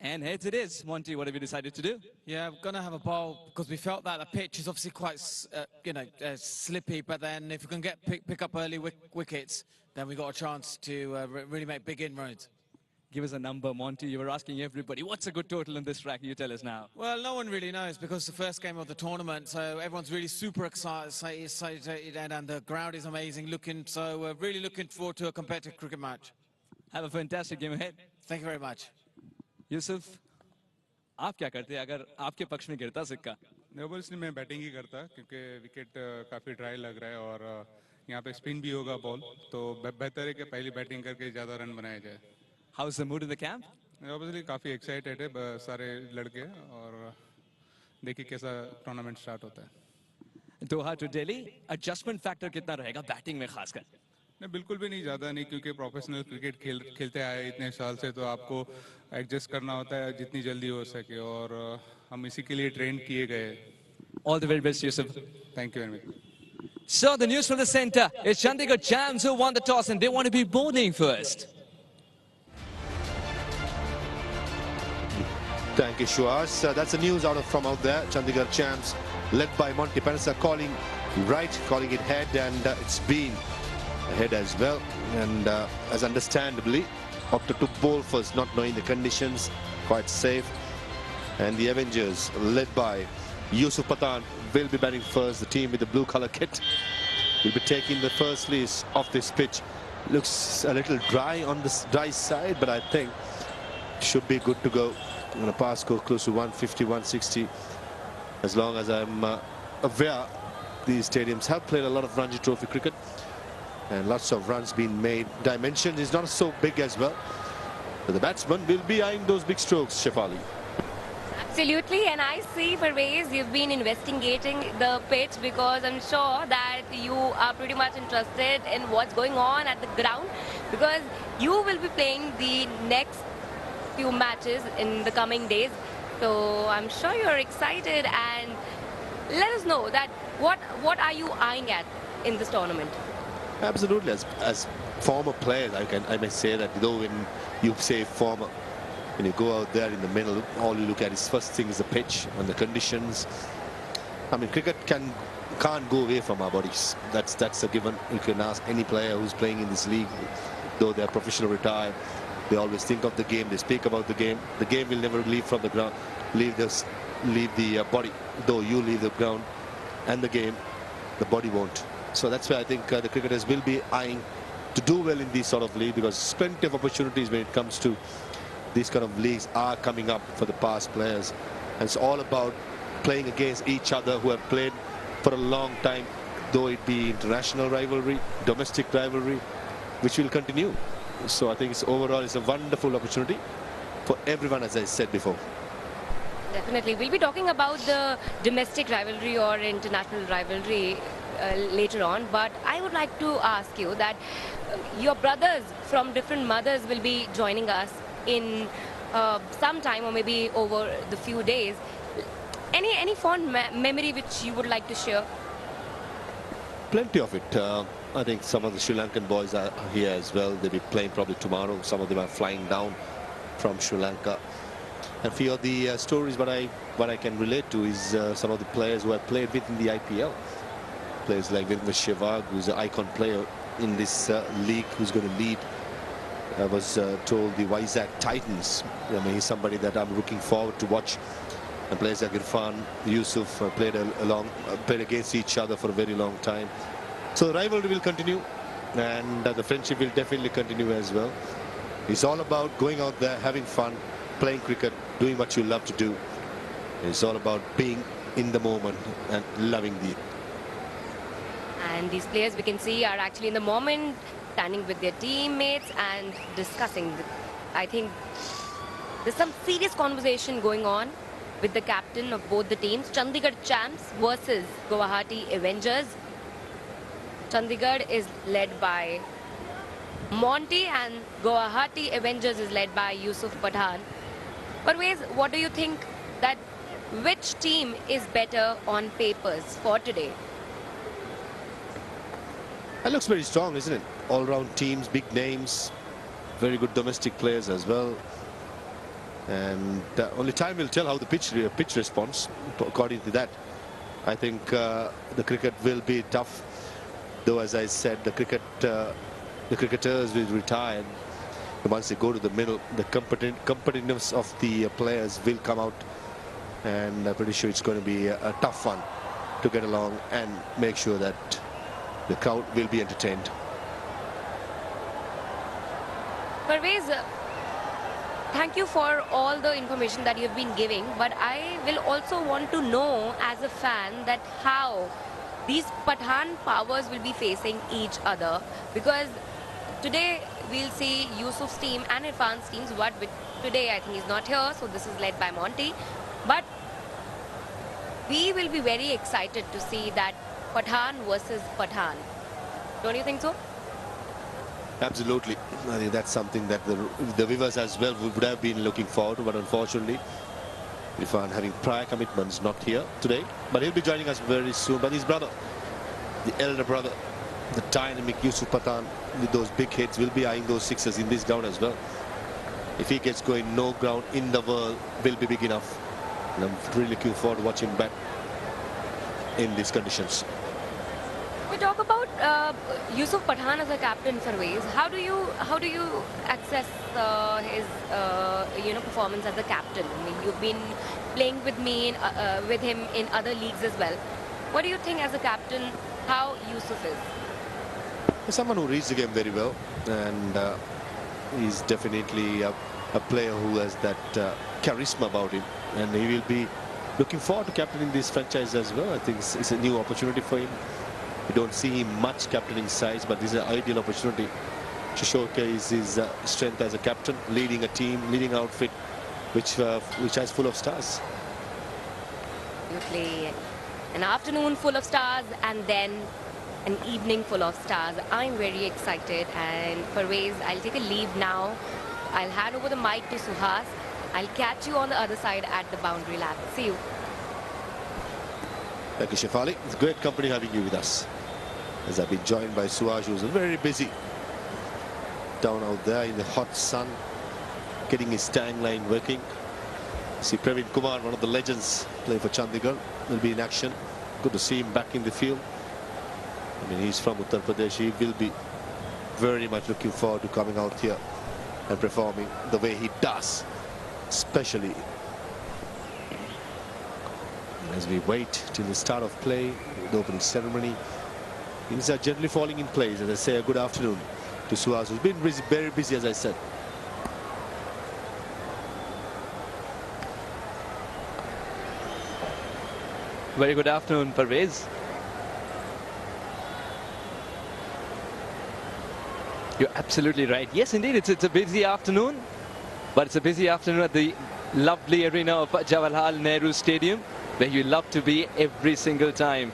And heads it is. Monty, what have you decided to do? Yeah, we're going to have a bowl because we felt that the pitch is obviously quite, slippy. But then if we can pick up early wickets, then we got a chance to really make big inroads. Give us a number, Monty. You were asking everybody, what's a good total in this track? You tell us now. Well, no one really knows because it's the first game of the tournament, so everyone's really super excited, and the ground is amazing looking. So we're really looking forward to a competitive cricket match. Have a fantastic game ahead. Thank you very much. Yusuf, आप क्या करते हैं अगर आपके पक्ष में गिरता सिक्का? ऑब्वियसली मैं बैटिंग ही करता क्योंकि विकेट काफ़ी ड्राई लग रहा है और यहाँ पे स्पिन भी होगा बॉल, तो बेहतर है कि पहली बैटिंग करके ज़्यादा रन बनाया जाए. How is the mood in the camp? Obviously काफ़ी एक्साइटेड है सारे लड़के और देखिए कैसा टूर्नामेंट स्टार्ट होता है. दोहा टू दिल्ली, एडजस्टमेंट फैक्टर कितना रहेगा बैटिंग में खासकर? नहीं, बिल्कुल भी नहीं, ज़्यादा नहीं, क्योंकि प्रोफेशनल क्रिकेट खेलते आए इतने साल से, तो आपको एडजस्ट करना होता है जितनी जल्दी हो सके और हम इसी के लिए ट्रेन किए गए. All the very best, Yusuf. Thank you very much. So the news from the center is Chandigarh Champs who won the toss and they want to be bowling first. Thank you, Shuas. That's the news from out there. Chandigarh Champs, led by Monty Panasa, calling it head, and it's been ahead as well. And as understandably, opted to bowl first, not knowing the conditions, quite safe. And the Avengers, led by Yusuf Pathan, will be batting first. The team with the blue color kit will be taking the first lease of this pitch. Looks a little dry on the dry side, but I think should be good to go. I'm going to pass go close to 150, 160. As long as I'm aware, these stadiums have played a lot of Ranji Trophy cricket and lots of runs being made. Dimension is not so big as well, but the batsman will be eyeing those big strokes, Shefali. Absolutely, and I see, Parvez, you've been investigating the pitch because I'm sure that you are pretty much interested in what's going on at the ground, because you will be playing the next few matches in the coming days. So I'm sure you're excited, and let us know that what are you eyeing at in this tournament? Absolutely, as former players, I may say that, though when you say former, when you go out there in the middle, all you look at is first thing is the pitch and the conditions. I mean, cricket can't go away from our bodies. That's a given. You can ask any player who's playing in this league, though they're professional retired, they always think of the game, they speak about the game. The game will never leave from the ground, leave the body. Though you leave the ground and the game, the body won't. So that's why I think the cricketers will be eyeing to do well in these sort of league, because plenty of opportunities when it comes to these kind of leagues are coming up for the past players. And it's all about playing against each other who have played for a long time, though it be international rivalry, domestic rivalry, which will continue. So I think overall it's a wonderful opportunity for everyone, as I said before. Definitely. We'll be talking about the domestic rivalry or international rivalry later on, but I would like to ask you that your brothers from different mothers will be joining us in some time, or maybe over the few days. Any fond memory which you would like to share? Plenty of it. I think some of the Sri Lankan boys are here as well. They'll be playing probably tomorrow. Some of them are flying down from Sri Lanka. And a few of the stories what I can relate to is some of the players who have played within the IPL. Players like Virendra Sehwag, who's an icon player in this league, who's going to lead. I was told the Vizag Titans. I mean, he's somebody that I'm looking forward to watch. And players like Irfan, Yusuf played against each other for a very long time. So the rivalry will continue, and the friendship will definitely continue as well. It's all about going out there, having fun, playing cricket, doing what you love to do. It's all about being in the moment and loving the. And these players, we can see, are actually in the moment, standing with their teammates and discussing. I think there's some serious conversation going on with the captain of both the teams. Chandigarh Champs versus Guwahati Avengers. Chandigarh is led by Monty and Guwahati Avengers is led by Yusuf Pathan. Parvez, what do you think that which team is better on papers for today? That looks very strong, isn't it? All-round teams, big names, very good domestic players as well. And only time will tell how the pitch responds. According to that, I think the cricket will be tough. Though, as I said, the cricketers will retire. Once they go to the middle, the competitiveness of the players will come out, and I'm pretty sure it's going to be a tough one to get along and make sure that the crowd will be entertained. Parvez, thank you for all the information that you've been giving, but I will also want to know as a fan that how these Pathan powers will be facing each other, because today we'll see Yusuf's team and Irfan's teams, but today I think he's not here, so this is led by Monty. But we will be very excited to see that Pathan versus Pathan. Don't you think so? Absolutely. I think that's something that the viewers as well would have been looking forward to, but unfortunately, Irfan having prior commitments, not here today. But he'll be joining us very soon. But his brother, the elder brother, the dynamic Yusuf Pathan, with those big hits, will be eyeing those sixes in this ground as well. If he gets going, no ground in the world will be big enough. And I'm really looking forward to watching him bat in these conditions. We talk about Yusuf Pathan as a captain, Parvez. How do you access his performance as a captain? I mean, you've been playing with with him in other leagues as well. What do you think as a captain how Yusuf is? He's someone who reads the game very well, and he's definitely a player who has that charisma about him, and he will be looking forward to captaining this franchise as well. I think it's a new opportunity for him. We don't see him much captaining sides, but this is an ideal opportunity to showcase his strength as a captain, leading a team, leading an outfit which has full of stars. Absolutely. An afternoon full of stars and then an evening full of stars. I'm very excited, and Parvez, I'll take a leave now. I'll hand over the mic to Suhas. I'll catch you on the other side at the boundary lap. See you. Thank you, Shefali. It's great company having you with us. As I've been joined by Suhas, who's very busy down out there in the hot sun, getting his tying line working. See Praveen Kumar, one of the legends, playing for Chandigarh, will be in action. Good to see him back in the field. I mean, he's from Uttar Pradesh. He will be very much looking forward to coming out here and performing the way he does, especially as we wait till the start of play, the opening ceremony. Things are generally falling in place. As I say, a good afternoon to Suhas, who's been very busy, as I said. Very good afternoon, Parvez. You're absolutely right. Yes, indeed, it's a busy afternoon, but it's a busy afternoon at the lovely arena of Jawaharlal Nehru Stadium, where you love to be every single time.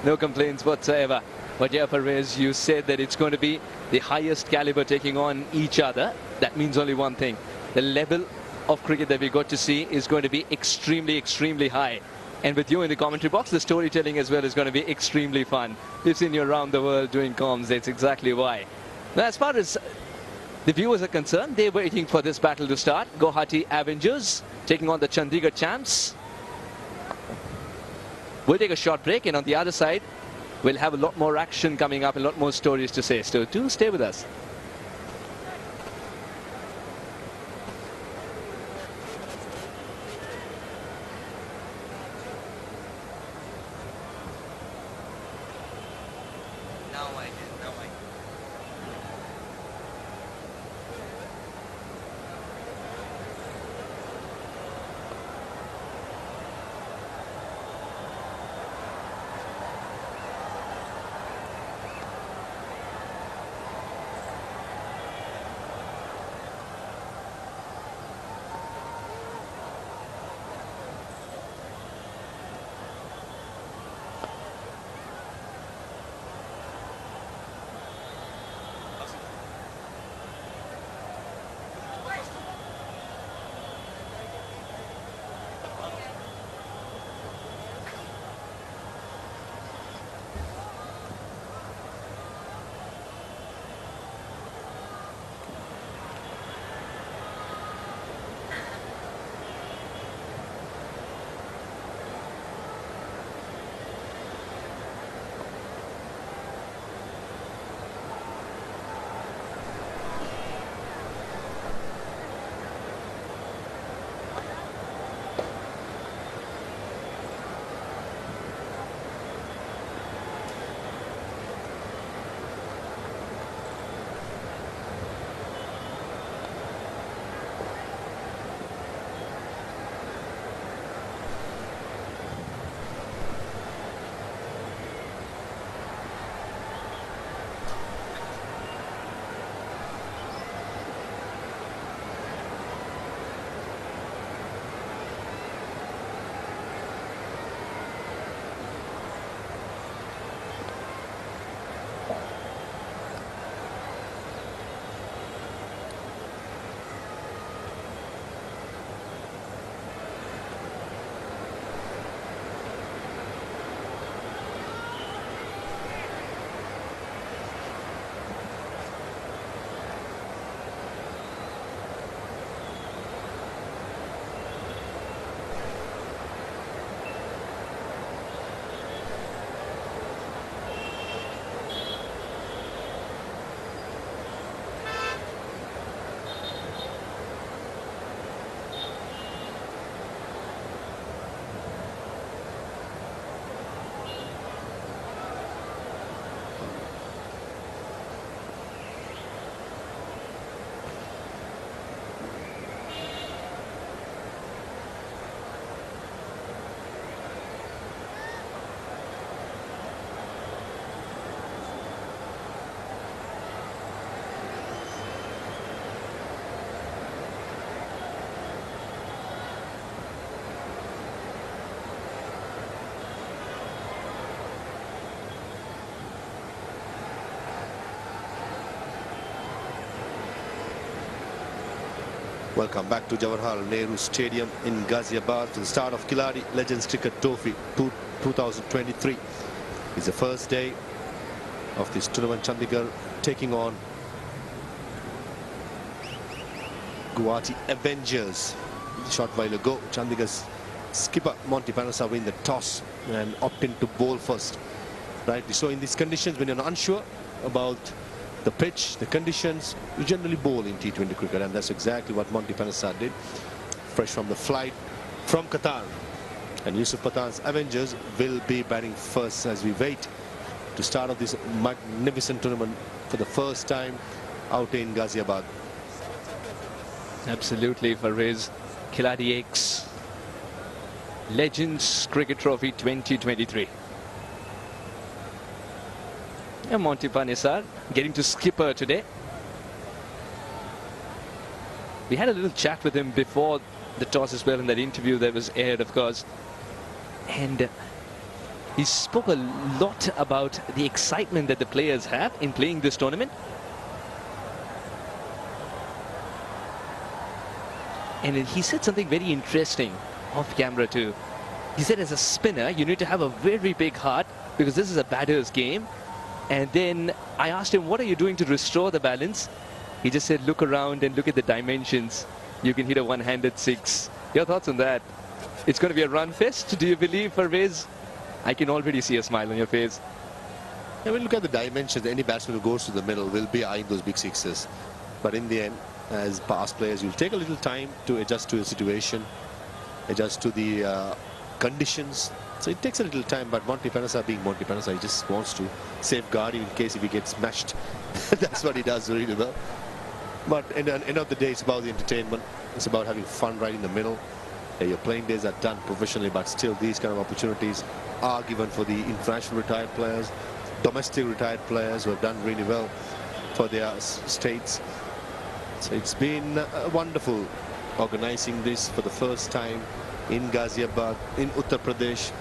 No complaints whatsoever. But yeah, Parvez, you said that it's going to be the highest caliber taking on each other. That means only one thing. The level of cricket that we got to see is going to be extremely, extremely high. And with you in the commentary box, the storytelling as well is going to be extremely fun. We've seen you around the world doing comms. That's exactly why. Now, as far as the viewers are concerned, they're waiting for this battle to start. Guwahati Avengers taking on the Chandigarh champs. We'll take a short break, and on the other side, we'll have a lot more action coming up and a lot more stories to say. So do stay with us. Welcome back to Jawaharlal Nehru Stadium in Ghaziabad to the start of Khiladix Legends Cricket Trophy 2023. It's the first day of this tournament. Chandigarh taking on Guwahati Avengers. A short while ago, Chandigarh's skipper Monty Panasa win the toss and opt in to bowl first. Right, so in these conditions, when you're unsure about the pitch, the conditions, you generally bowl in T20 cricket, and that's exactly what Monty Panasa did. Fresh from the flight from Qatar. And Yusuf Pathan's Avengers will be batting first as we wait to start off this magnificent tournament for the first time out in Ghaziabad. Absolutely, Farez. Khiladix Legends Cricket Trophy 2023. And Monty Panasa getting to skipper today. We had a little chat with him before the toss as well in that interview that was aired, of course. And he spoke a lot about the excitement that the players have in playing this tournament. And he said something very interesting off camera too. He said as a spinner, you need to have a very big heart because this is a batter's game. And then I asked him, what are you doing to restore the balance? He just said, look around and look at the dimensions. You can hit a one-handed six. Your thoughts on that? It's going to be a run fest, do you believe, Farvez? I can already see a smile on your face. Yeah, when you look at the dimensions, any batsman who goes to the middle will be eyeing those big sixes. But in the end, as past players, you'll take a little time to adjust to the situation, adjust to the conditions. So it takes a little time, but Monty Panasa being Monty Panasa, he just wants to safeguard you in case if he gets smashed. That's what he does really well. But at the end of the day, it's about the entertainment. It's about having fun right in the middle. Your playing days are done professionally, but still these kind of opportunities are given for the international retired players, domestic retired players who have done really well for their states. So it's been wonderful organizing this for the first time in Ghaziabad, in Uttar Pradesh.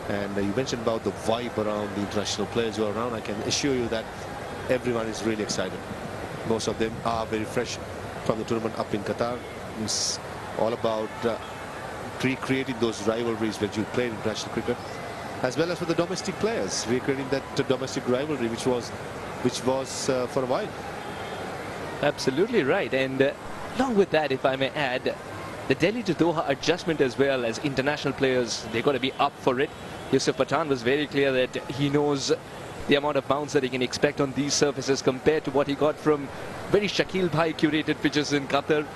And you mentioned about the vibe around the international players who are around. I can assure you that everyone is really excited. Most of them are very fresh from the tournament up in Qatar. It's all about recreating those rivalries that you play in international cricket, as well as for the domestic players, recreating that domestic rivalry which was for a while. Absolutely right. And along with that, if I may add, the Delhi to Doha adjustment as well as international players, they've got to be up for it. Yusuf Pathan was very clear that he knows the amount of bounce that he can expect on these surfaces compared to what he got from very Shakil Bhai curated pitches in Qatar.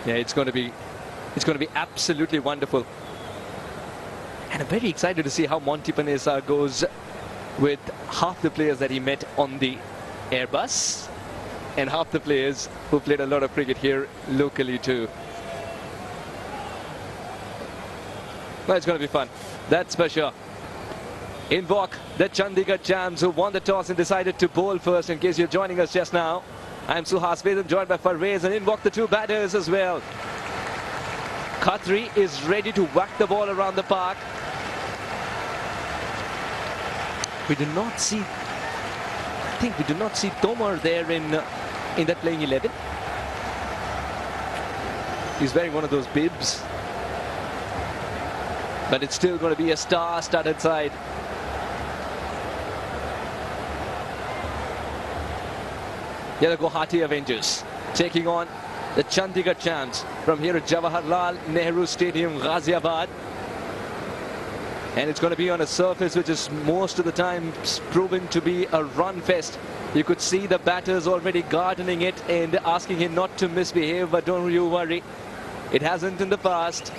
Yeah, it's going to be absolutely wonderful. And I'm very excited to see how Monty Panasa goes with half the players that he met on the Airbus and half the players who played a lot of cricket here locally too. Well, it's going to be fun, that's for sure. In walk the Chandigarh Champs, who won the toss and decided to bowl first. In case you're joining us just now, I'm Suhas Vedam, joined by Farvez, and in walk the two batters as well. Khatri is ready to whack the ball around the park. We do not see, I think we do not see Tomar there in that playing 11. He's wearing one of those bibs. But it's still going to be a star-studded side. Yeah, the Guwahati Avengers taking on the Chandigarh Champs from here at Jawaharlal Nehru Stadium, Ghaziabad. And it's going to be on a surface which is most of the time proven to be a run fest. You could see the batters already gardening it and asking him not to misbehave, but don't you worry, it hasn't in the past.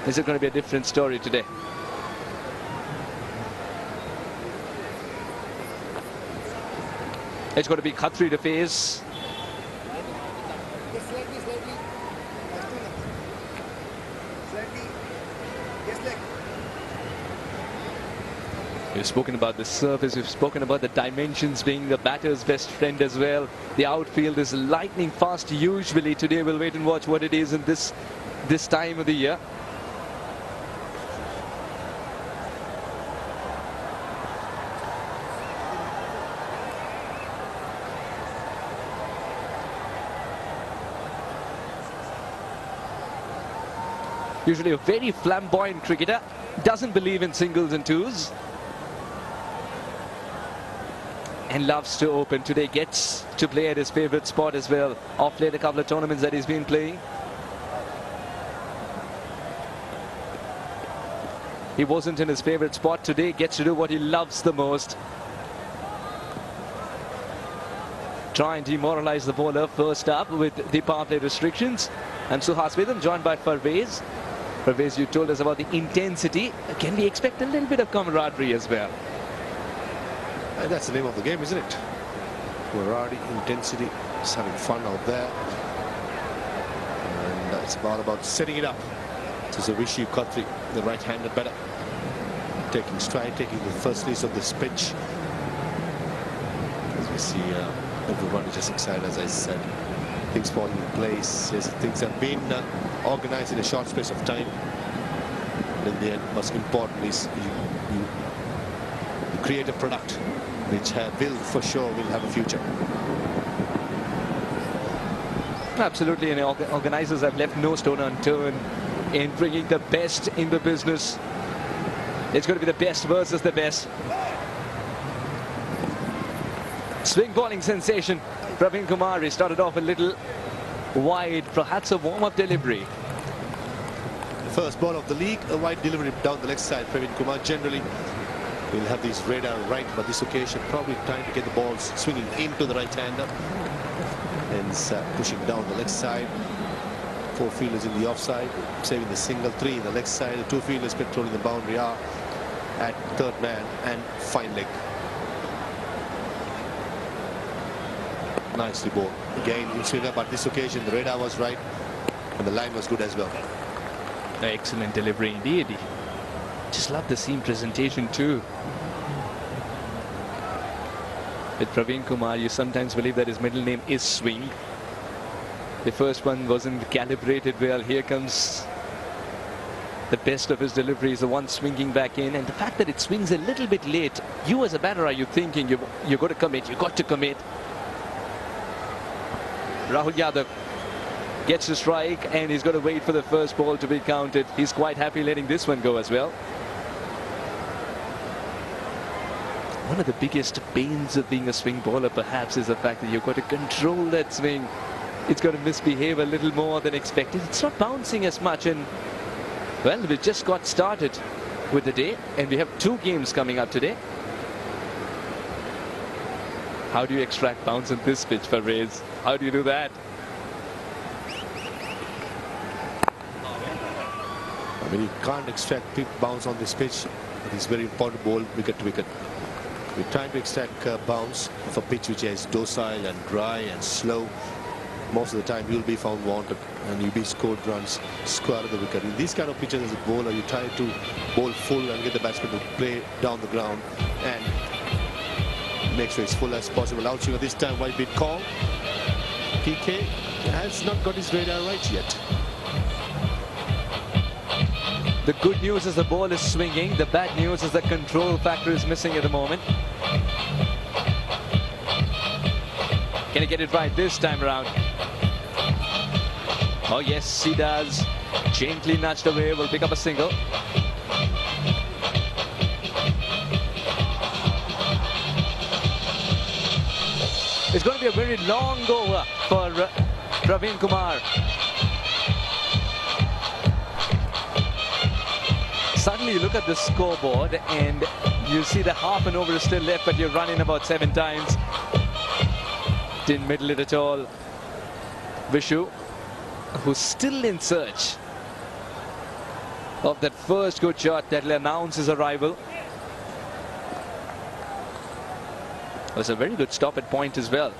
This is going to be a different story today. It's going to be Khatri to face. We've spoken about the surface, we've spoken about the dimensions being the batter's best friend as well. The outfield is lightning fast usually. Today we'll wait and watch what it is in this time of the year. Usually a very flamboyant cricketer. Doesn't believe in singles and twos. And loves to open. Today gets to play at his favourite spot as well. Off late a couple of tournaments that he's been playing. He wasn't in his favourite spot today. Gets to do what he loves the most. Try and demoralise the bowler first up with the power play restrictions. And Suhas with him, joined by Parvez. Parvez, you told us about the intensity. Can we expect a little bit of camaraderie as well? That's the name of the game, isn't it? Camaraderie, intensity, just having fun out there. And it's about setting it up. This is a Rishi Khatri, the right-handed batter, taking stride, taking the first lease of this pitch. As we see, everyone is just excited, as I said. Things falling in place. Yes, things have been organized in a short space of time. And in the end, most importantly, is you create a product which will, for sure, will have a future. Absolutely, and organizers have left no stone unturned in bringing the best in the business. It's going to be the best versus the best. Swing bowling sensation. Praveen Kumar, he started off a little wide, perhaps a warm-up delivery. The first ball of the league, a wide delivery down the left side. Praveen Kumar generally will have these radar right, but this occasion probably trying to get the balls swinging into the right-hander. And pushing down the left side. 4 fielders in the offside, saving the single. 3 in the left side. The 2 fielders patrolling the boundary are at third man and fine leg. Nicely bowled. Again in swinger, but this occasion the radar was right and the line was good as well. Excellent delivery indeed. Just love the seam presentation too. With Praveen Kumar, you sometimes believe that his middle name is Swing. The first one wasn't calibrated well. Here comes the best of his deliveries, the one swinging back in. And the fact that it swings a little bit late, you as a batter, are you thinking you're going to commit, you got to commit. Rahul Yadav gets to strike and he's got to wait for the first ball to be counted. He's quite happy letting this one go as well. One of the biggest banes of being a swing bowler perhaps is the fact that you've got to control that swing. It's got to misbehave a little more than expected. It's not bouncing as much, and well, we just got started with the day and we have 2 games coming up today. How do you extract bounce on this pitch, Parvez? How do you do that? I mean, you can't extract big bounce on this pitch. It is very important ball wicket to wicket. We're trying to extract bounce of a pitch which is docile and dry and slow. Most of the time you'll be found wanted and you'll be scored runs square of the wicket. In these kind of pitches as a bowler, you try to bowl full and get the batsman to play down the ground and make sure it's full as possible. Out swinger this time, wide bit call. PK has not got his radar right yet. The good news is the ball is swinging. The bad news is the control factor is missing at the moment. Can he get it right this time around? Oh yes, he does. Gently nudged away, will pick up a single. It's going to be a very long over for Praveen Kumar. Suddenly you look at the scoreboard and you see that half an over is still left, but you're running about 7 times. Didn't middle it at all. Vishu, who's still in search of that first good shot that will announce his arrival. It was a very good stop at point as well.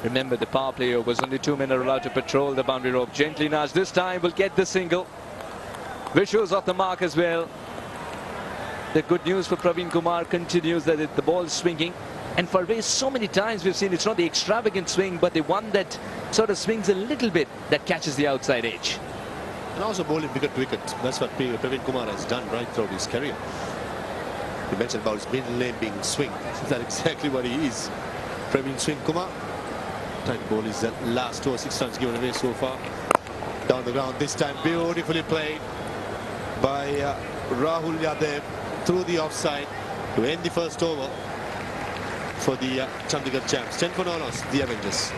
Remember, the power player was only 2 men are allowed to patrol the boundary rope. Gently nudged this time, will get the single. Vishu's off the mark as well. The good news for Praveen Kumar continues that the ball is swinging. And for Parvez, so many times we've seen it's not the extravagant swing, but the one that sort of swings a little bit that catches the outside edge. And also bowling wicket to wicket. That's what Praveen Kumar has done right throughout his career. You mentioned about his middle name being Swing. That's exactly what he is. Praveen Swing Kumar. Trying to bowl his last 2 or 6 runs given away so far. down the ground. This time beautifully played by Rahul Yadav through the offside to end the first over for the Chandigarh champs. 10 for Nonos, the Avengers.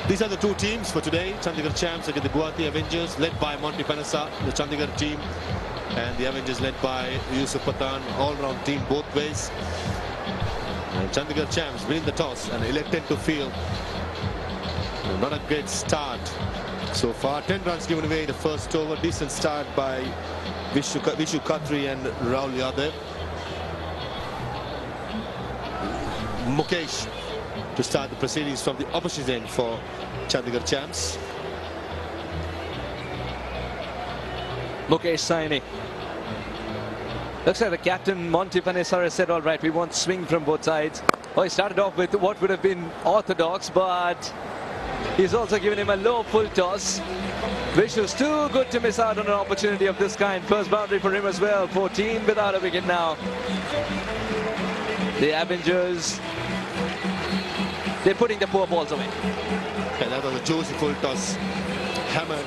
These are the two teams for today. Chandigarh champs against the Guwahati Avengers, led by Monty Panasa, the Chandigarh team, and the Avengers led by Yusuf Pathan, all-round team both ways. And Chandigarh champs winning the toss and elected to field. Not a great start so far. 10 runs given away in the first over. Decent start by Vishu Khatri and Rahul Yadav. Mukesh to start the proceedings from the opposite end for Chandigarh champs. Mukesh Saini. Looks like the captain Monty Panesara said, all right, we want swing from both sides. Oh, he started off with what would have been orthodox, but he's also given him a low full toss. Vishu's too good to miss out on an opportunity of this kind. First boundary for him as well. 14 without a wicket now. The Avengers, they're putting the poor balls away. And that was a juicy full toss hammered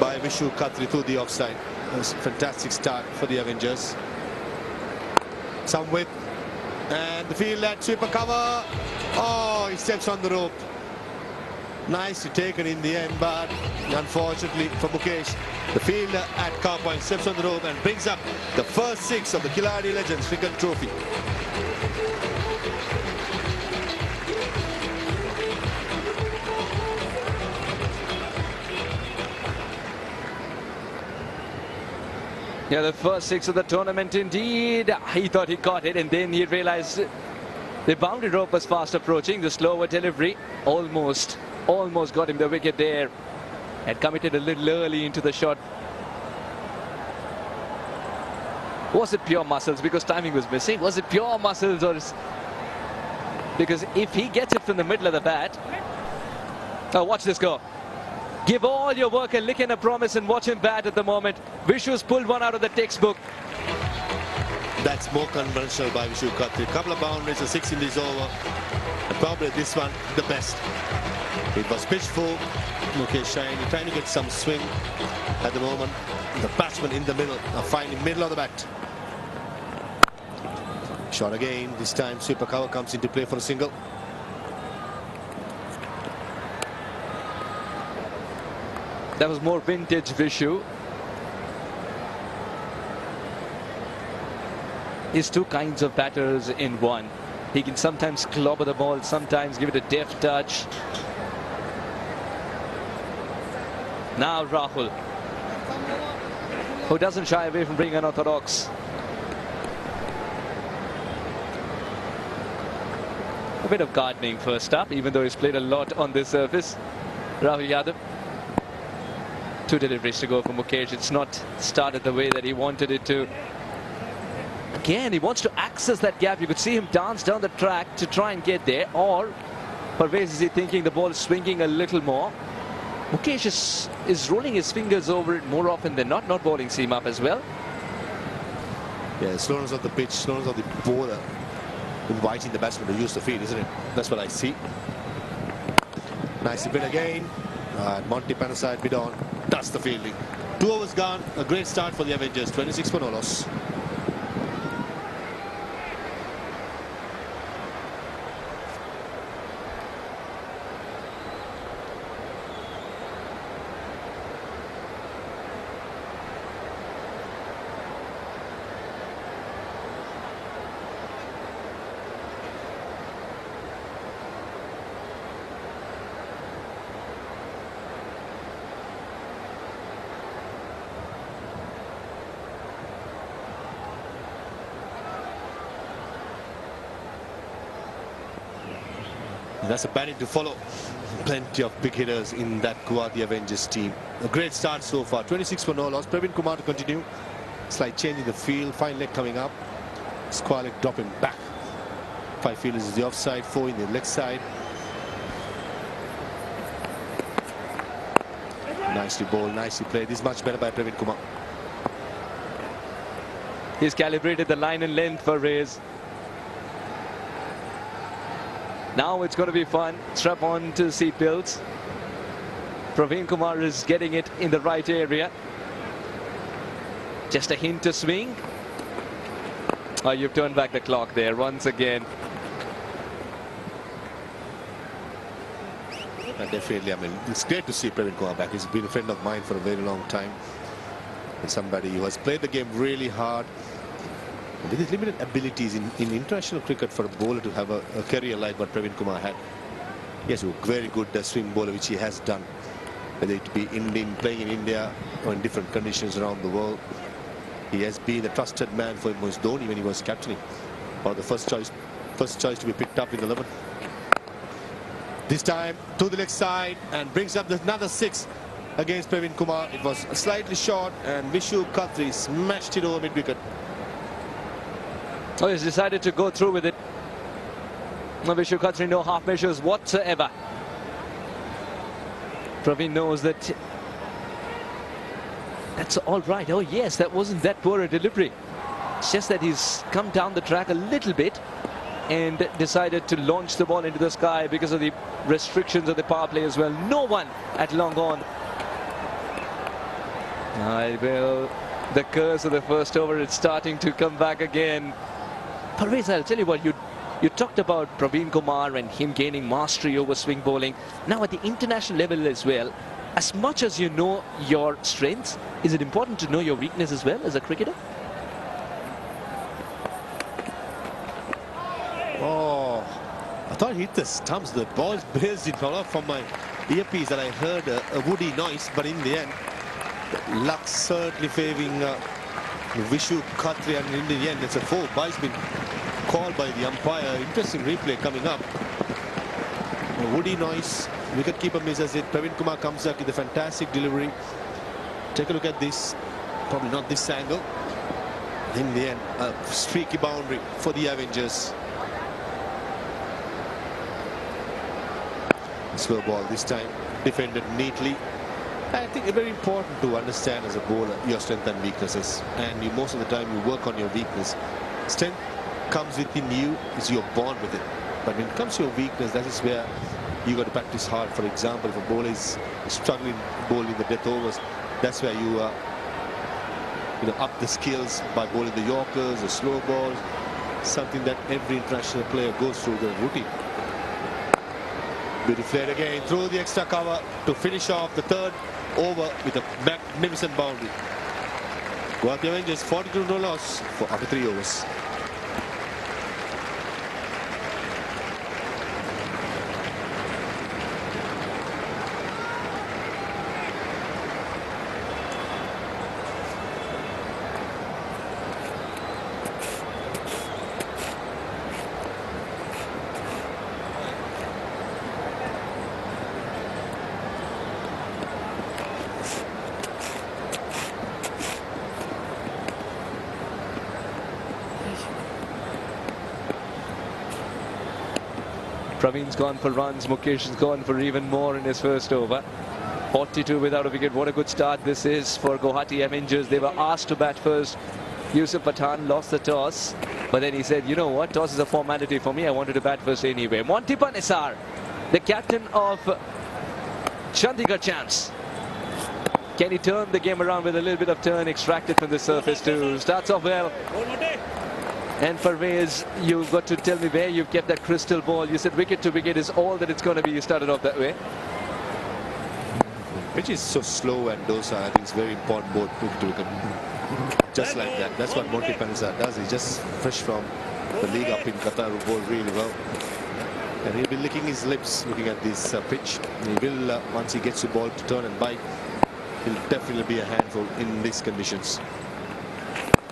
by Vishu Khatri through the offside. It was a fantastic start for the Avengers. Some width. And the field at sweeper cover. Oh, he steps on the rope. Nicely taken in the end, but unfortunately for Mukesh, the fielder at car point steps on the rope and brings up the first 6 of the Khiladix Legends Cricket Trophy. Yeah, the first 6 of the tournament indeed. He thought he caught it and then he realized the boundary rope was fast approaching. The slower delivery almost got him the wicket there. Had committed a little early into the shot. Was it pure muscles because timing was missing? Was it pure muscles or because if he gets it from the middle of the bat. Oh, watch this go. Give all your work a lick and a promise and watch him bat at the moment. Vishu's pulled one out of the textbook. That's more conventional by Vishu Khatri. A couple of boundaries, a 6 in this over. And probably this one, the best. It was pitch full. Mukesh Saini trying to get some swing at the moment. The batsman in the middle, finding middle of the bat. Shot again. This time, sweeper cover comes into play for a single. That was more vintage Vishu. He's two kinds of batters in one. He can sometimes clobber the ball, sometimes give it a deft touch. Now Rahul, who doesn't shy away from being unorthodox. A bit of gardening first up, even though he's played a lot on this surface. Rahul Yadav. 2 deliveries to go for Mukesh. It's not started the way that he wanted it to. Again, he wants to access that gap. You could see him dance down the track to try and get there. Or, Parvez, is he thinking the ball is swinging a little more? Mukesh is rolling his fingers over it more often than not bowling seam up as well. Yeah, slowness of the pitch, slowness of the bowler, inviting the batsman to use the field, isn't it? That's what I see. Nicely bid again. Monty Panaside bid on. That's the fielding. 2 overs gone. A great start for the Avengers. 26 for no loss. That's a batting to follow. Plenty of big hitters in that Guwahati Avengers team. A great start so far. 26 for no loss. Praveen Kumar to continue. Slight change in the field. Fine leg coming up. Square leg dropping back. 5 fielders is the offside. 4 in the leg side. Nicely bowled, nicely played. This is much better by Praveen Kumar. He's calibrated the line and length for Rays. Now it's going to be fun. Strap on to seat belts. Praveen Kumar is getting it in the right area. Just a hint to swing. Oh, you've turned back the clock there once again. Definitely, I mean, it's great to see Praveen Kumar back. He's been a friend of mine for a very long time. And somebody who has played the game really hard. With his limited abilities in international cricket for a bowler to have a career like what Praveen Kumar had. Yes, a very good swing bowler, which he has done. Whether it be Indian, playing in India or in different conditions around the world. He has been a trusted man for MS Dhoni when he was captaining. Or the first choice to be picked up in the 11. This time to the leg side and brings up another 6 against Praveen Kumar. It was slightly short and Vishu Khatri smashed it over mid-wicket. Oh, he's decided to go through with it. Vishu Khatri, no half measures whatsoever. Praveen knows that that's all right. Oh yes, that wasn't that poor a delivery. It's just that he's come down the track a little bit and decided to launch the ball into the sky because of the restrictions of the power play as well. No one at long on. Well, the curse of the first over is starting to come back again. Parvez, I'll tell you what, you talked about Praveen Kumar and him gaining mastery over swing bowling. Now at the international level as well, as much as you know your strengths, is it important to know your weakness as well as a cricketer? Oh, I thought it hit the stumps. The ball buzzed in from my earpiece and I heard a woody noise, but in the end, luck certainly favoring Vishu Khatri, and in the end it's a 4. Ball's been called by the umpire. Interesting replay coming up. A woody noise. Wicketkeeper misses it. Praveen Kumar comes back with a fantastic delivery. Take a look at this. Probably not this angle. In the end, a streaky boundary for the Avengers. Slow ball this time. Defended neatly. I think it's very important to understand as a bowler your strengths and weaknesses, and most of the time you work on your weakness. Strength comes within you, is you're born with it, but when it comes to your weakness, that is where you got to practice hard. For example, if a bowler is struggling bowling the death overs, that's where you up the skills by bowling the Yorkers, the slow balls, something that every international player goes through the routine. Beautifully played again through the extra cover to finish off the 3rd over with a magnificent boundary. Guwahati Avengers 42 no loss after 3 overs. Praveen's gone for runs. Mukesh has gone for even more in his first over. 42 without a wicket. What a good start this is for Guwahati Avengers. They were asked to bat first. Yusuf Pathan lost the toss, but then he said, you know what, toss is a formality for me. I wanted to bat first anyway. Montipa Nisar, the captain of Chandigarh Champs. Can he turn the game around with a little bit of turn extracted from the surface too? Starts off well. And Parvez, you've got to tell me where you've kept that crystal ball. You said wicket to wicket is all that it's going to be. You started off that way. Pitch is so slow and docile. I think it's very important both wicket to wicket. Just like that. That's what Monty Panesar does. He's just fresh from the league up in Qatar, who bowled really well. And he'll be licking his lips looking at this pitch. He will, once he gets the ball to turn and bite, he'll definitely be a handful in these conditions.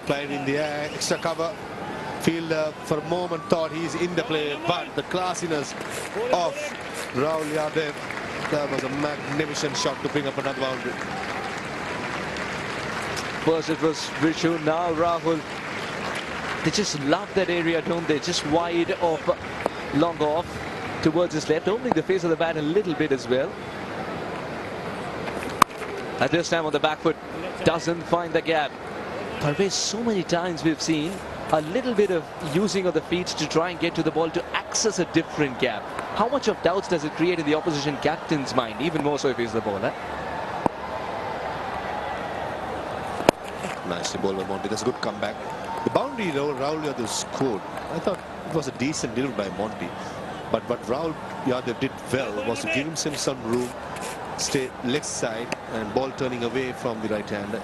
Played in the air, extra cover. Fielder for a moment thought he's in the play, but the classiness of Rahul Yadav, that was a magnificent shot to bring up another boundary. First it was Vishu, now Rahul. They just love that area, don't they? Just wide off, long off towards his left, opening the face of the bat a little bit as well. At this time on the back foot, doesn't find the gap. Parvez, so many times we've seen a little bit of using of the feet to try and get to the ball to access a different gap. How much of doubts does it create in the opposition captain's mind, even more so if he's the bowler? Nicely bowled by Monty. That's a good comeback. The boundary Rahul Yadav scored, I thought it was a decent delivery by Monty. But what Rahul Yadav did well was to give himself some room, stay leg side and ball turning away from the right hander.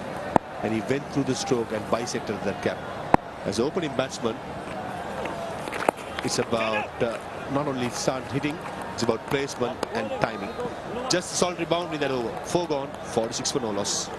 And he went through the stroke and bisected that gap. As opening batsman, it's about not only start hitting, it's about placement and timing. Just a solitary boundary in that over. 4 gone, 46 for no loss.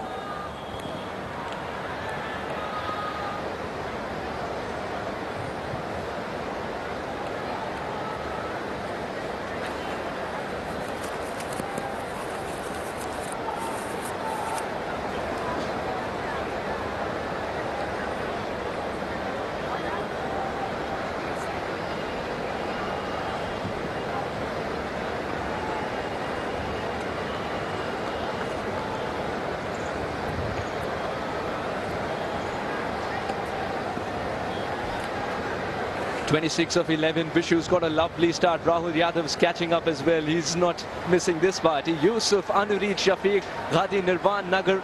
(26 of 11). Vishu's got a lovely start. Rahul Yadav's catching up as well. He's not missing this party. Yusuf, Anureed, Shafiq, Ghadi, Nirvan, Nagar.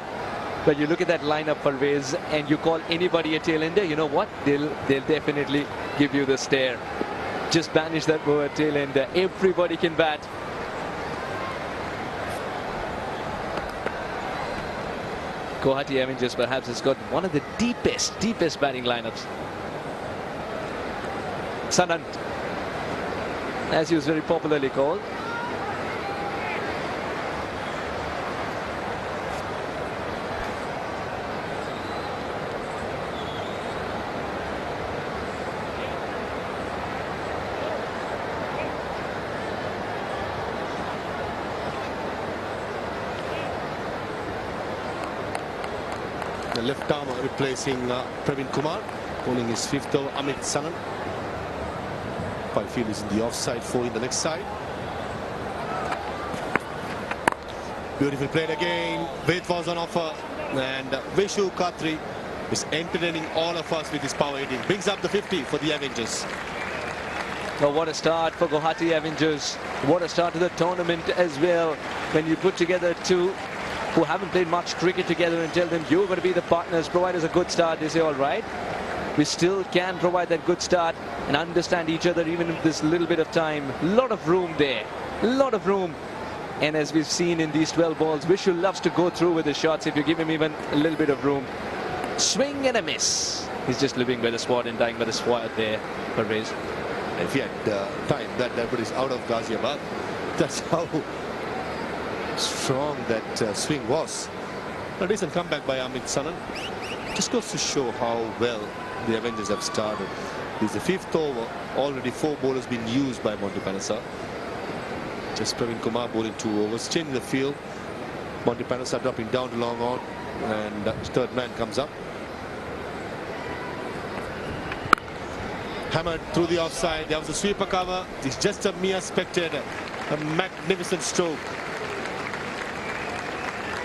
But you look at that lineup, Parvez, and you call anybody a tail ender, you know what? They'll definitely give you the stare. Just banish that word, tail ender. Everybody can bat. Guwahati Avengers perhaps has got one of the deepest batting lineups. Sanant, as he was very popularly called. The left arm replacing Praveen Kumar, bowling his 5th over. Amit Sanant. Field is in the offside, 4 in the next side. Beautiful played again. Width was on offer, and Vishu Khatri is entertaining all of us with his power hitting. Brings up the 50 for the Avengers. Oh, what a start for Guwahati Avengers. What a start to the tournament as well. When you put together two who haven't played much cricket together and tell them you're going to be the partners, provide us a good start, they say, all right. We still can provide that good start and understand each other even in this little bit of time. A lot of room there, a lot of room. And as we've seen in these 12 balls, Vishu loves to go through with his shots if you give him even a little bit of room. Swing and a miss. He's just living by the swat and dying by the swat there, Parvez. If he had time, that is out of Ghaziabad. That's how strong that swing was. A decent comeback by Amit Sanant. Just goes to show how well the Avengers have started. This is the 5th over. Already 4 bowlers been used by Monty Panasa. Just Praveen Kumar bowling 2 overs. Changing the field. Monty Panasa dropping down to long on. And 3rd man comes up. Hammered through the offside. There was a sweeper cover. It's just a mere spectator. A magnificent stroke.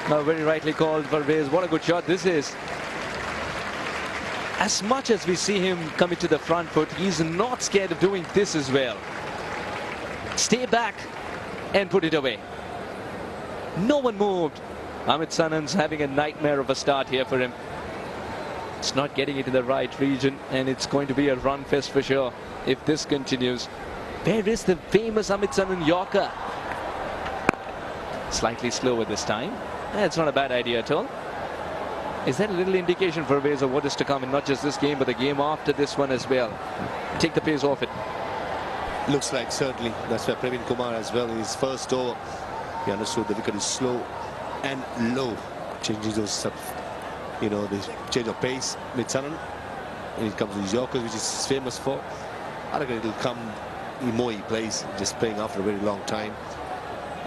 Now, very rightly called, Parvez. What a good shot this is. As much as we see him coming to the front foot, he's not scared of doing this as well. Stay back and put it away. No one moved. Amit Sanant's having a nightmare of a start here for him. It's not getting into the right region, and it's going to be a run fest for sure if this continues. Where is the famous Amit Sanant Yorker? Slightly slower this time. That's not a bad idea at all. Is that a little indication for Avengers of what is to come, and not just this game, but the game after this one as well? Take the pace off it. Looks like certainly. That's why Praveen Kumar as well in his 1st over. He understood the wicket is slow and low. Changes those, the change of pace with Sanant. when it comes to Yorkers, which is famous for. I reckon it'll come more he plays, just playing after a very long time.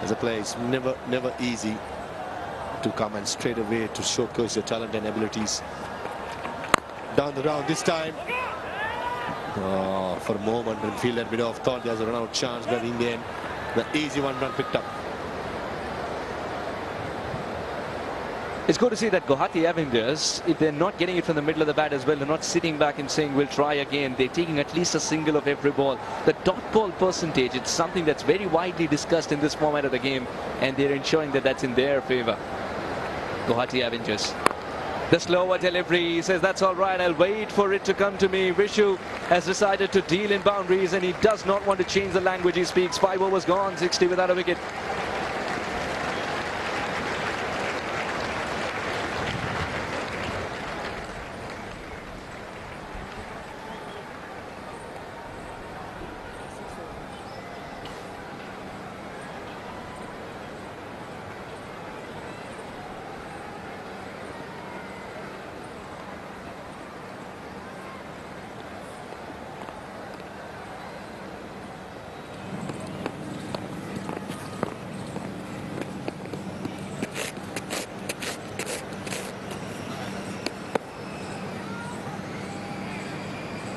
As a player, it's never easy to come and straight away to showcase your talent and abilities. Down the round this time. Oh, for a moment, when field had a bit off, thought there was a run-out chance, but in the end, the easy one run picked up. It's good to see that Guwahati Avengers, if they're not getting it from the middle of the bat as well, they're not sitting back and saying we'll try again. They're taking at least a single of every ball. The dot ball percentage, it's something that's very widely discussed in this format of the game, and they're ensuring that that's in their favor. Guwahati Avengers. The slower delivery, he says that's all right, I'll wait for it to come to me. Vishu has decided to deal in boundaries, and he does not want to change the language he speaks. 5 overs gone, 60 without a wicket.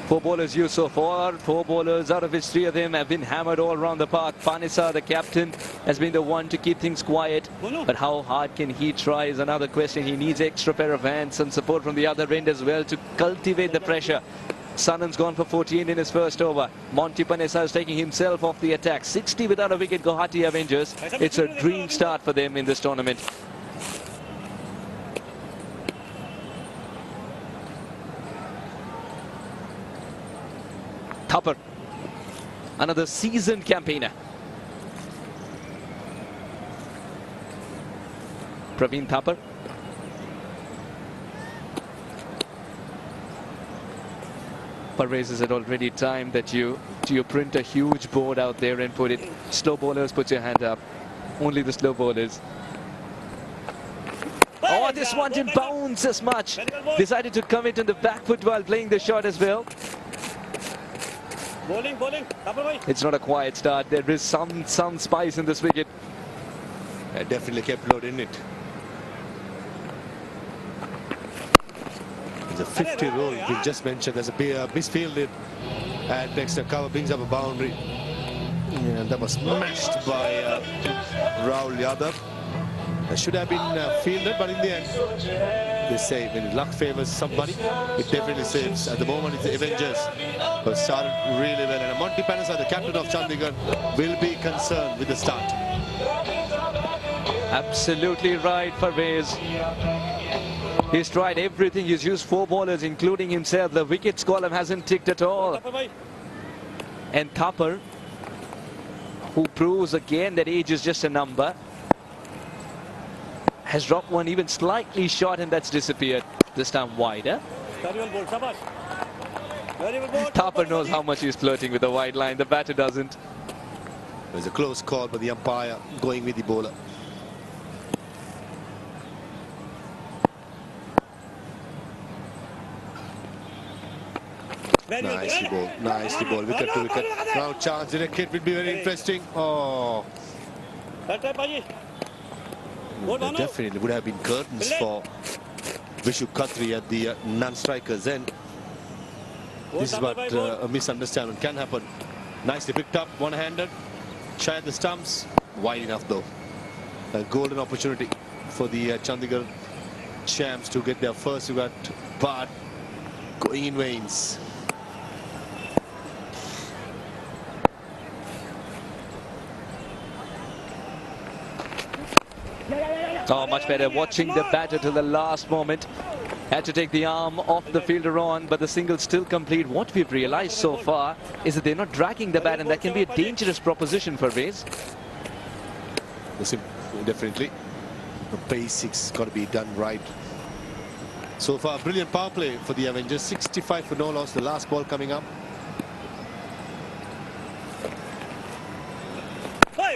Four bowlers used so far. 4 bowlers, out of which 3 of them have been hammered all around the park. Panisa, the captain, has been the one to keep things quiet. But how hard can he try is another question. He needs extra pair of hands and support from the other end as well to cultivate the pressure. Sanan's gone for 14 in his first over. Monty Panisa is taking himself off the attack. 60 without a wicket, Guwahati Avengers. It's a dream start for them in this tournament. Thapar, another seasoned campaigner. Praveen Thapar. Parvez, is it already time that you print a huge board out there and put it? Slow bowlers, put your hand up. Only the slow bowlers. Oh, this one didn't bounce as much. Decided to commit on the back foot while playing the shot as well. Bowling. It's not a quiet start. There is some spice in this wicket. Definitely kept load in it. There's a 50 rule we just mentioned. There's a misfielded and next to cover brings up a boundary. And that was smashed by Rahul Yadav. That should have been fielded, but in the end, they say when luck favors somebody, it definitely saves. At the moment, it's the Avengers who started really well. And Monty Panisa, the captain of Chandigarh, will be concerned with the start. Absolutely right, Parvez. He's tried everything. He's used 4 bowlers, including himself. The wickets column hasn't ticked at all. And Thapar, who proves again that age is just a number, has dropped one even slightly short, and that's disappeared. This time wider. Thapar knows how much he's flirting with the wide line. The batter doesn't. There's a close call by the umpire going with the bowler. Nicely bowled. Wicket to wicket. Now chance in a kit will be very interesting. Oh. There definitely would have been curtains for Vishu Khatri at the non-strikers end. This is what a misunderstanding can happen. Nicely picked up, one-handed, shy at the stumps, wide enough though. A golden opportunity for the Chandigarh champs to get their first wicket, but going in veins. Oh, much better. Watching the batter to the last moment. Had to take the arm off the fielder on, but the single's still complete. What we've realized so far is that they're not dragging the bat, and that can be a dangerous proposition for Rays. Listen, definitely. The basics got to be done right. So far, brilliant power play for the Avengers. 65 for no loss. The last ball coming up.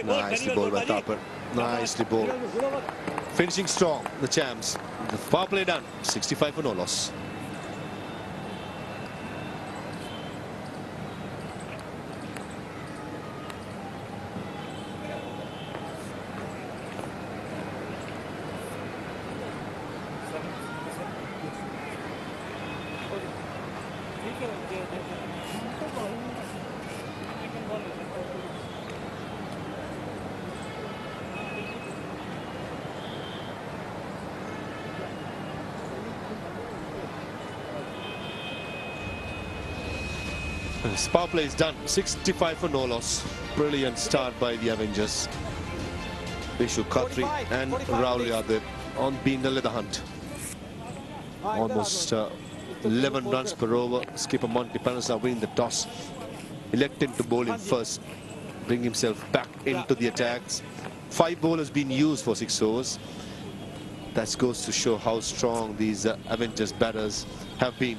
Nicely bowled by Thapar. Nicely bowled. Finishing strong, the champs. The power play done. 65 for no loss. This power play is done. 65 for no loss. Brilliant start by the Avengers. Vishu Khatri and Rahul Yadav on being the hunt. Almost 11 runs per over. Skipper Monty Panasa winning the toss. Elected to bowl him first. Bring himself back into the attacks. 5 bowlers being used for 6 overs. That goes to show how strong these Avengers batters have been.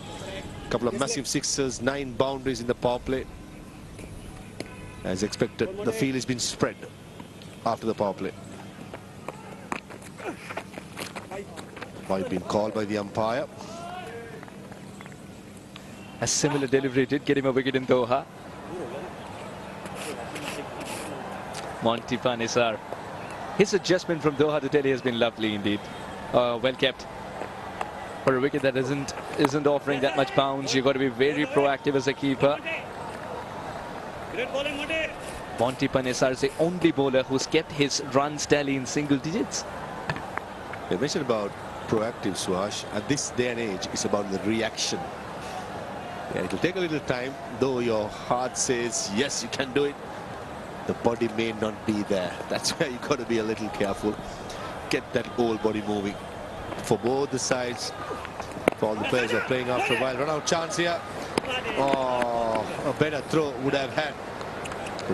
A couple of massive sixes, 9 boundaries in the power play. As expected, the field has been spread after the power play. Might been called by the umpire. A similar delivery did get him a wicket in Doha. Monty Panesar. His adjustment from Doha to Delhi has been lovely indeed. Well kept. For a wicket that isn't offering that much bounce, you've got to be very proactive as a keeper. Monty Panesar is the only bowler who's kept his runs tally in single digits. You mentioned about proactive, Suhash. At this day and age, it's about the reaction. Yeah, it'll take a little time, though your heart says, yes, you can do it. The body may not be there. That's where you've got to be a little careful. Get that whole body moving. For both the sides, for all the players who are playing after a while. Run out chance here. Oh, a better throw would have had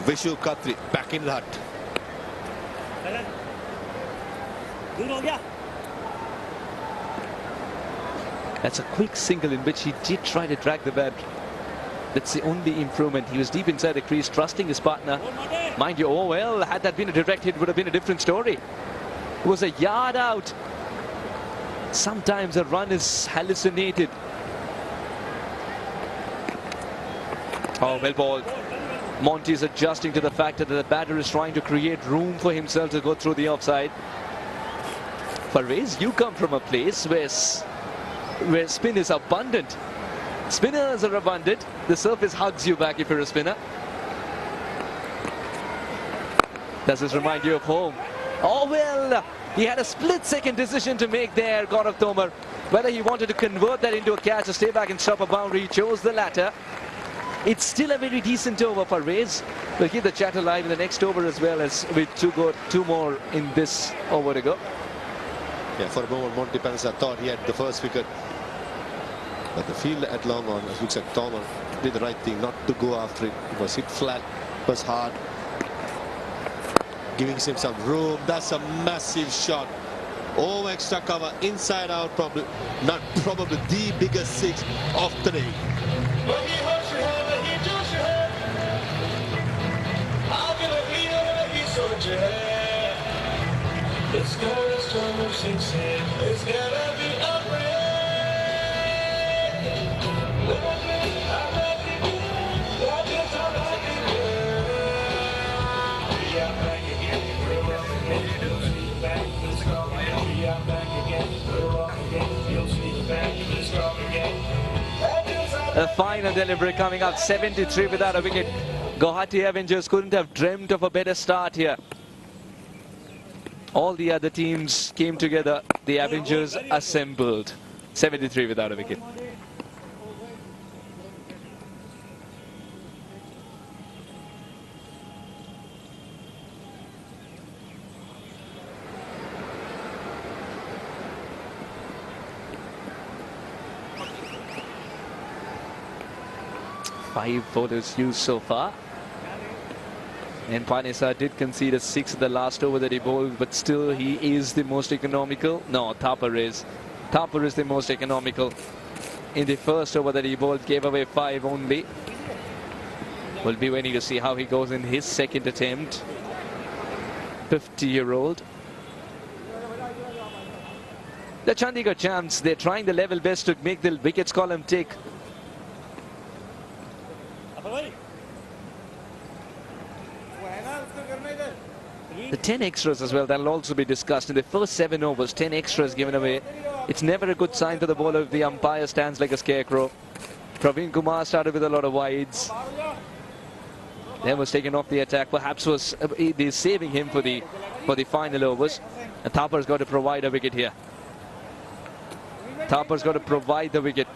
Vishu Khatri back in the hut. That's a quick single in which he did try to drag the bat. That's the only improvement. He was deep inside the crease, trusting his partner. Mind you, oh well, had that been a direct hit, it would have been a different story. It was a yard out. Sometimes a run is hallucinated. Oh, well ball. Monty is adjusting to the fact that the batter is trying to create room for himself to go through the offside. Parvez, you come from a place where spin is abundant. Spinners are abundant. The surface hugs you back if you're a spinner. Does this remind you of home? Oh well, he had a split-second decision to make there, Gaurav Tomar. Whether he wanted to convert that into a catch or stay back and stop a boundary, he chose the latter. It's still a very decent over for Rays. We'll keep the chat alive in the next over as well, as with two more in this over to go. Yeah, for a moment, Monty Panesar thought he had the first wicket. But the field at long on, it looks like Tomar did the right thing not to go after it. It was hit flat, it was hard. Giving him some room. That's a massive shot. Over extra cover, inside out, probably the biggest 6 of the day. It's gonna be a final delivery coming up, 73 without a wicket. Guwahati Avengers couldn't have dreamt of a better start here. All the other teams came together, the Avengers assembled. 73 without a wicket. Five bowlers used so far. And Panesar did concede a 6 in the last over that he bowled, but still he is the most economical. No, Thapar is. Thapar is the most economical. In the first over that he bowled, gave away 5 only. We'll be waiting to see how he goes in his second attempt. 50-year-old. The Chandigarh champs, they're trying the level best to make the wickets column tick. The 10 extras as well, that'll also be discussed. In the first 7 overs, 10 extras given away. It's never a good sign for the bowler if the umpire stands like a scarecrow. Praveen Kumar started with a lot of wides. Then was taken off the attack. Perhaps was saving him for the final overs. And Thapar's got to provide a wicket here. Thapar's got to provide the wicket.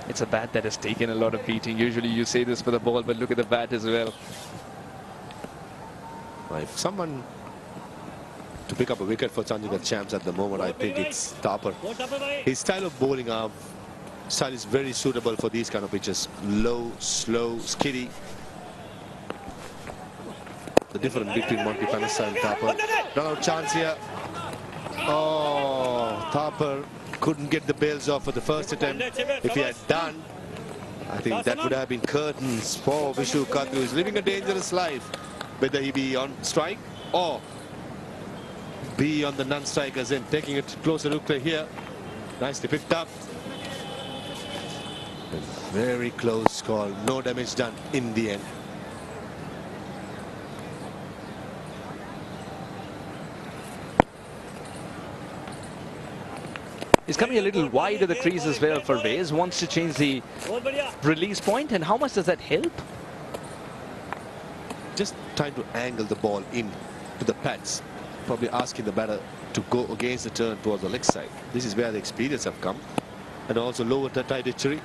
It's a bat that has taken a lot of beating. Usually you say this for the ball, but look at the bat as well. If someone to pick up a wicket for Chandigarh champs at the moment, I think it's Thapar. His style of bowling style is very suitable for these kind of pitches. Low, slow, skiddy. The difference between Monty Panasa and Thapar. Run out chance here. Oh, Thapar couldn't get the bails off for the first attempt. If he had done, I think that would have been curtains for Vishu Khatri, who is living a dangerous life. Whether he be on strike or be on the non-strikers and taking it closer look here. Nicely picked up. Very close call. No damage done in the end. He's coming a little wide of the crease as well for Vase. Wants to change the release point. And how much does that help? Just trying to angle the ball in to the pads. Probably asking the batter to go against the turn towards the leg side. This is where the experience have come. And also lower the trajectory.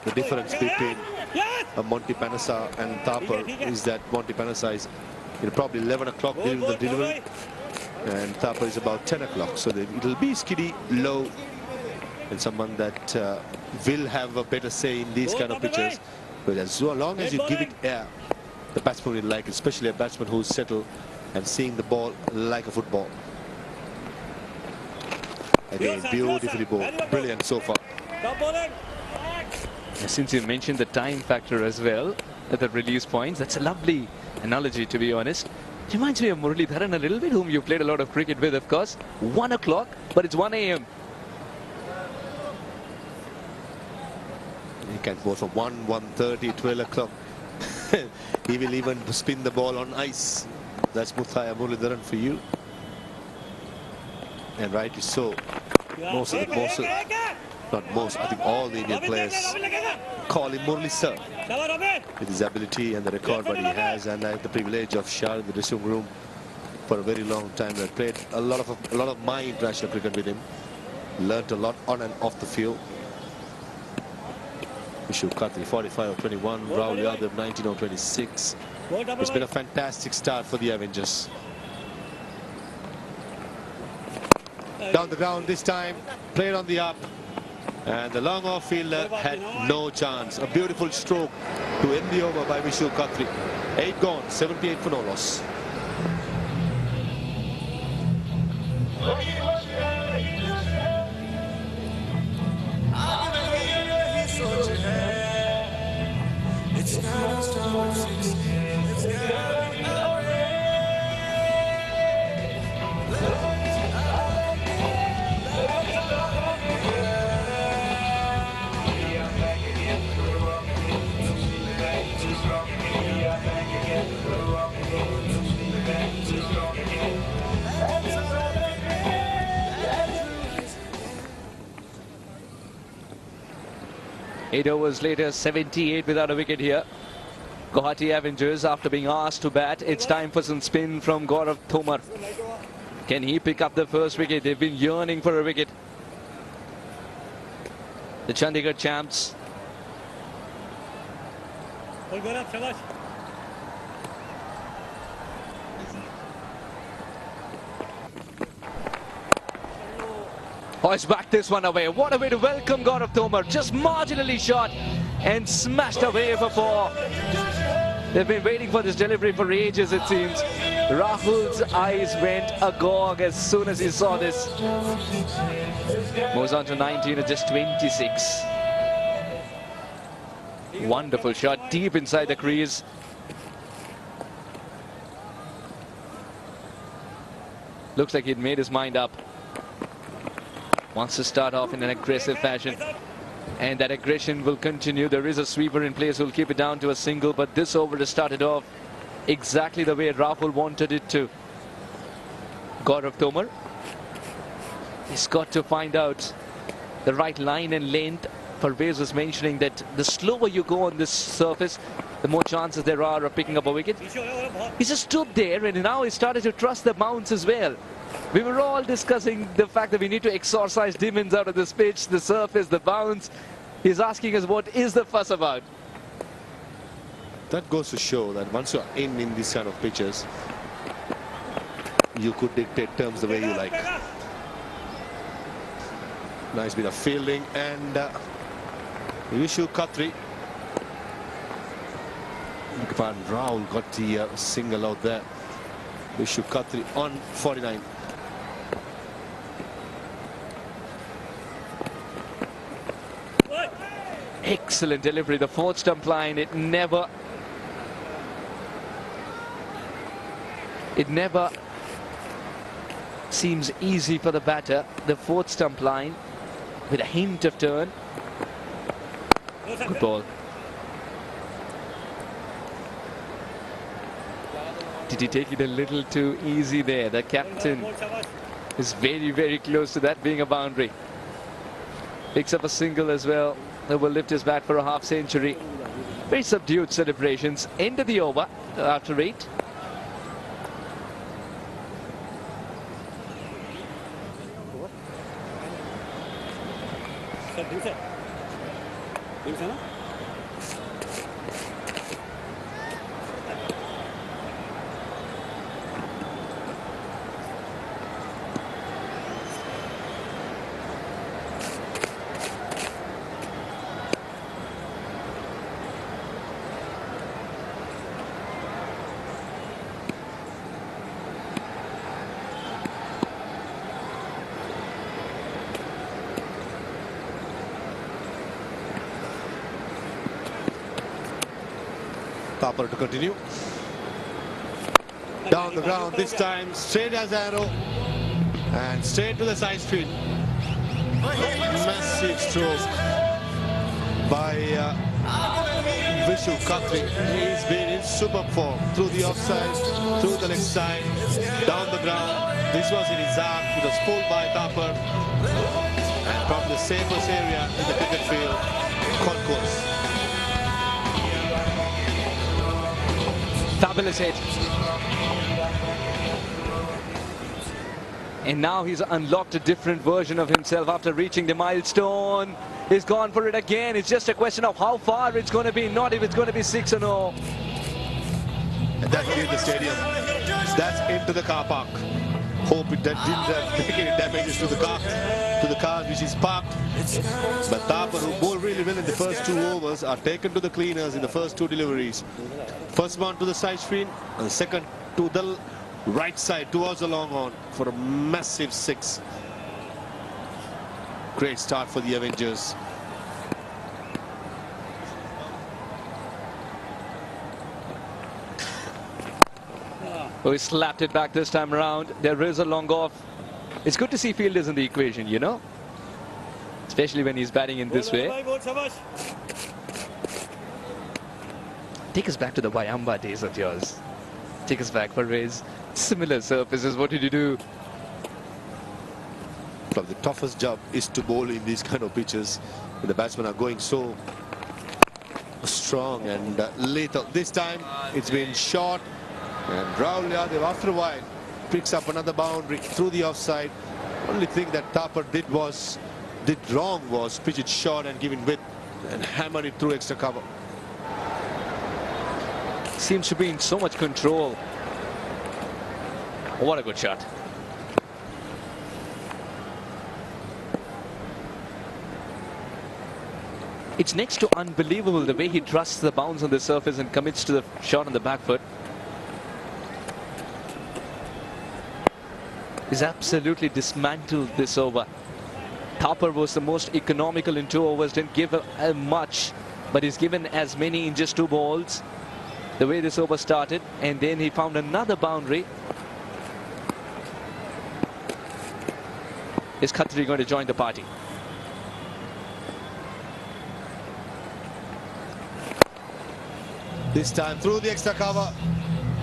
The difference between Monty Panasa and Thapar is that Monty Panasa is probably 11 o'clock during the delivery. And Thapar is about 10 o'clock. So it'll be skiddy, low. And someone that will have a better say in these kind of pitches. But as long as you give it air, the batsman will like it, especially a batsman who's settled and seeing the ball like a football. Again, beautifully bowled. Brilliant so far. Since you mentioned the time factor as well at the release points, that's a lovely analogy, to be honest. It reminds me of Muralidharan a little bit, whom you played a lot of cricket with, of course. 1 o'clock, but it's 1 a.m. He can go from 1, 1:30, 12 o'clock. He will even spin the ball on ice. That's Muthaya Muralidharan for you. And rightly so. Most, not most, I think all the Indian players call him Murali sir. With his ability and the record that he has, and I had the privilege of sharing the dressing room for a very long time. I played a lot of my international cricket with him. Learned a lot on and off the field. Vishu Khatri 45 of 21, Rahul Yadav 19 of 26. It's been a fantastic start for the Avengers. Down the ground this time, played on the up, and the long off fielder had no chance. A beautiful stroke to end the over by Vishu Khatri. 8 gone, 78 for no loss. Eight overs later, 78 without a wicket here. Guwahati Avengers, after being asked to bat, it's time for some spin from Gaurav Tomar. Can he pick up the first wicket? They've been yearning for a wicket. The Chandigarh champs. Oh, it's back this one away. What a way to welcome Gaurav Tomar. Just marginally shot and smashed away for 4. They've been waiting for this delivery for ages, it seems. Rahul's eyes went agog as soon as he saw this. Moves on to 19 at just 26. Wonderful shot deep inside the crease. Looks like he'd made his mind up. Wants to start off in an aggressive fashion. And that aggression will continue. There is a sweeper in place who will keep it down to a single. But this over has started off exactly the way Rahul wanted it to. Gaurav Tomar. He's got to find out the right line and length. Parvez was mentioning that the slower you go on this surface, the more chances there are of picking up a wicket. He just stood there and now he started to trust the bounce as well. We were all discussing the fact that we need to exorcise demons out of this pitch, the surface, the bounce. He's asking us what is the fuss about. That goes to show that once you're in these kind of pitches, you could dictate terms the way you like. Nice bit of fielding, and Vishu Khatri. Van Raul got the single out there. Vishu Khatri on 49. Excellent delivery. The fourth stump line, it never seems easy for the batter. The fourth stump line with a hint of turn. Good ball. Did he take it a little too easy there? The captain is very, very close to that being a boundary. Picks up a single as well. That will lift his bat for a half century. Very subdued celebrations. End of the over after 8. Thapar to continue. Down the ground this time, straight as arrow and straight to the side field. Massive stroke by Vishu Khatri. He's been in superb form through the offside, through the leg side, down the ground. This was in his arm. It was pulled by Thapar, and from the safest area in the cricket field, concourse. Fabulous hit. And now he's unlocked a different version of himself after reaching the milestone. He's gone for it again. It's just a question of how far it's going to be, not if it's going to be 6 or no. And that hit the stadium. That's into the car park. Hope it didn't make any damages to the car which is parked. But Thapar, who bowled really well in the first 2 overs, are taken to the cleaners in the first 2 deliveries. First one to the side screen, and the second to the right side towards the long on for a massive 6. Great start for the Avengers. Oh, he slapped it back this time around. There is a long off. It's good to see fielders in the equation, you know, especially when he's batting in this way. Take us back to the Wayamba days of yours. Take us back for his similar surfaces. What did you do? Well, the toughest job is to bowl in these kind of pitches. The batsmen are going so strong and lethal. This time it's been short, and Rahul Yadav after a while picks up another boundary through the offside. Only thing that Thapar did wrong was pitch it short and give it width and hammer it through extra cover. Seems to be in so much control. What a good shot. It's next to unbelievable the way he trusts the bounce on the surface and commits to the shot on the back foot. He's absolutely dismantled this over. Thapar was the most economical in 2 overs, didn't give much, but he's given as many in just 2 balls. The way this over started, and then he found another boundary. Is Khatri going to join the party? This time through the extra cover,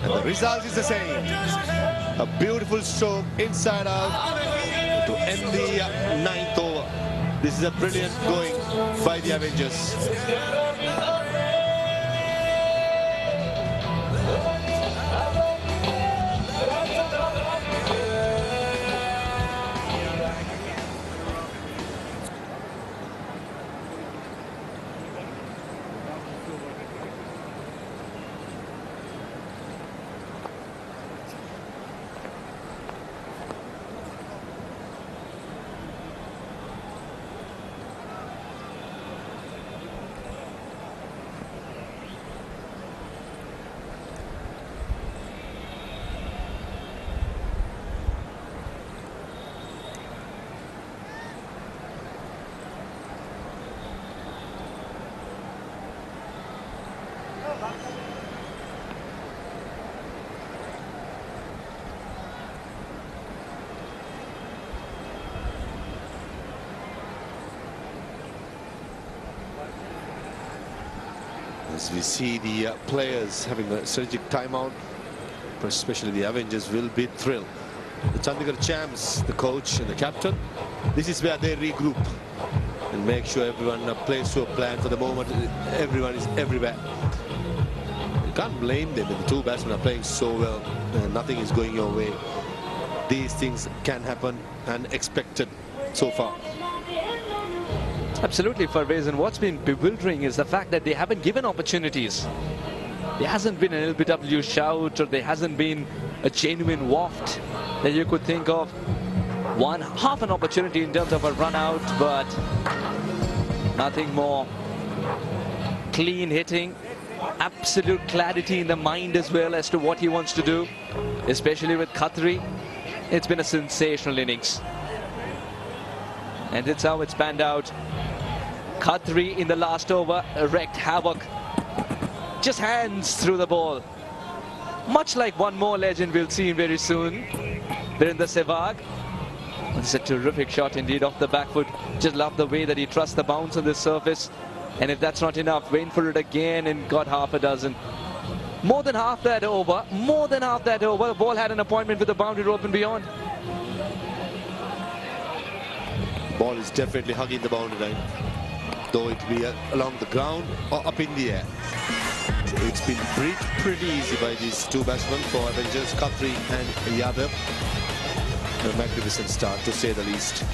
and the result is the same. A beautiful stroke inside out to end the 9th over. This is a brilliant going by the Avengers. As we see the players having a strategic timeout, especially the Avengers will be thrilled. The Chandigarh champs, the coach and the captain, this is where they regroup and make sure everyone plays to a plan. For the moment, everyone is everywhere. You can't blame them if the two batsmen are playing so well and nothing is going your way. These things can happen unexpected so far. Absolutely, Farvez, and what's been bewildering is the fact that they haven't given opportunities. There hasn't been an LBW shout, or there hasn't been a genuine waft that you could think of. Half an opportunity in terms of a run out, but nothing more. Clean hitting, absolute clarity in the mind as well as to what he wants to do, especially with Khatri. It's been a sensational innings. And it's how it's panned out. Khatri in the last over wreaked havoc. Just hands through the ball. Much like one more legend we'll see very soon. They're in the Sehwag. It's a terrific shot indeed off the back foot. Just love the way that he trusts the bounce on this surface. And if that's not enough, went for it again and got half a dozen. More than half that over. More than half that over. The ball had an appointment with the boundary rope and beyond. Ball is definitely hugging the boundary line, though it be along the ground or up in the air. It's been pretty easy by these two batsmen for Avengers, Khatri and Yadav. A magnificent start, to say the least.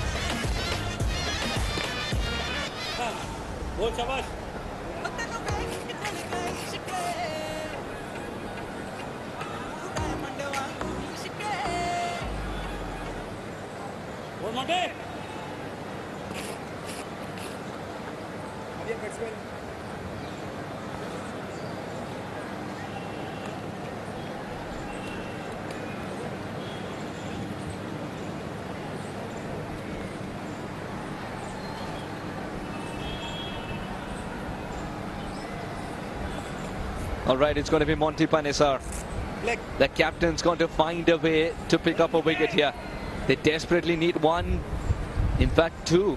All right, it's going to be Monty Panesar. The captain's going to find a way to pick up a wicket here. They desperately need one, in fact two,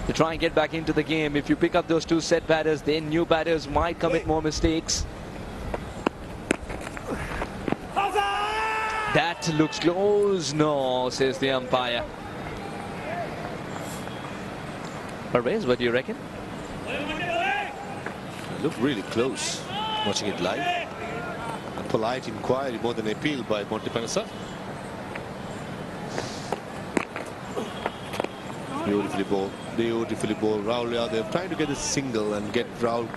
to try and get back into the game. If you pick up those two set batters, then new batters might commit more mistakes. That looks close. No, says the umpire. Parvez, what do you reckon? Looked really close, watching it live. A polite inquiry more than appeal by Monty Panesar. Beautifully bowled, beautifully bowled. Rahul Yadav trying to get a single and get Rahul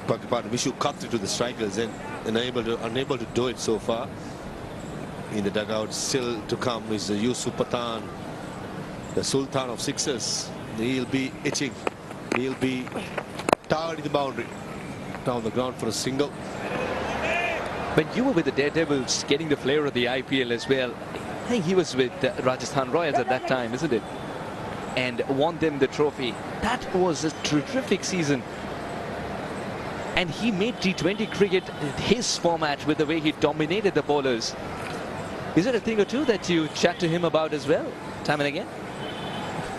Vishu Khatri to the strikers and unable to do it so far. In the dugout, still to come is Yusuf Pathan, the Sultan of sixers. He'll be itching. He'll be targeting the boundary down the ground for a single. When you were with the Daredevils, getting the flair of the IPL as well, I think he was with Rajasthan Royals at that time, isn't it? And won them the trophy. That was a terrific season. And he made T20 cricket his format with the way he dominated the bowlers. Is it a thing or two that you chat to him about as well, time and again?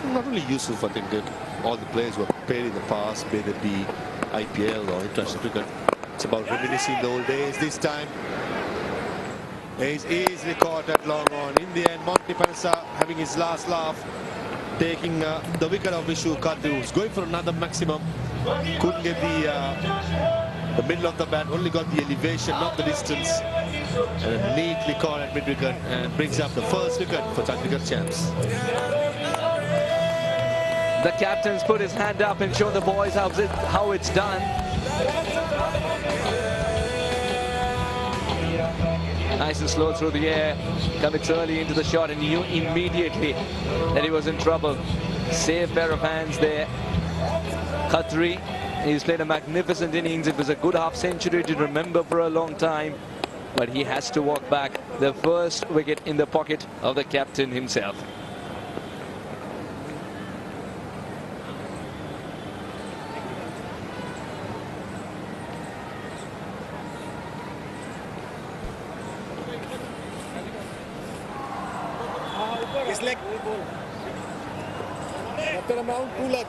Not only Yusuf, I think that all the players who have played in the past, whether it be IPL or international cricket, it's about reminiscing the old days. This time, he's easily caught at long on. In the end, Monty Panesar having his last laugh, taking the wicket of Vishu Khatri, who's going for another maximum. Couldn't get the middle of the bat, only got the elevation, not the distance. And neatly caught at mid-wicket and brings up the first wicket for Chandigarh champs. The captain's put his hand up and shown the boys how it's done. Nice and slow through the air. Commits early into the shot and knew immediately that he was in trouble. Safe pair of hands there. Khatri, he's played a magnificent innings. It was a good half century to remember for a long time. But he has to walk back. The first wicket in the pocket of the captain himself. It's like after amount 2 lakh.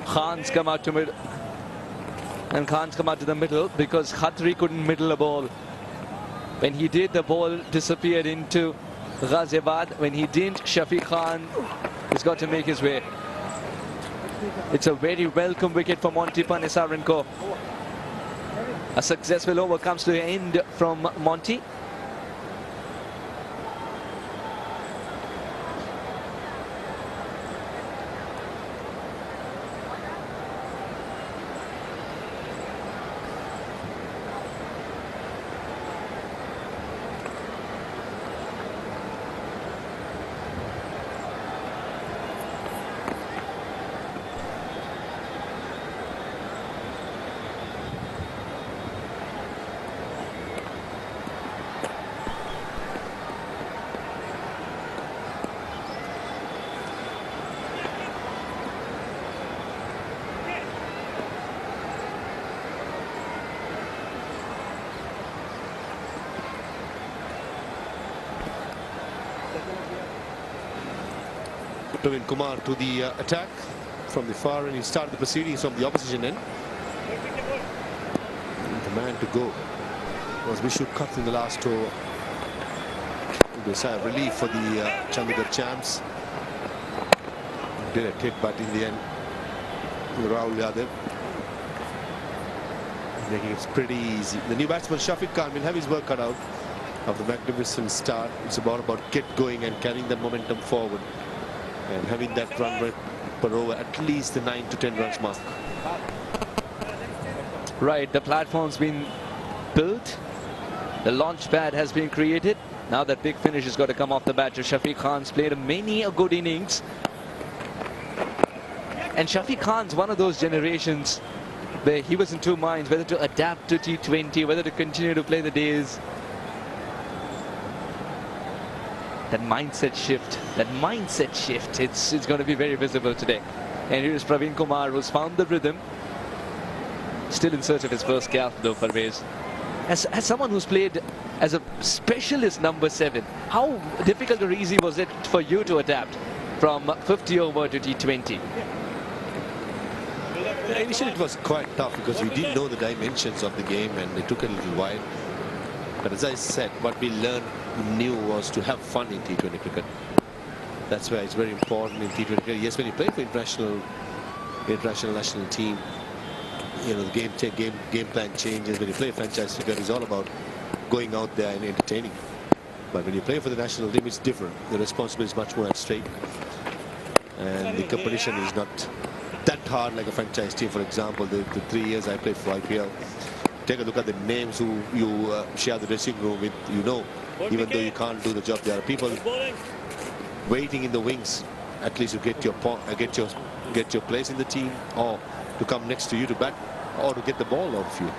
Khan's come out to mid, and Khan's come out to the middle because Khatri couldn't middle a ball. When he did, the ball disappeared into Ghaziabad. When he didn't, Shafiq Khan has got to make his way. It's a very welcome wicket for Monty Panesarenko. A successful over comes to the end from Monty. Praveen Kumar to the attack from the far, and he started the proceedings from the opposition end. And the man to go was Vishu Cut in the last over. It was a relief for the Chandigarh champs. Did a hit, but in the end, Rahul Yadav making it pretty easy. The new batsman Shafiq Khan will have his work cut out of the magnificent start. It's about get going and carrying the momentum forward, and having that run rate per over at least the 9 to 10 runs mark. Right, the platform's been built. The launch pad has been created. Now that big finish has got to come off the bat. Shafiq Khan's played many a good innings. And Shafiq Khan's one of those generations where he was in two minds, whether to adapt to T20, whether to continue to play the days. That mindset shift, it's going to be very visible today. And here's Praveen Kumar, who's found the rhythm. Still in search of his first cap though, Parvez. As someone who's played as a specialist number 7, how difficult or easy was it for you to adapt from 50 over to T20? Initially it was quite tough because we didn't know the dimensions of the game, and it took a little while. But as I said, what we learned new was to have fun in T20 cricket. That's why it's very important in T20 cricket. Yes, when you play for international national team, you know, the game plan changes. When you play franchise cricket, it's all about going out there and entertaining. But when you play for the national team, it's different. The responsibility is much more at stake, and the competition is not that hard like a franchise team. For example, the 3 years I played for IPL, take a look at the names who you share the dressing room with. You know, even though you can't do the job, there are people waiting in the wings, at least to get your place in the team, or to come next to you to bat, or to get the ball off you.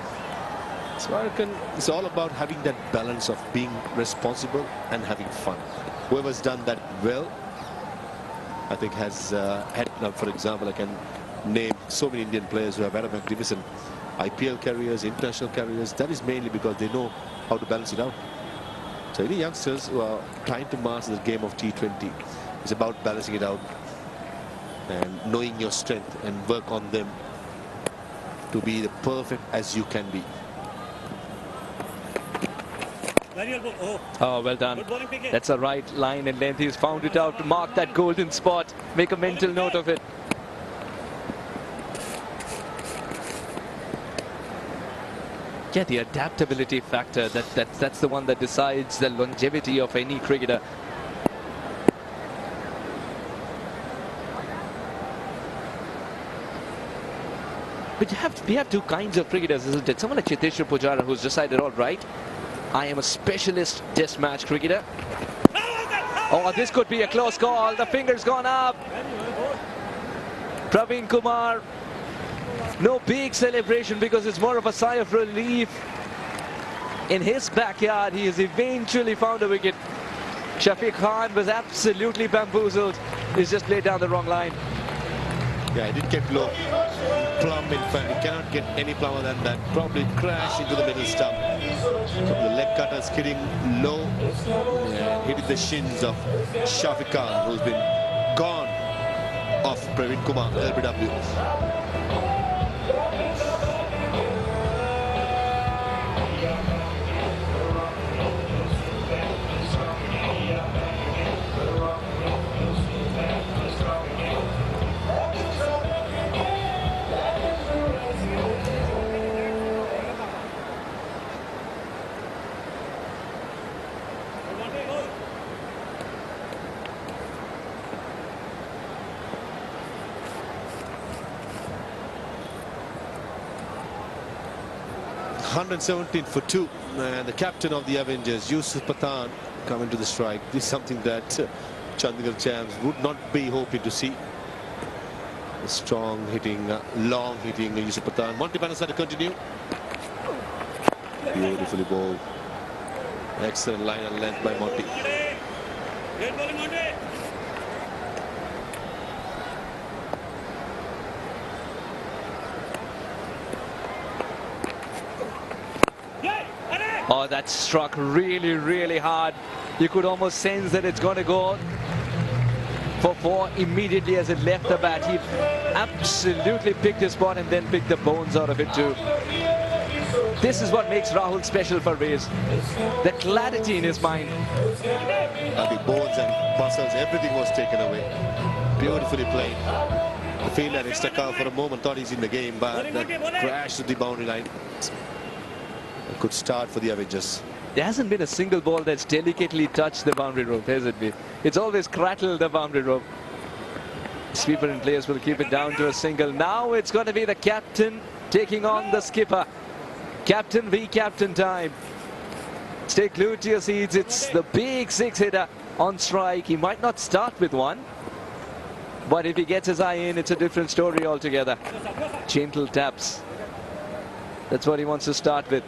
So I reckon it's all about having that balance of being responsible and having fun. Whoever's done that well, I think has had, for example, I can name so many Indian players who have had a magnificent IPL careers, international careers. That is mainly because they know how to balance it out. So any youngsters who are trying to master the game of T20, it's about balancing it out and knowing your strength and work on them to be the perfect as you can be. Oh, well done. That's a right line and length. He's found it out to mark that golden spot. Make a mental note of it. Yeah, the adaptability factor, that's the one that decides the longevity of any cricketer. But we have two kinds of cricketers, isn't it? Someone like Cheteshwar Pujara, who's decided, all right, I am a specialist test match cricketer. Oh, this could be a close call. The finger's gone up. Praveen Kumar, no big celebration because it's more of a sigh of relief. In his backyard, he has eventually found a wicket. Shafiq Khan was absolutely bamboozled. He's just played down the wrong line. Yeah, he did get low. Plumb, in fact, he cannot get any plumber than that. Probably crashed into the middle stump. The leg cutters hitting low, hitting the shins of Shafiq Khan, who's been gone off Praveen Kumar, LBW. $117 for 2, and the captain of the Avengers, Yusuf Pathan, coming to the strike. This is something that Chandigarh champs would not be hoping to see. A strong hitting, long hitting Yusuf Pathan. Monty Bannister to continue. Beautifully bowled. Excellent line and length by Monty. Great bowling, Monty. Oh, that struck really, really hard. You could almost sense that it's going to go for 4 immediately as it left the bat. He absolutely picked his spot and then picked the bones out of it too. This is what makes Rahul special for Rays. The clarity in his mind. The bones and muscles, everything was taken away. Beautifully played. The fielder in stuck out for a moment, thought he's in the game, but that crashed to the boundary line. A good start for the Avengers. There hasn't been a single ball that's delicately touched the boundary rope, has it been? It's always crattled the boundary rope. Sweeper and players will keep it down to a single. Now it's going to be the captain taking on the skipper. Captain v captain time. Stay glued to your seats. It's the big 6-hitter on strike. He might not start with one, but if he gets his eye in, it's a different story altogether. Gentle taps. That's what he wants to start with.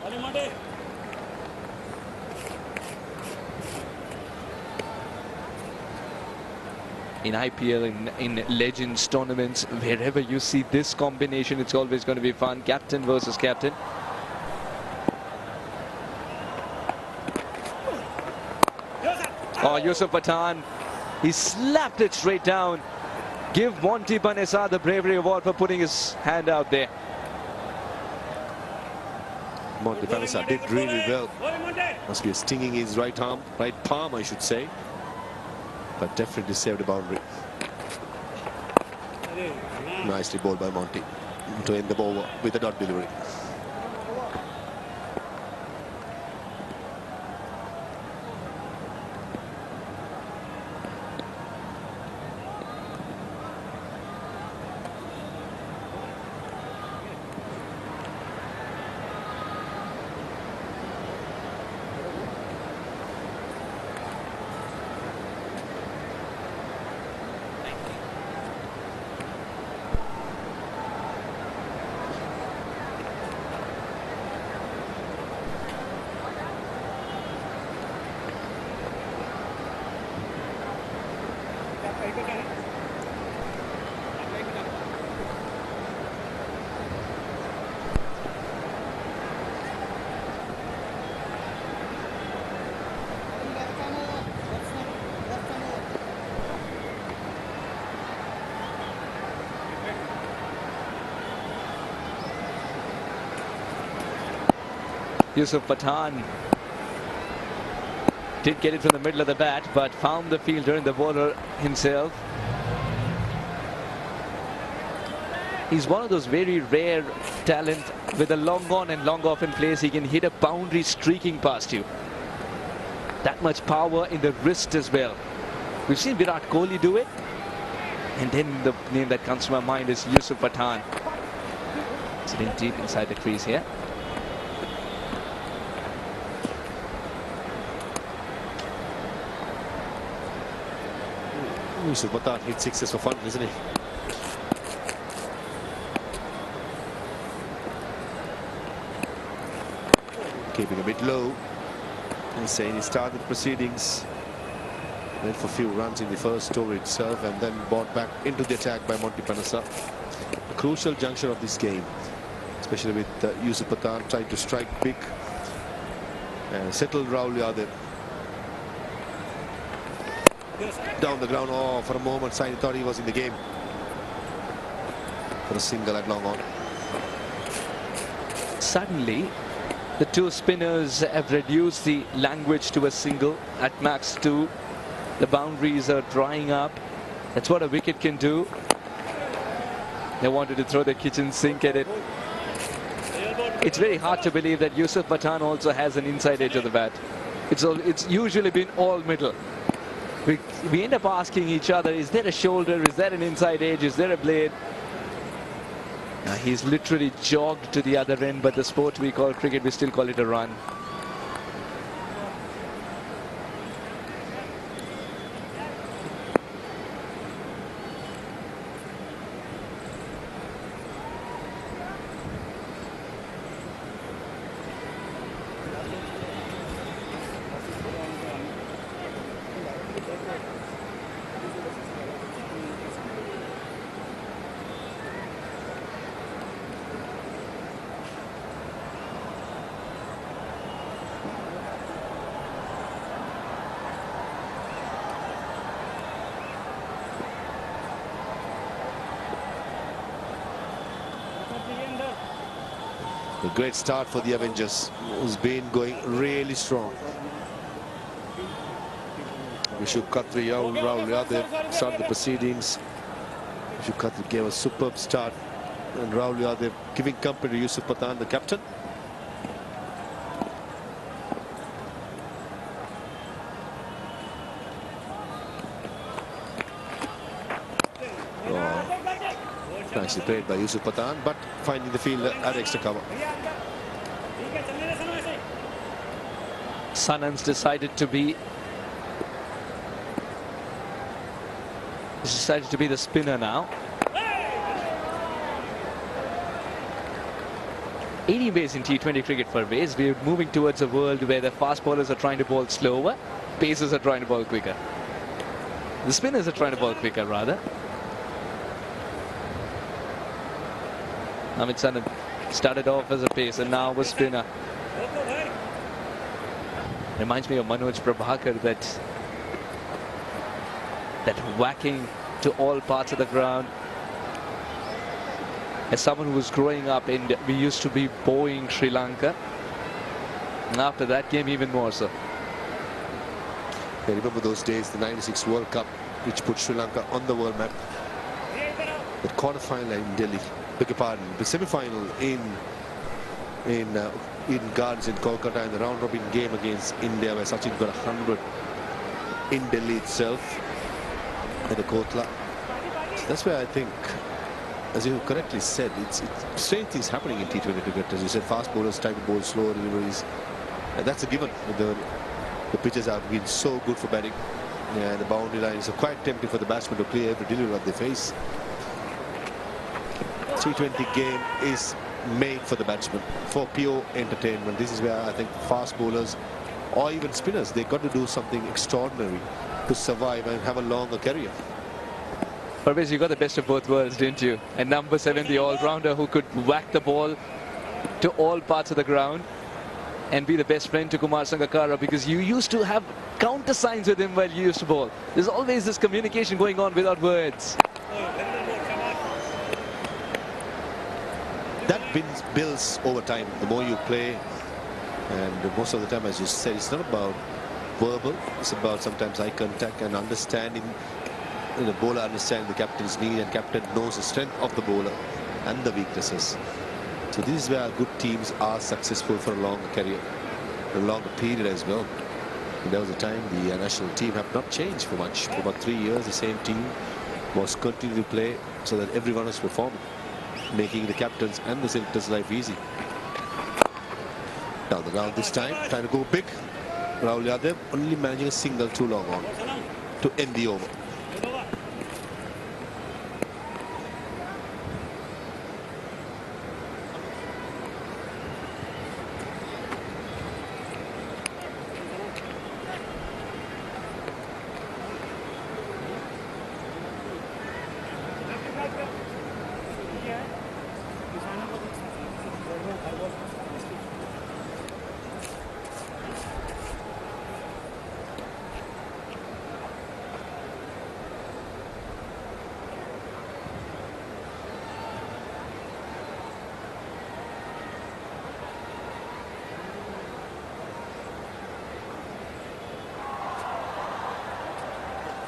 In IPL, in Legends tournaments, wherever you see this combination, it's always going to be fun. Captain versus captain. Oh, Yusuf Pathan, he slapped it straight down. Give Monty Bannister the bravery award for putting his hand out there. Monty Bannister did really well. Must be stinging his right arm, right palm, I should say. But definitely saved the boundary. Nicely bowled by Monty to end the ball with a dot delivery. Yusuf Pathan did get it from the middle of the bat, but found the fielder and the bowler himself. He's one of those very rare talent with a long on and long off in place. He can hit a boundary streaking past you. That much power in the wrist as well. We've seen Virat Kohli do it. And then the name that comes to my mind is Yusuf Pathan. Sitting deep inside the crease here. Yusuf Pathan hit sixes for fun, isn't he? keeping a bit low. He's saying he started the proceedings, went for a few runs in the first over itself, and then brought back into the attack by Monty Panasa. A crucial juncture of this game, especially with Yusuf Pathan trying to strike big and settle Rahul Yadav. Down the ground. Oh, for a moment, Saini thought he was in the game. For a single at long on. Suddenly, the two spinners have reduced the language to a single at max 2. The boundaries are drying up. That's what a wicket can do. They wanted to throw the kitchen sink at it. It's very hard to believe that Yusuf Pathan also has an inside edge of the bat. It's usually been all middle. We end up asking each other, is there a shoulder, is there an inside edge, is there a blade? Now he's literally jogged to the other end, but the sport we call cricket, we still call it a run. A great start for the Avengers, who's been going really strong. Vishu Khatri, Rahul Yadav started the proceedings. Vishu Khatri gave a superb start, and Rahul Yadav giving company to Yusuf Pathan, the captain. Nicely played by Yusuf Pathan, but finding the field at extra cover. Sanand's decided to be the spinner now. Anyways, in T20 cricket, Parvez, we're moving towards a world where the fast bowlers are trying to bowl slower, pacers are trying to bowl quicker. The spinners are trying to bowl quicker, rather. Amit Sanand started off as a pacer, now a spinner. Reminds me of Manoj Prabhakar, that whacking to all parts of the ground. As someone who was growing up in, we used to be bowling Sri Lanka, and after that came even more so. I remember those days, the '96 World Cup, which put Sri Lanka on the world map. The quarter-final in Delhi, beg your pardon, the semi-final in Gardens in Kolkata, in the round-robin game against India, where Sachin got 100 in Delhi itself, at the Kotla. So that's where I think, as you correctly said, it's strange things happening in T20 cricket. As you said, fast bowlers trying to bowl slower deliveries. And that's a given. The pitches have been so good for batting. Yeah, the boundary lines are quite tempting for the batsmen to clear every delivery that they face. T20 game is made for the batsmen, for pure entertainment. This is where I think fast bowlers or even spinners, they've got to do something extraordinary to survive and have a longer career. Parvez, you got the best of both worlds, didn't you? And number 7, the all-rounder who could whack the ball to all parts of the ground and be the best friend to Kumar Sangakkara, because you used to have counter signs with him while you used to bowl. There's always this communication going on without words. That builds over time. The more you play, and most of the time, as you said, it's not about verbal. It's about sometimes eye contact and understanding. The bowler understands the captain's need, and captain knows the strength of the bowler and the weaknesses. So this is where good teams are successful for a longer career, a longer period as well. And there was a time the national team have not changed for much. For about 3 years, the same team was continuing to play so that everyone was performing, making the captains and the selectors' life easy. Down the ground this time, trying to go big. Rahul Yadav only managing a single too long on to end the over.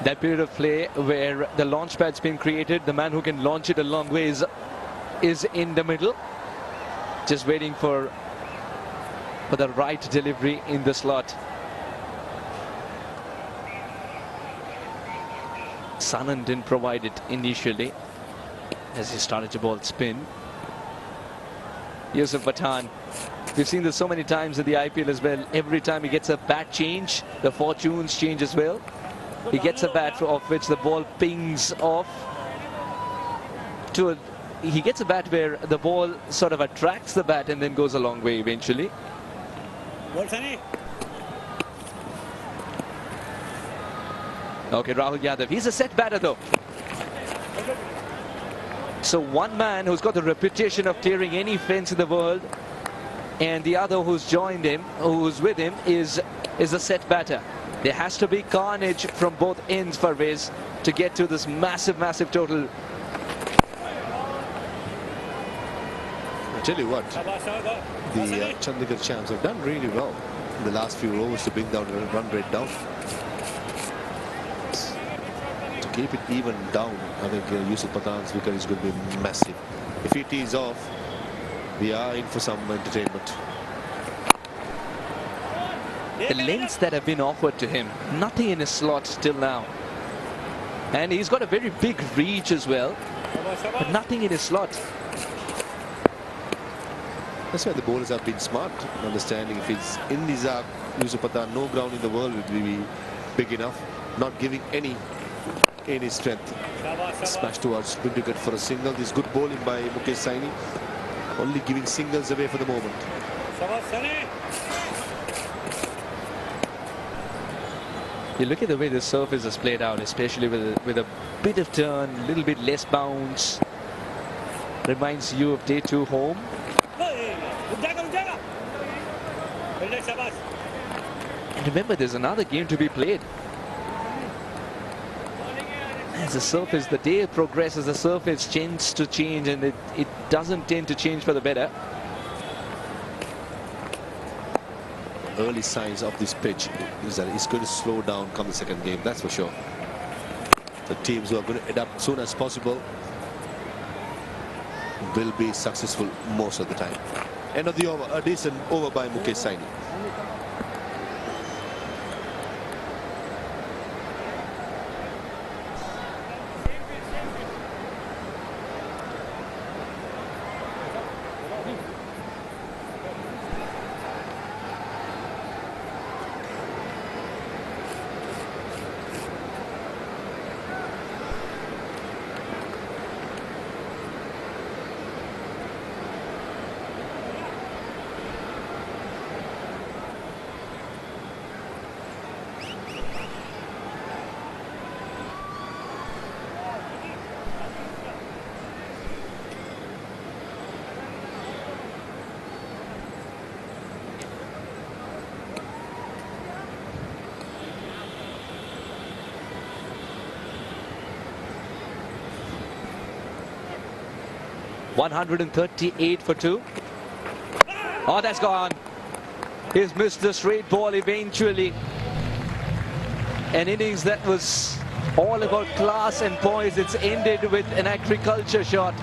That period of play where the launch pad's been created, the man who can launch it a long way is in the middle, just waiting for the right delivery in the slot. Sanan didn't provide it initially as he started to ball spin. Yusuf Pathan, we've seen this so many times in the IPL as well. Every time he gets a bat change, the fortunes change as well. He gets a bat off which the ball pings off to a, he gets a bat where the ball sort of attracts the bat and then goes a long way eventually. Okay, Rahul Yadav, he's a set batter though. So one man who's got the reputation of tearing any fence in the world, and the other who's joined him, who's with him, is a set batter. There has to be carnage from both ends for Viz to get to this massive, massive total. I tell you what, the Chandigarh champs have done really well in the last few overs to bring down the run rate down. To keep it even down, I think Yusuf Pathan's wicket is going to be massive. If he tees off, we are in for some entertainment. The lengths that have been offered to him, nothing in his slot till now. And he's got a very big reach as well, but nothing in his slot. That's why the bowlers have been smart, understanding if it's in the arc, Yusuf Pathan, no ground in the world will be big enough, not giving any strength. Smash towards spin wicket for a single. This good bowling by Mukesh Saini, only giving singles away for the moment. You look at the way the surface is played out, especially with a bit of turn, a little bit less bounce. Reminds you of day 2 home. And remember, there's another game to be played. As the surface, the day progresses, the surface tends to change, and it doesn't tend to change for the better. Early signs of this pitch is that it's going to slow down come the second game, that's for sure. The teams who are going to adapt as soon as possible will be successful most of the time. End of the over, a decent over by Mukesh Saini. $138 for 2. Oh, that's gone. He's missed the straight ball eventually. An innings that was all about class and poise. It's ended with an agriculture shot.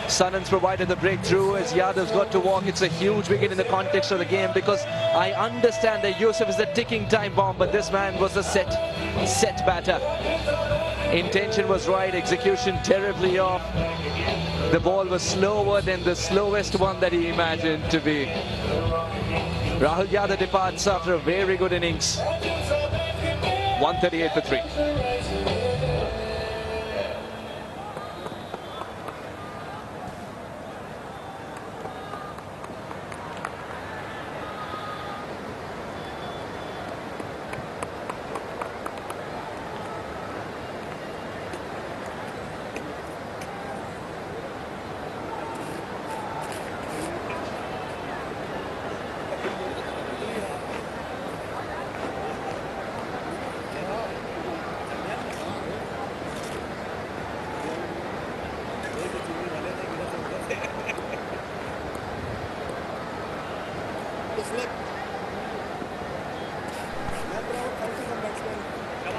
Sanan's provided the breakthrough as Yadav's got to walk. It's a huge wicket in the context of the game, because I understand that Yusuf is a ticking time bomb, but this man was a set batter. Intention was right, execution terribly off. The ball was slower than the slowest one that he imagined to be. Rahul Yadav departs after a very good innings. 138 for 3.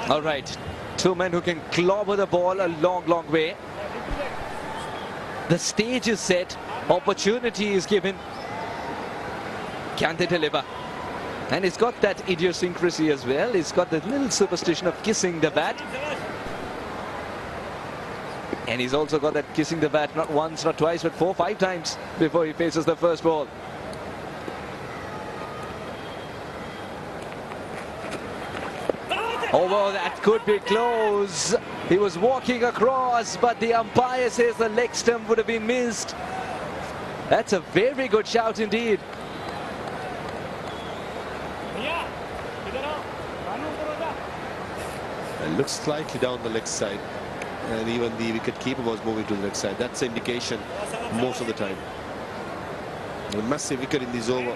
All right, two men who can clobber the ball a long, long way. The stage is set, opportunity is given. Can they deliver? And he's got that idiosyncrasy as well. He's got the little superstition of kissing the bat. And he's also got that kissing the bat not once, not twice, but 4 or 5 times before he faces the first ball. Oh, well, that could be close. He was walking across, but the umpire says the leg stump would have been missed. That's a very good shout indeed. It looks slightly down the leg side. And even the wicket-keeper was moving to the leg side. That's the indication most of the time. A massive wicket in this over.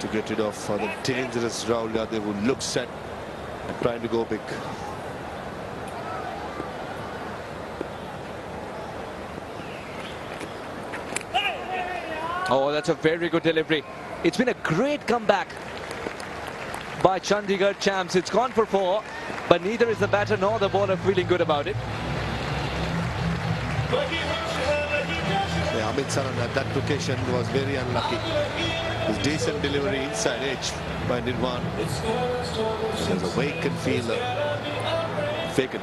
To get rid of the dangerous Rahul Yadav, who looks set and trying to go big. Oh, that's a very good delivery. It's been a great comeback by Chandigarh champs. It's gone for 4, but neither is the batter nor the bowler feeling good about it. Yeah, Amit Saran at that occasion was very unlucky. His decent delivery inside edge by Nirvan. There's a vacant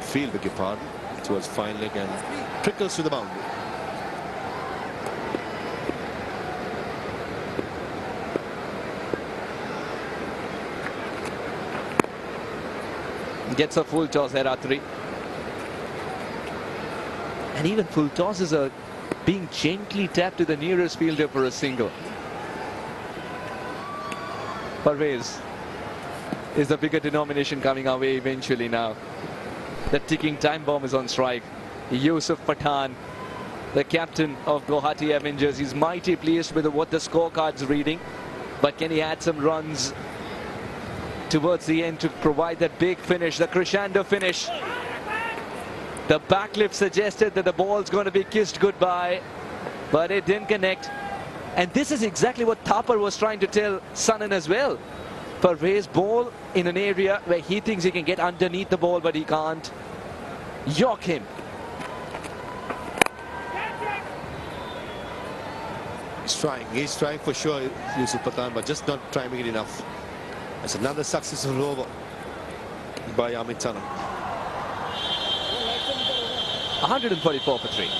field, beg your pardon, towards fine leg and trickles to the boundary. Gets a full toss there, Atri. And even full tosses are being gently tapped to the nearest fielder for a single. Parvez is the bigger denomination coming our way eventually now. The ticking time bomb is on strike. Yusuf Pathan, the captain of Guwahati Avengers, he's mighty pleased with what the scorecard's reading. But can he add some runs towards the end to provide that big finish, the crescendo finish? The backlift suggested that the ball's going to be kissed goodbye, but it didn't connect. And this is exactly what Thapar was trying to tell Sanan as well. Parvez ball in an area where he thinks he can get underneath the ball, but he can't. York him. He's trying for sure, Yusuf Pathan, but just not trying it enough. It's another successful over by Amit Sanan. 144 for 3.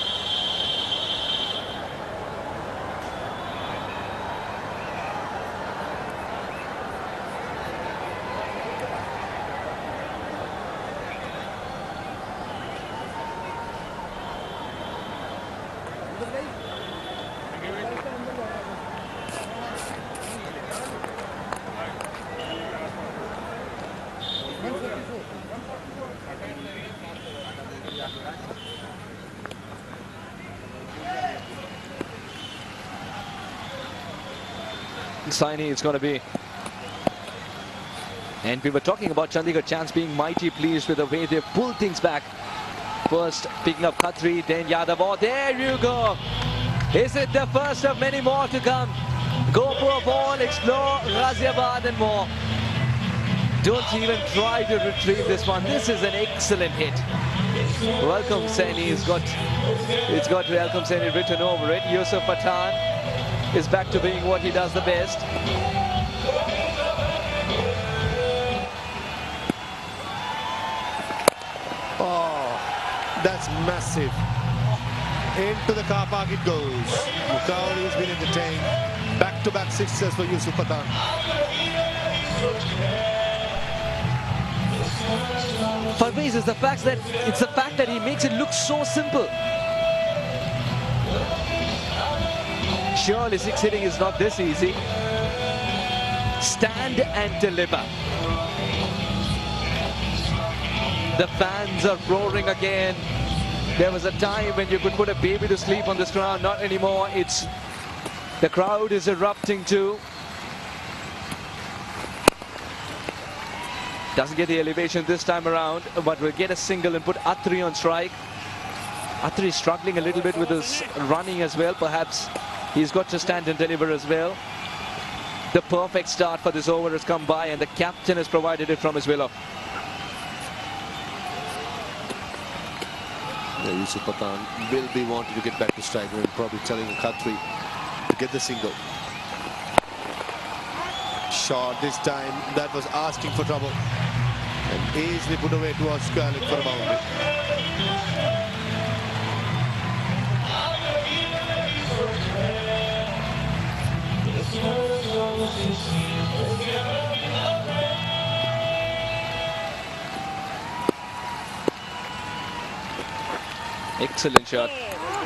Saini it's going to be. And we were talking about Chandigarh champs being mighty pleased with the way they pulled things back. First picking up Khatri, then Yadav. Oh, there you go. Is it the first of many more to come? Go for a ball, explore Ghaziabad and more. Don't even try to retrieve this one. This is an excellent hit. Welcome Saini it's got Welcome Saini written over it. Yusuf Pathan is back to being what he does the best. Oh, that's massive. Into the car park it goes. Mukauli has been entertained. Back-to-back sixes for Yusuf Pathan. Parvez is the fact that he makes it look so simple. Surely 6 hitting is not this easy. Stand and deliver. The fans are roaring again. There was a time when you could put a baby to sleep on this ground. Not anymore. The crowd is erupting too. Doesn't get the elevation this time around, but will get a single and put Atri on strike. Atri is struggling a little bit with his running as well. Perhaps he's got to stand and deliver as well. The perfect start for this over has come by, and the captain has provided it from his willow. Yeah, Yusuf Pathan will be wanting to get back to strike and probably telling Khatri to get the single. Shot this time, that was asking for trouble. And easily put away towards Khiladix for a boundary. Excellent shot.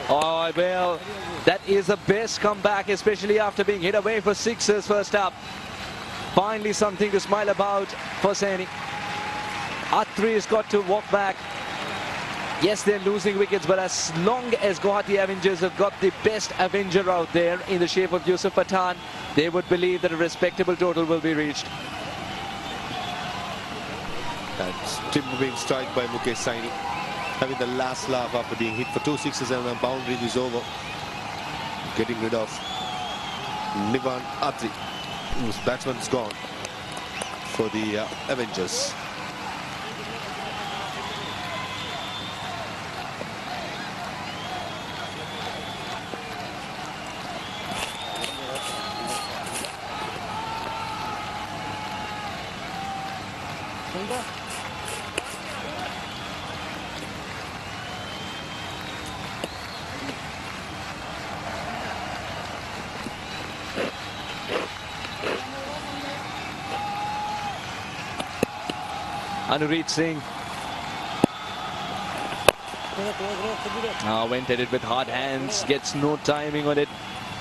Oh, well, that is the best comeback, especially after being hit away for sixes first up. Finally something to smile about for Saini. Atri has got to walk back. Yes, they're losing wickets, but as long as Guwahati Avengers have got the best Avenger out there in the shape of Yusuf Pathan, they would believe that a respectable total will be reached. That's Timber being struck by Mukesh Saini, having the last laugh after being hit for 2 sixes and a boundary in his over. Getting rid of Nivan Atri, whose batsman's gone for the Avengers. Anureet Singh went at it with hard hands, gets no timing on it.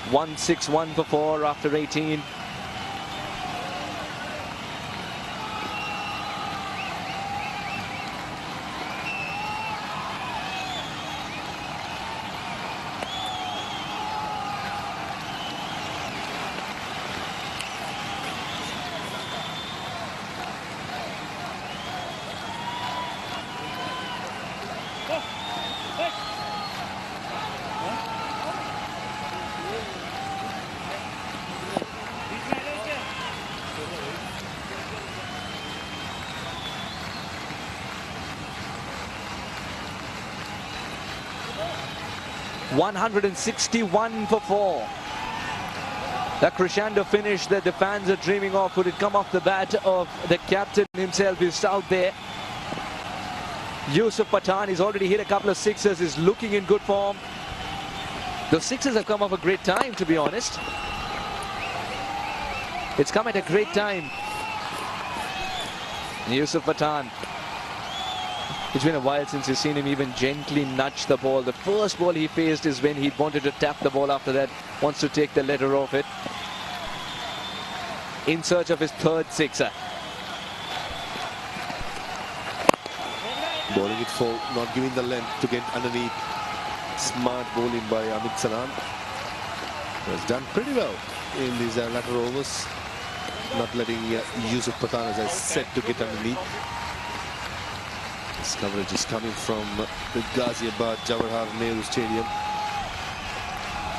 161 for 4 after 18. $161 for 4. The crescendo finish that the fans are dreaming of. Would it come off the bat of the captain himself? Is out there. Yusuf Pathan, he's already hit a couple of sixes, is looking in good form. Those sixes have come off a great time, to be honest. It's come at a great time. Yusuf Pathan. It's been a while since you've seen him even gently nudge the ball. The first ball he faced is when he wanted to tap the ball. After that, wants to take the letter off it. In search of his third sixer. Bowling it full, not giving the length to get underneath. Smart bowling by Amit Sanan. Has done pretty well in these latter overs. Not letting Yusuf Pathan, as I said, to get underneath. This coverage is coming from the Ghaziabad Jawahar Nehru Stadium.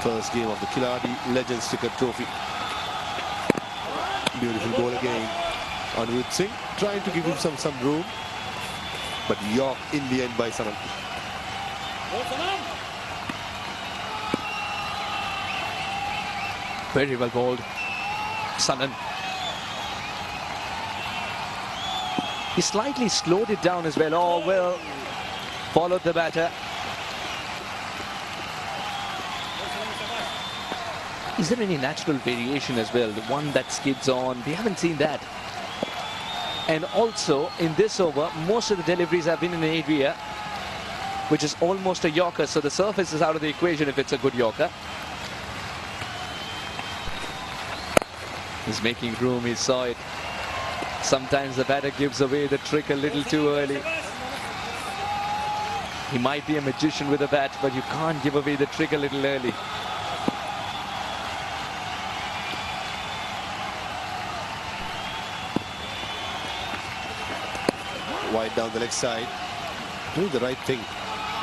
First game of the Khiladix Legends Cricket Trophy. Beautiful ball again. Anureet Singh trying to give him some room. But York in the end by Sanan. Very well bowled. Sanan. He slightly slowed it down as well. Oh, well, followed the batter. Is there any natural variation as well? The one that skids on, we haven't seen that. And also, in this over, most of the deliveries have been in an area which is almost a Yorker. So the surface is out of the equation if it's a good Yorker. He's making room, he saw it. Sometimes the batter gives away the trick a little too early. He might be a magician with a bat, but you can't give away the trick a little early. Wide down the leg side. Doing the right thing.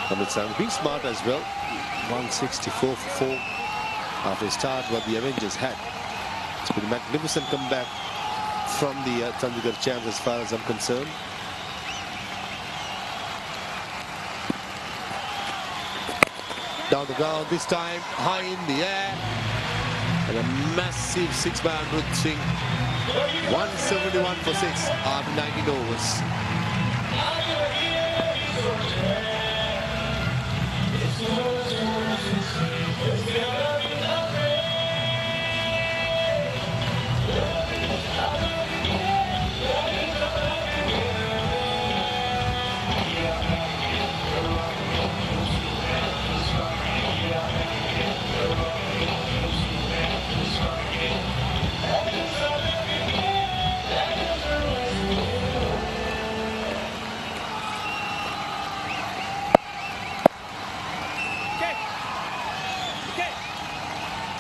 Amit Sanan being smart as well. 164 for 4 after a start what the Avengers had. It's been a magnificent comeback from the Chandigarh champs as far as I'm concerned. Down the ground this time, high in the air. And a massive 6-man Amrit Singh. 171 for 6 after 19 overs.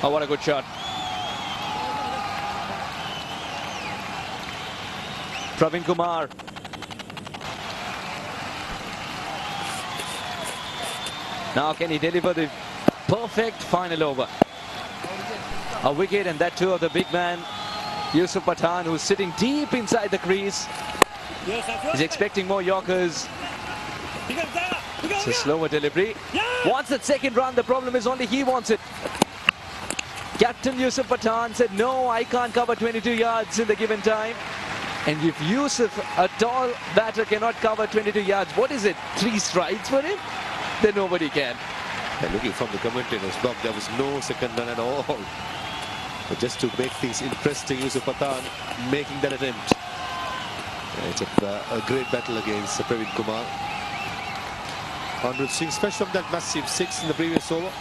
Oh, what a good shot. Praveen Kumar. Now can he deliver the perfect final over? A wicket, and that too of the big man, Yusuf Pathan, who's sitting deep inside the crease. He's expecting more Yorkers. It's a slower delivery. Wants that second run. The problem is only he wants it. Captain Yusuf Pathan said, no, I can't cover 22 yards in the given time. And if Yusuf, a tall batter, cannot cover 22 yards, what is it? 3 strides for him? Then nobody can. And looking from the commentator's block, there was no second run at all. But just to make things interesting, Yusuf Pathan making that attempt. It's a great battle against Praveen Kumar. Amrit Singh, especially from that massive 6 in the previous over.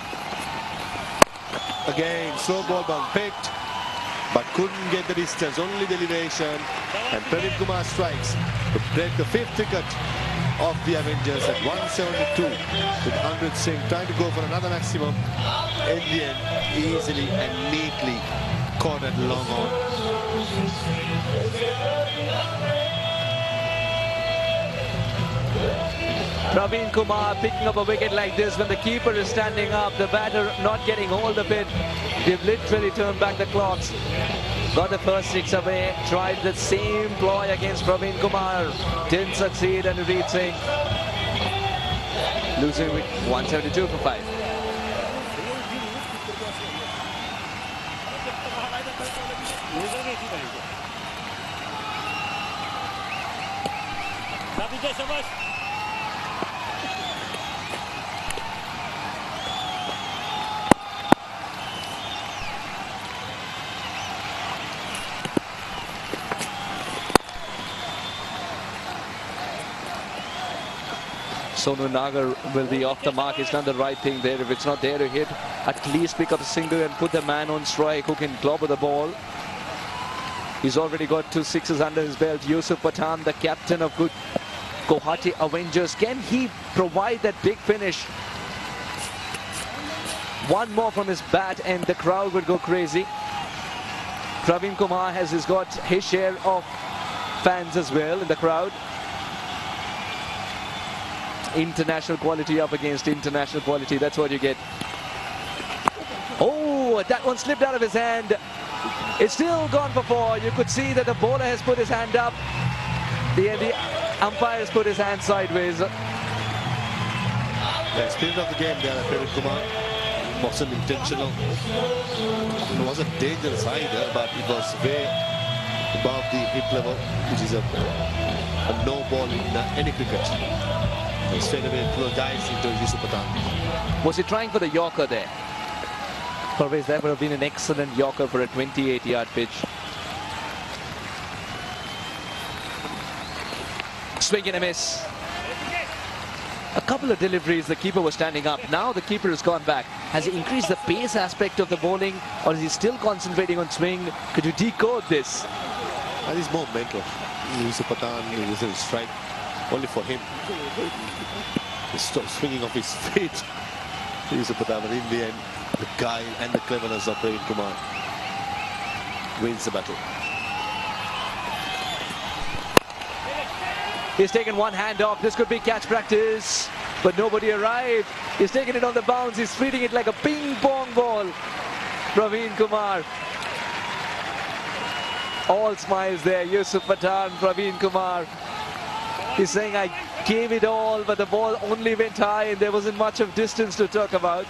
Again, slow ball bound picked, but couldn't get the distance, only the elevation. And Praveen Kumar strikes to break the 5th wicket of the Avengers at 172, with Amrit Singh trying to go for another maximum. In the end, easily and neatly caught at long on. Praveen Kumar picking up a wicket like this when the keeper is standing up, the batter not getting hold of it. They've literally turned back the clocks. Got the first 6 away, tried the same ploy against Praveen Kumar. Didn't succeed, and Amrit Singh losing with 172 for 5. Sonu Nagar will be off the mark. He's done the right thing there. If it's not there to hit, at least pick up a single and put the man on strike who can clobber the ball. He's already got 2 sixes under his belt. Yusuf Pathan, the captain of Guwahati Avengers. Can he provide that big finish? One more from his bat and the crowd would go crazy. Praveen Kumar has got his share of fans as well in the crowd. International quality up against international quality. That's what you get. Oh, that one slipped out of his hand. It's still gone for 4. You could see that the bowler has put his hand up. The umpire has put his hand sideways. The spirit of the game there, Praveen Kumar, wasn't intentional. It wasn't dangerous either, but it was way above the hip level, which is a no ball in any cricket. And straight away apologized into Yusuf Pathan. Was he trying for the Yorker there? Always that would have been an excellent Yorker for a 28-yard pitch. Swing and a miss. A couple of deliveries, the keeper was standing up. Now the keeper has gone back. Has he increased the pace aspect of the bowling, or is he still concentrating on swing? Could you decode this? And he's more mental. Yusuf Pathan is a strike only for him. He's swinging off his feet. Yusuf Pathan, but in the end, the guile and the cleverness of Praveen Kumar wins the battle. He's taken one hand off. This could be catch practice, but nobody arrived. He's taken it on the bounce. He's treating it like a ping pong ball. Praveen Kumar. All smiles there. Yusuf Pathan, Praveen Kumar. He's saying, I gave it all, but the ball only went high and there wasn't much of distance to talk about.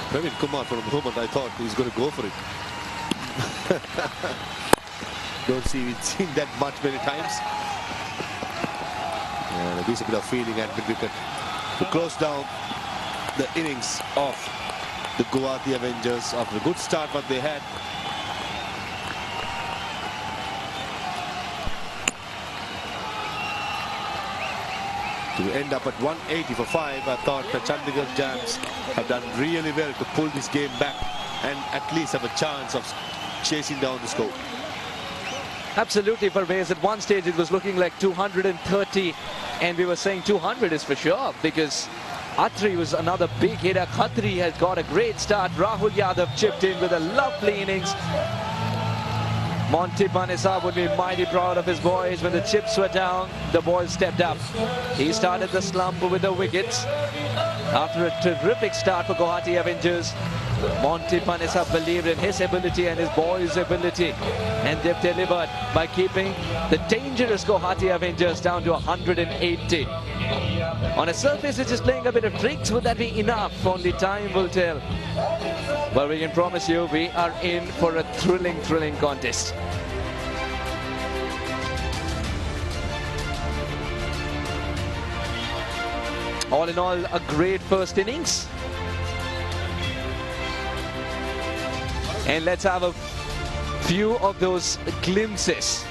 Praveen Kumar, from the moment I thought he was going to go for it. We've seen that much many times. And a decent bit of fielding and mid-wicket to close down the innings of the Guwahati Avengers after a good start what they had. To end up at 180 for 5, I thought the Chandigarh Jams have done really well to pull this game back and at least have a chance of chasing down the score. Absolutely, Parvez. At one stage it was looking like 230 and we were saying 200 is for sure because Atri was another big hitter. Khatri has got a great start. Rahul Yadav chipped in with a lovely innings. Monty Panesar would be mighty proud of his boys. When the chips were down, the boys stepped up. He started the slump with the wickets. After a terrific start for Guwahati Avengers, Monty Panesar believed in his ability and his boys' ability, and they've delivered by keeping the dangerous Guwahati Avengers down to 180. On a surface, it's just playing a bit of tricks. Would that be enough? Only time will tell. But we can promise you, we are in for a thrilling contest. All in all, a great first innings. And let's have a few of those glimpses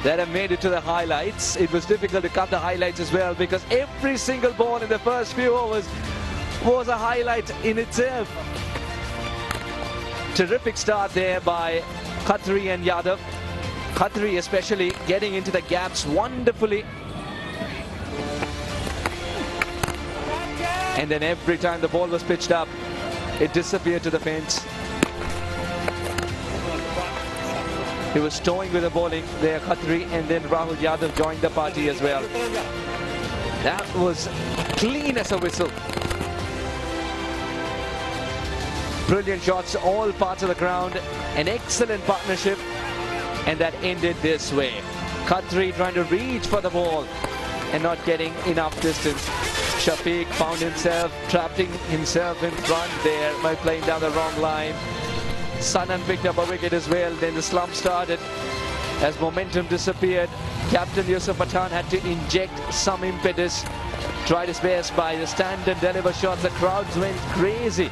that have made it to the highlights. It was difficult to cut the highlights as well because every single ball in the first few overs was a highlight in itself. Terrific start there by Khatri and Yadav. Khatri especially getting into the gaps wonderfully. And then every time the ball was pitched up, it disappeared to the fence. He was towing with the bowling there, Khatri, and then Rahul Yadav joined the party as well. That was clean as a whistle. Brilliant shots, all parts of the ground, an excellent partnership, and that ended this way. Khatri trying to reach for the ball and not getting enough distance. Shafiq found himself trapping himself in front there by playing down the wrong line. Sanan picked up a wicket as well. Then the slump started as momentum disappeared. Captain Yusuf Pathan had to inject some impetus. Tried his best by the stand and deliver shots. The crowds went crazy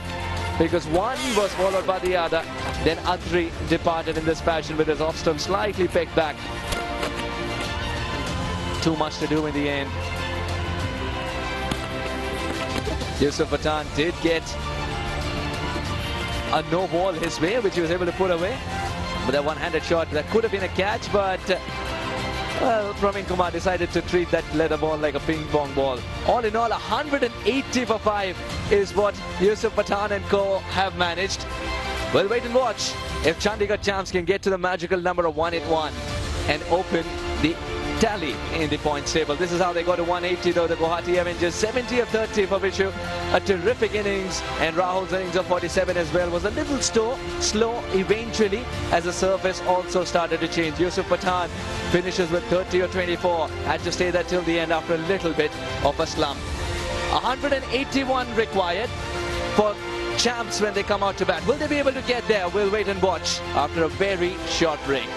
because one was followed by the other. Then Atri departed in this fashion with his off stump slightly pegged back. Too much to do in the end. Yusuf Pathan did get a no ball his way, which he was able to put away. But that one-handed shot, that could have been a catch, but well, Praveen Kumar decided to treat that leather ball like a ping pong ball. All in all, 180 for 5 is what Yusuf Pathan and co have managed. We'll wait and watch if Chandigarh Champs can get to the magical number of 181 and open the tally in the points table. This is how they got to 180 though, the Guwahati Avengers. 70 of 30 for Vishu. A terrific innings, and Rahul's innings of 47 as well was a little slow eventually as the surface also started to change. Yusuf Pathan finishes with 30 or 24. Had to stay there till the end after a little bit of a slump. 181 required for Champs when they come out to bat. Will they be able to get there? We'll wait and watch after a very short break.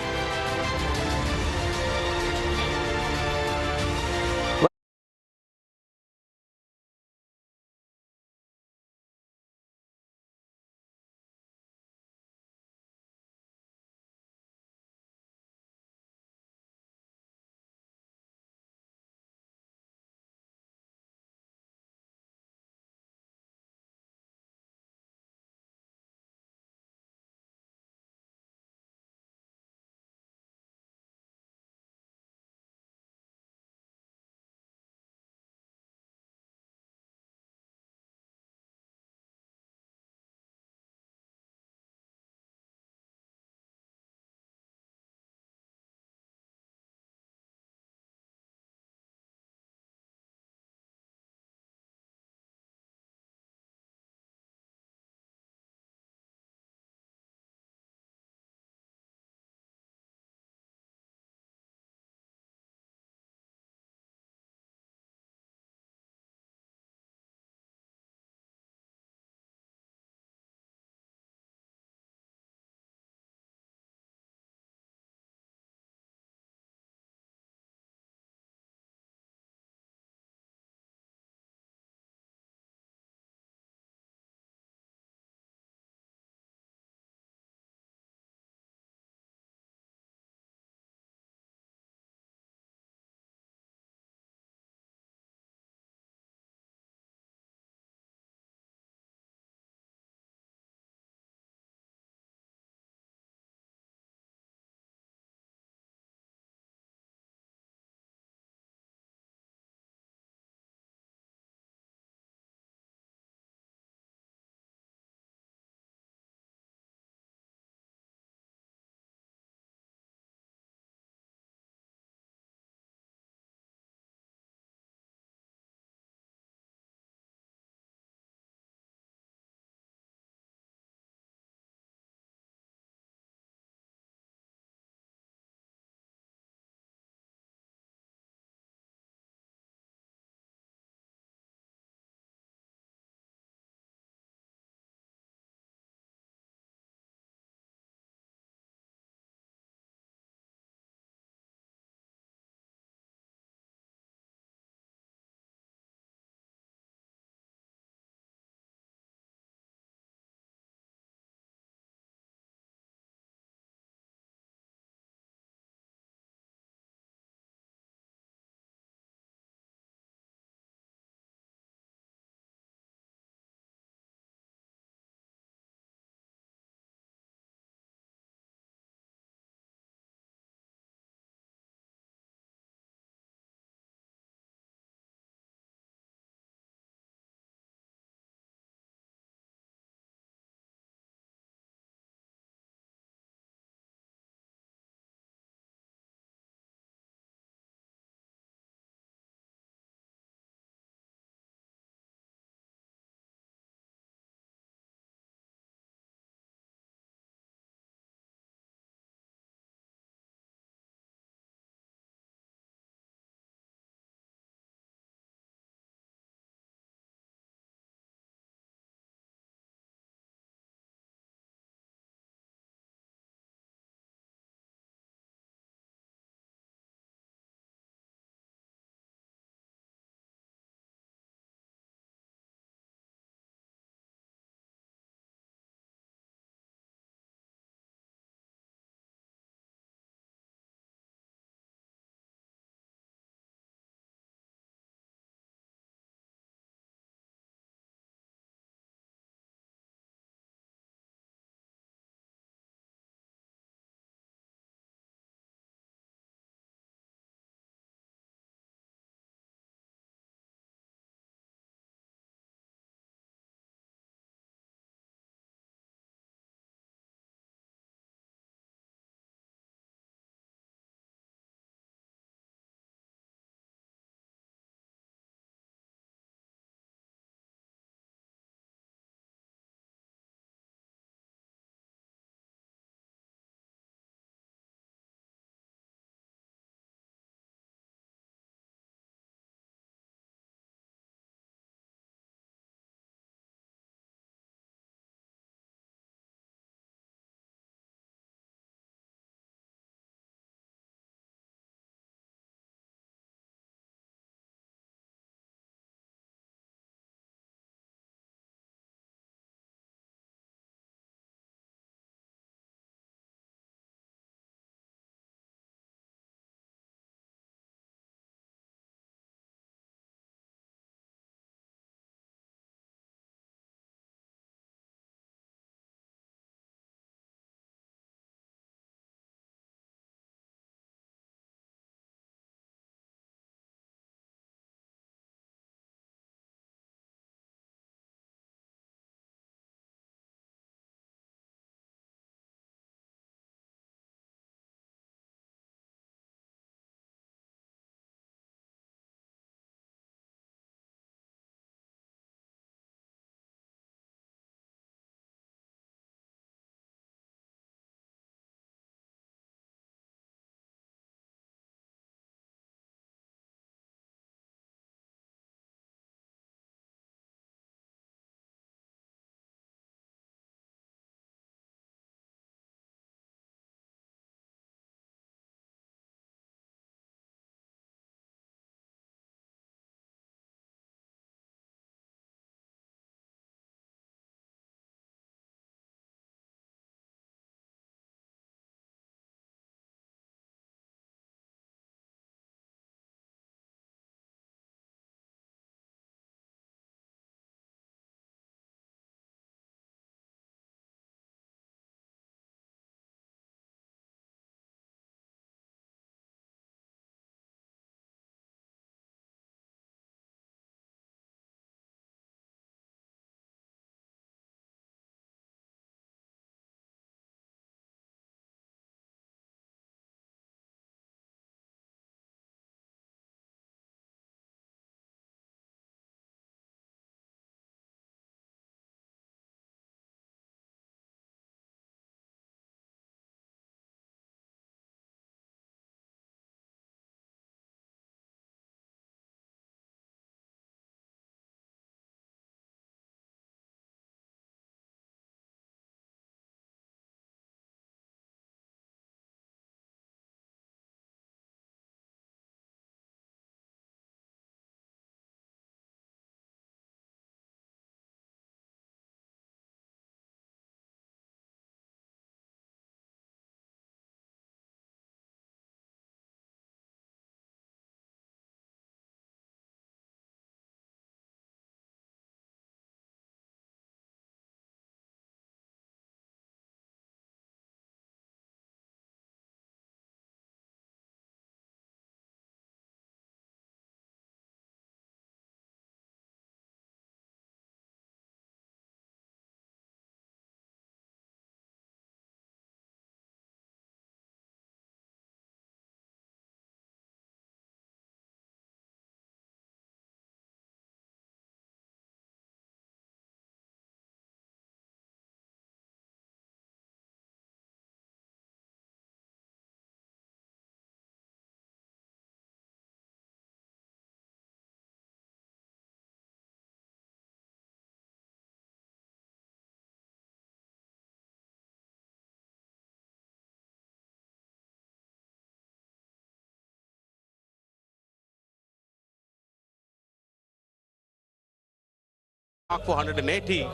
mark for 180.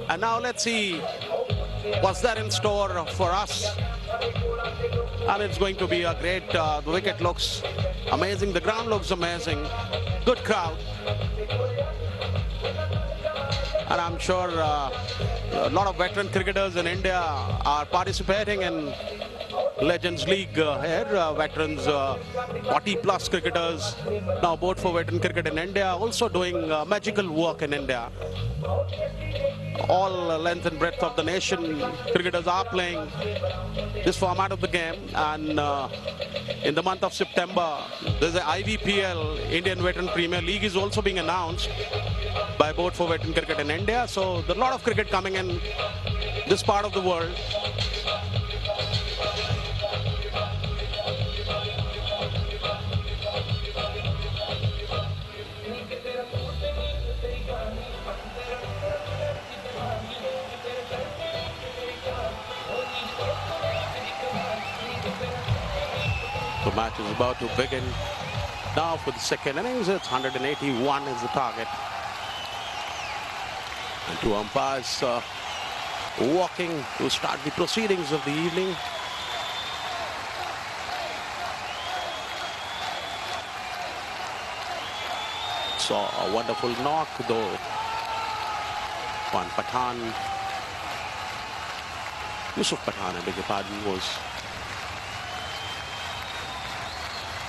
And now let's see what's there in store for us. And it's going to be a great, the wicket looks amazing, the ground looks amazing, good crowd. And I'm sure a lot of veteran cricketers in India are participating in Legends League here. Veterans, 40 plus cricketers now both for veteran cricket in India, also doing magical work in India. All length and breadth of the nation, cricketers are playing this format of the game. And in the month of September, there's the IVPL, Indian Veteran Premier League, is also being announced by Board for Veteran Cricket in India. So there's a lot of cricket coming in this part of the world. The match is about to begin now for the second innings. It's 181 is the target. And two umpires walking to start the proceedings of the evening. Saw a wonderful knock though. One Pathan, Yusuf Pathan, I beg your pardon, was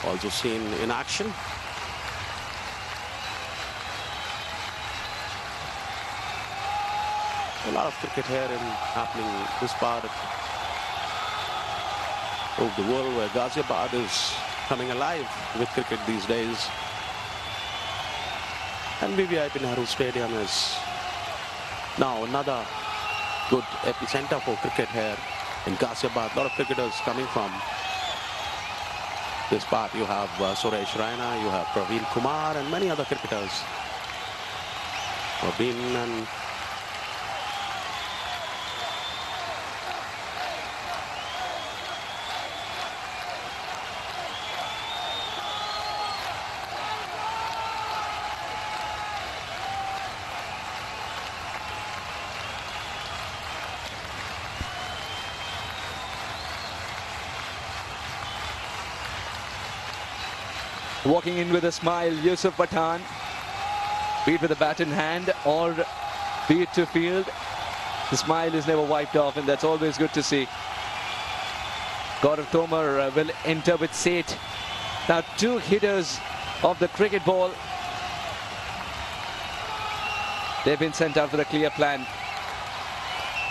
also seen in action. A lot of cricket here happening in this part of the world where Ghaziabad is coming alive with cricket these days. And VVIP Nehru Stadium is now another good epicenter for cricket here in Ghaziabad. A lot of cricketers coming from this part. You have Suresh Raina, you have Praveen Kumar and many other cricketers who have been and walking in with a smile, Yusuf Pathan, be it with a bat in hand or be it to field, the smile is never wiped off, and that's always good to see. Gaurav Tomar will enter with Seth. Now two hitters of the cricket ball. They've been sent out with a clear plan.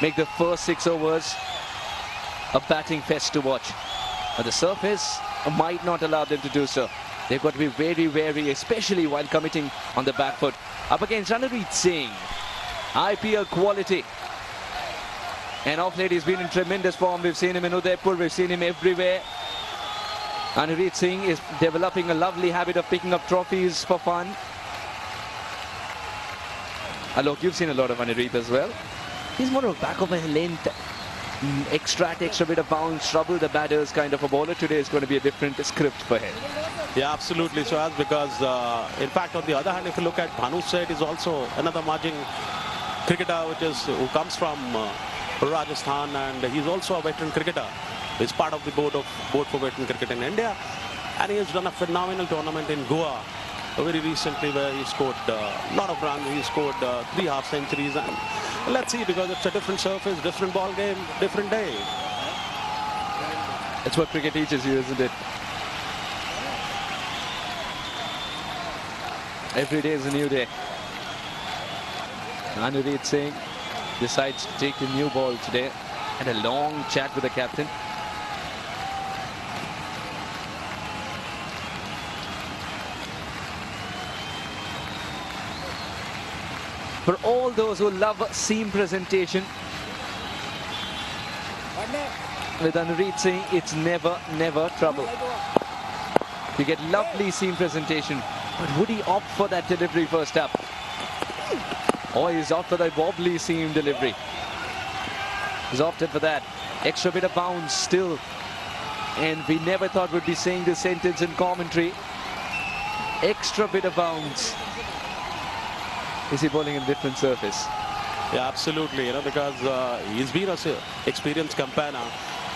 Make the first 6 overs a batting fest to watch. But the surface might not allow them to do so. They've got to be very wary, especially while committing on the back foot. Up against Ranveer Singh, IPL quality. And off late he's been in tremendous form. We've seen him in Udaipur, we've seen him everywhere. Ranveer Singh is developing a lovely habit of picking up trophies for fun. Alok, you've seen a lot of Ranveer as well. He's more of a back of a length, extra bit of bounce, trouble the batters kind of a bowler. Today is going to be a different script for him. yeah, absolutely, so as because in fact on the other hand, if you look at Bhanu Seth is also another emerging cricketer who comes from Rajasthan, and he's also a veteran cricketer. He's part of the board for veteran cricket in India, and he has done a phenomenal tournament in Goa very recently where he scored a lot of runs. He scored 3 half centuries, and let's see, because it's a different surface, different ball game, different day. That's what cricket teaches you, isn't it? Every day is a new day. Ranveer Singh decides to take the new ball today. Had a long chat with the captain. For all those who love seam presentation, with Ranveer Singh, it's never trouble. You get lovely seam presentation, but would he opt for that delivery first up? Or he's opted for that wobbly seam delivery. He's opted for that. Extra bit of bounce still. And we never thought we'd be saying this sentence in commentary. Extra bit of bounce. is he bowling in a different surface? Yeah, absolutely, you know, because he's been an experienced campaigner.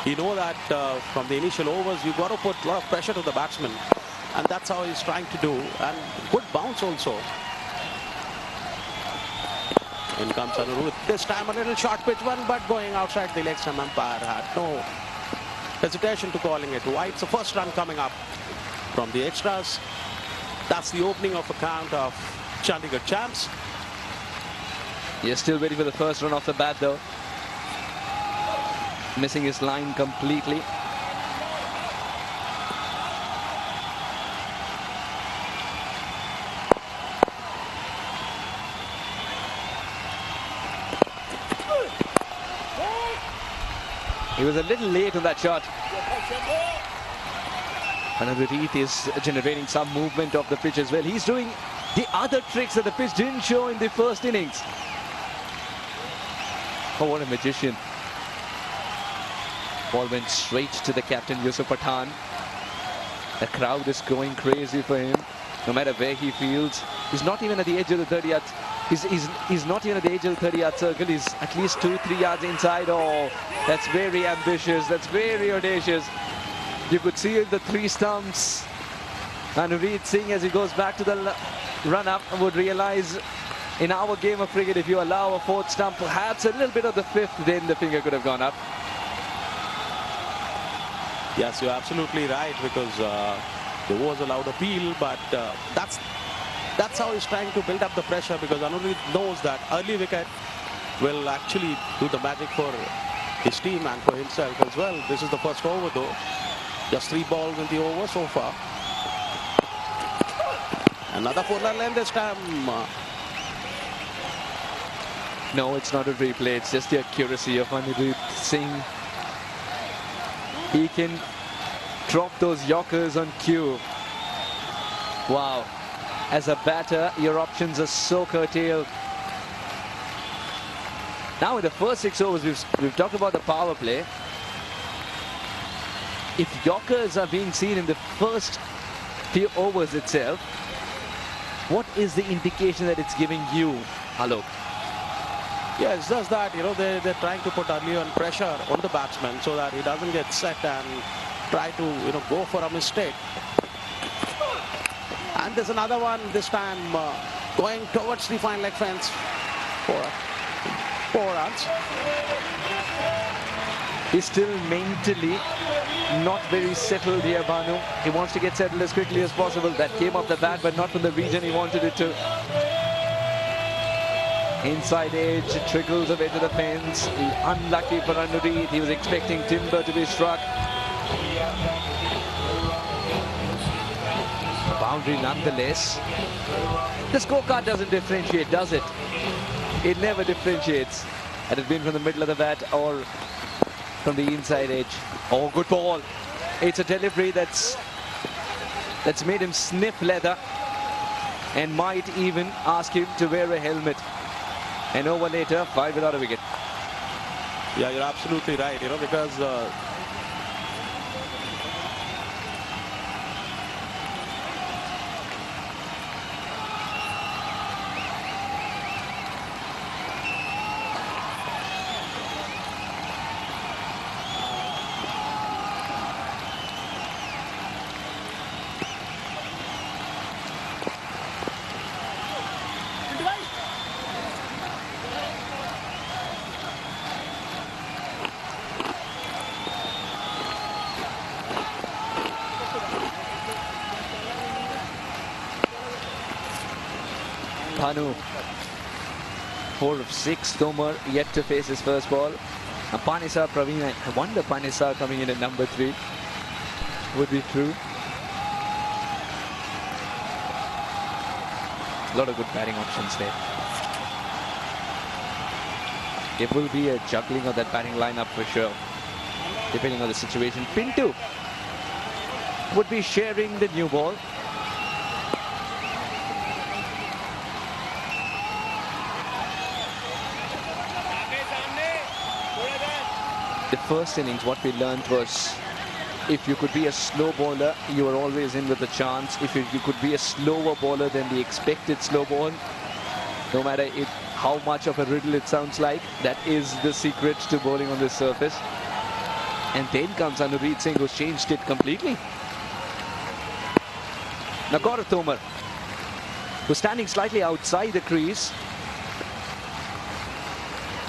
You know that from the initial overs, you've got to put a lot of pressure to the batsman. And that's how he's trying to do. And good bounce also. In comes Anirudh. This time a little short pitch one, but going outside the leg stump. Umpire had no hesitation to calling it wide. It's the first run coming up from the extras. That's the opening of a count of Chandigarh champs. He's still waiting for the first run off the bat though. Missing his line completely. He was a little late on that shot. Anurith is generating some movement of the pitch as well. He's doing the other tricks that the pitch didn't show in the first innings. Oh, what a magician. Ball went straight to the captain, Yusuf Pathan. The crowd is going crazy for him. No matter where he fields. He's not even at the edge of the 30 yards. He's not even at the edge of the 30-yard circle. He's at least 2-3 yards inside. Oh, that's very ambitious. That's very audacious. You could see the three stumps. Anurith Singh, as he goes back to the run-up, would realize in our game of cricket, if you allow a fourth stump, perhaps a little bit of the fifth, then the finger could have gone up. Yes, you're absolutely right, because there was a loud appeal, but that's how he's trying to build up the pressure, because Anurith knows that early wicket will actually do the magic for his team and for himself as well. This is the first over though. Just 3 balls in the over so far. Another fuller length this time. No, it's not a replay. It's just the accuracy of Anurith Singh. He can drop those Yorkers on cue. Wow. As a batter, your options are so curtailed. Now in the first 6 overs, we've talked about the power play. If Yorkers are being seen in the first few overs itself, what is the indication that it's giving you, Alok? Yeah, it's just that, you know, they're trying to put early on pressure on the batsman so that he doesn't get set and try to, you know, go for a mistake. And there's another one this time going towards the fine leg fence for 4 runs. He's still mentally not very settled here, Bhanu. He wants to get settled as quickly as possible. That came off the bat, but not from the region he wanted it to. Inside edge, trickles away to the fence. Unlucky for Anurith. He was expecting timber to be struck. Boundary nonetheless. The scorecard doesn't differentiate, does it? It never differentiates. Had it been from the middle of the bat or from the inside edge. Oh, good ball. It's a delivery that's made him sniff leather and might even ask him to wear a helmet. An over later, 5 without a wicket. Yeah, you're absolutely right, you know, because Bhanu, 4 of 6. Tomar yet to face his first ball. And Panisa Praveen, I wonder Panisa coming in at number 3 would be true. A lot of good batting options there. It will be a juggling of that batting lineup for sure, depending on the situation. Pinto would be sharing the new ball. The first innings, what we learned was if you could be a slow bowler, you were always in with a chance. If you could be a slower bowler than the expected slow ball, No matter how much of a riddle it sounds like, that is the secret to bowling on this surface. And then comes Anupreet Singh, who's changed it completely. Now Gaurav Tomar, who's standing slightly outside the crease.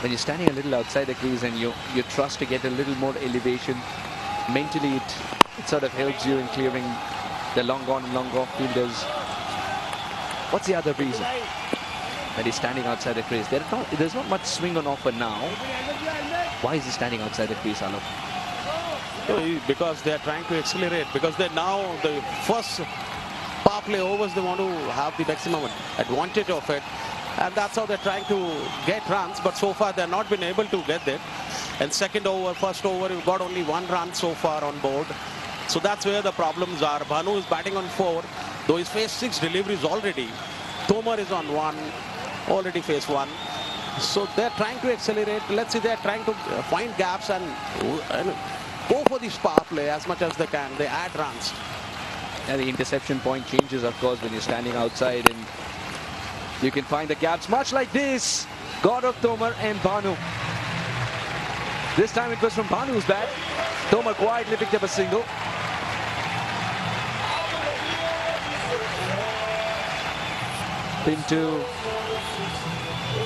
When you're standing a little outside the crease and you trust to get a little more elevation, mentally it sort of helps you in clearing the long on and long off fielders. What's the other reason? When he's standing outside the crease, there's not much swing on offer now. Why is he standing outside the crease, Alok? Because they are trying to accelerate, because they're now the first power play overs, they want to have the maximum advantage of it, and that's how they're trying to get runs, but so far they've not been able to get it. And second over, first over, we've got only 1 run so far on board, so that's where the problems are. Bhanu is batting on 4, though he's faced 6 deliveries already. Tomar is on 1, already faced 1. So they're trying to accelerate. Let's see, they're trying to find gaps and go for this power play as much as they can. They add runs. And the interception point changes, of course, when you're standing outside, and you can find the gaps much like this. Gaurav Tomar and Bhanu. This time it was from Bhanu's bat. Tomar quietly picked up a single. Into,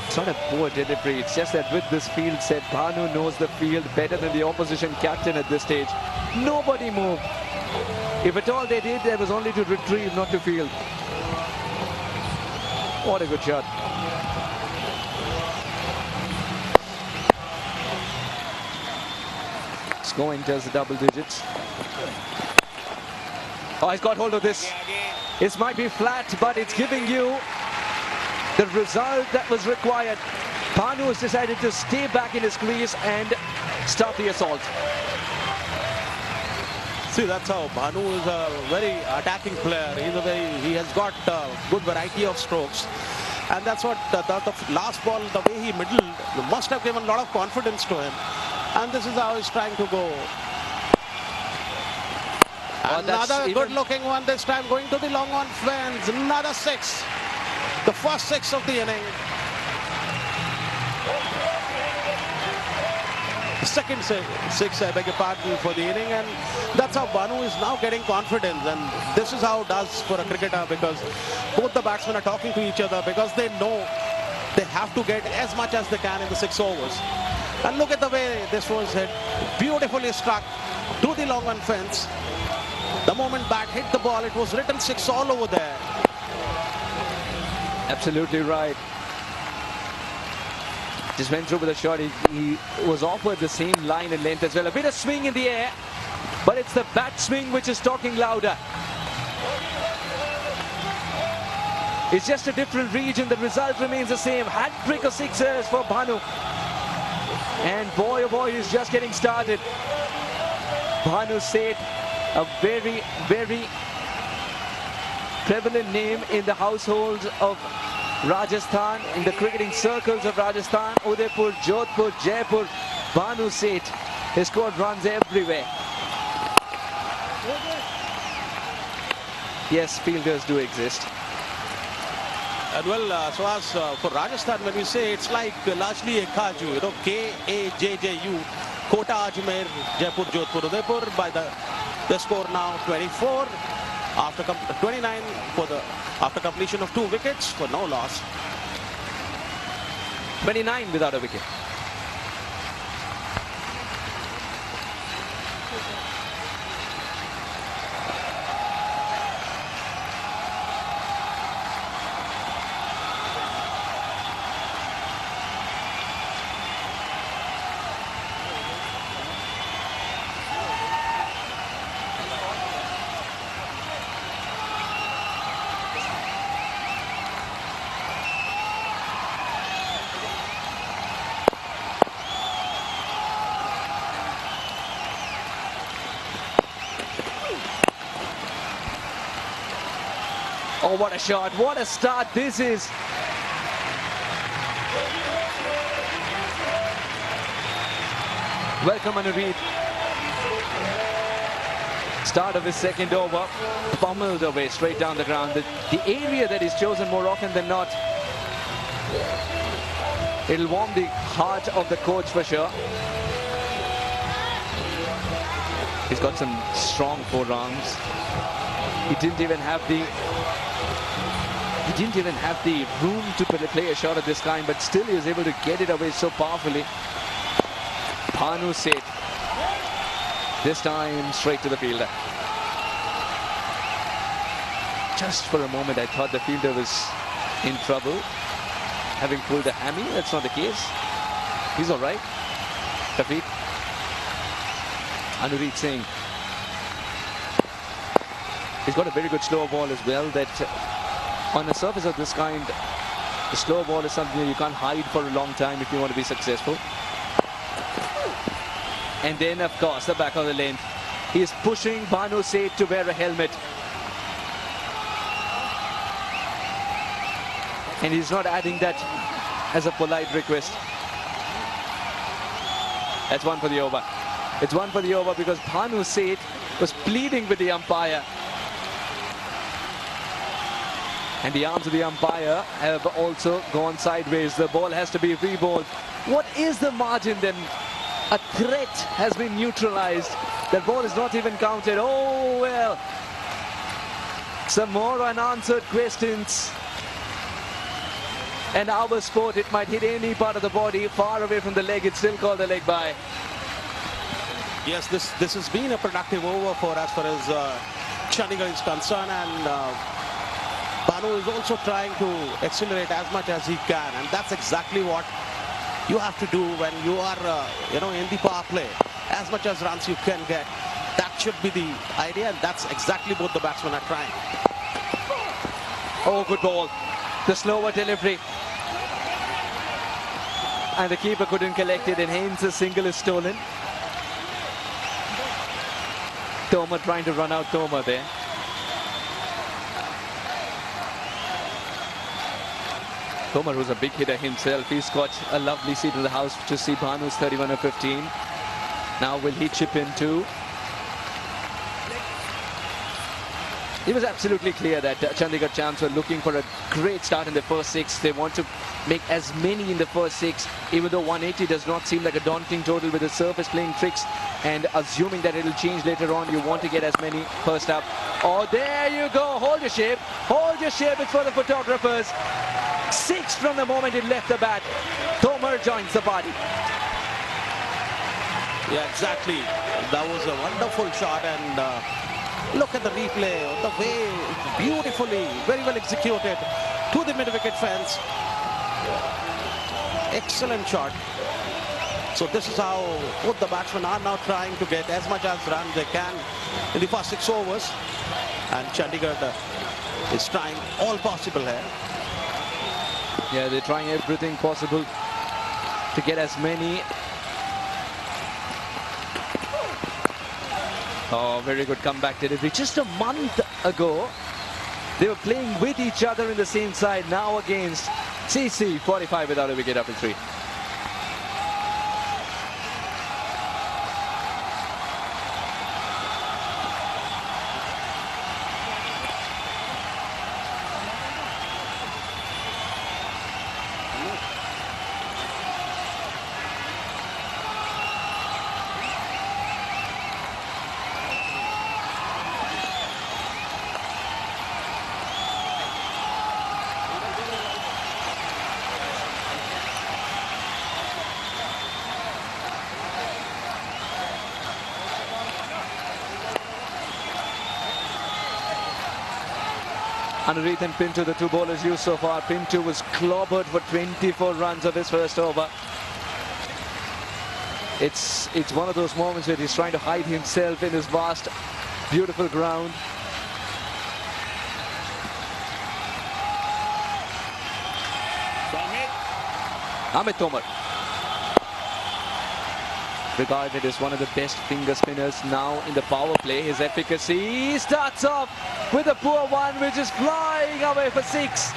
it's not a poor delivery, it's just that with this field set, Bhanu knows the field better than the opposition captain at this stage. Nobody moved. If at all they did, there was only to retrieve, not to field. What a good shot. Score enters the double digits. Oh, he's got hold of this. It might be flat, but it's giving you the result that was required. Bhanu has decided to stay back in his crease and start the assault. See, that's how Bhanu is a very attacking player. He has got a good variety of strokes. And that's what the last ball, the way he middled, must have given a lot of confidence to him. And this is how he's trying to go. Another good looking one this time, going to the long on fence. Another 6. The first 6 of the inning. The second 6, I beg your pardon, for the inning. And that's how Bhanu is now getting confidence. And this is how it does for a cricketer, because both the batsmen are talking to each other, because they know they have to get as much as they can in the 6 overs. And look at the way this was hit. Beautifully struck to the long on fence. The moment bat hit the ball, it was written 6 all over there. Absolutely right. Just went through with a shot. He was offered the same line and length as well. A bit of swing in the air, but it's the bat swing which is talking louder. It's just a different region. The result remains the same. Hat-trick of 6ers for Bhanu. And boy, oh boy, he's just getting started. Bhanu Seth, a very, very prevalent name in the households of Rajasthan, in the cricketing circles of Rajasthan, Udaipur, Jodhpur, Jaipur. Bhanu Seth has scored runs everywhere. Yes, fielders do exist. And well, so as for Rajasthan, when we say it's like largely a Kaju, you know, K-A-J-J-U, Kota, Ajmer, Jaipur, Jodhpur, Udaipur, by the score now 24 after 29 after completion of 2 wickets for no loss. 29 without a wicket. Oh, what a shot. What a start this is. Welcome, Anupreet. Start of his second over. Pummeled away straight down the ground. The area that is chosen more often than not It'll warm the heart of the coach for sure. He's got some strong forearms. He didn't even have the room to play a shot of this kind, but still he was able to get it away so powerfully. Bhanu Seth, this time straight to the fielder. Just for a moment I thought the fielder was in trouble, having pulled a hammy. That's not the case. He's all right. Tafeed. Anureet Singh. He's got a very good slow ball as well, that on a surface of this kind, the slow ball is something you can't hide for a long time if you want to be successful. And then, of course, the back of the lane. He's pushing Bhanu Seth to wear a helmet. And he's not adding that as a polite request. That's one for the over. It's one for the over because Bhanu Seth was pleading with the umpire. And the arms of the umpire have also gone sideways. The ball has to be re-balled. What is the margin then? A threat has been neutralized. That ball is not even counted. Oh, well. Some more unanswered questions. And our sport, it might hit any part of the body, far away from the leg. It's still called a leg by. Yes, this has been a productive over for as far as Chandigarh is concerned, and Bhanu is also trying to accelerate as much as he can, and that's exactly what you have to do when you are, in the power play. As much as runs you can get, that should be the idea, and that's exactly what the batsmen are trying. Oh, good ball. The slower delivery. And the keeper couldn't collect it, and hence a single is stolen. Toma trying to run out Toma there. Toma, who's a big hitter himself, he's got a lovely seat in the house to see Bhanu's 31 or 15. Now will he chip in too? It was absolutely clear that Chandigarh Champs were looking for a great start in the first 6. They want to make as many in the first 6, even though 180 does not seem like a daunting total with the surface playing tricks and assuming that it'll change later on. You want to get as many first up. Oh, there you go. Hold your shape. Hold your shape. It's for the photographers. 6 from the moment it left the bat. Tomer joins the party. Yeah, exactly. That was a wonderful shot, and look at the replay, the way beautifully, very well executed to the mid-wicket fence. Excellent shot. So this is how both the batsmen are now trying to get as much as runs they can in the first 6 overs. And Chandigarh is trying all possible here. Yeah, they're trying everything possible to get as many. Oh, very good comeback delivery. Just a month ago, they were playing with each other in the same side. Now against CC, 45 without a wicket after 3. Anureet and Pinto, the 2 bowlers used so far. Pinto was clobbered for 24 runs of his first over. It's one of those moments where he's trying to hide himself in his vast, beautiful ground. Amit Tomar, regarded as one of the best finger spinners now in the power play. His efficacy starts off with a poor one, which is flying away for 6.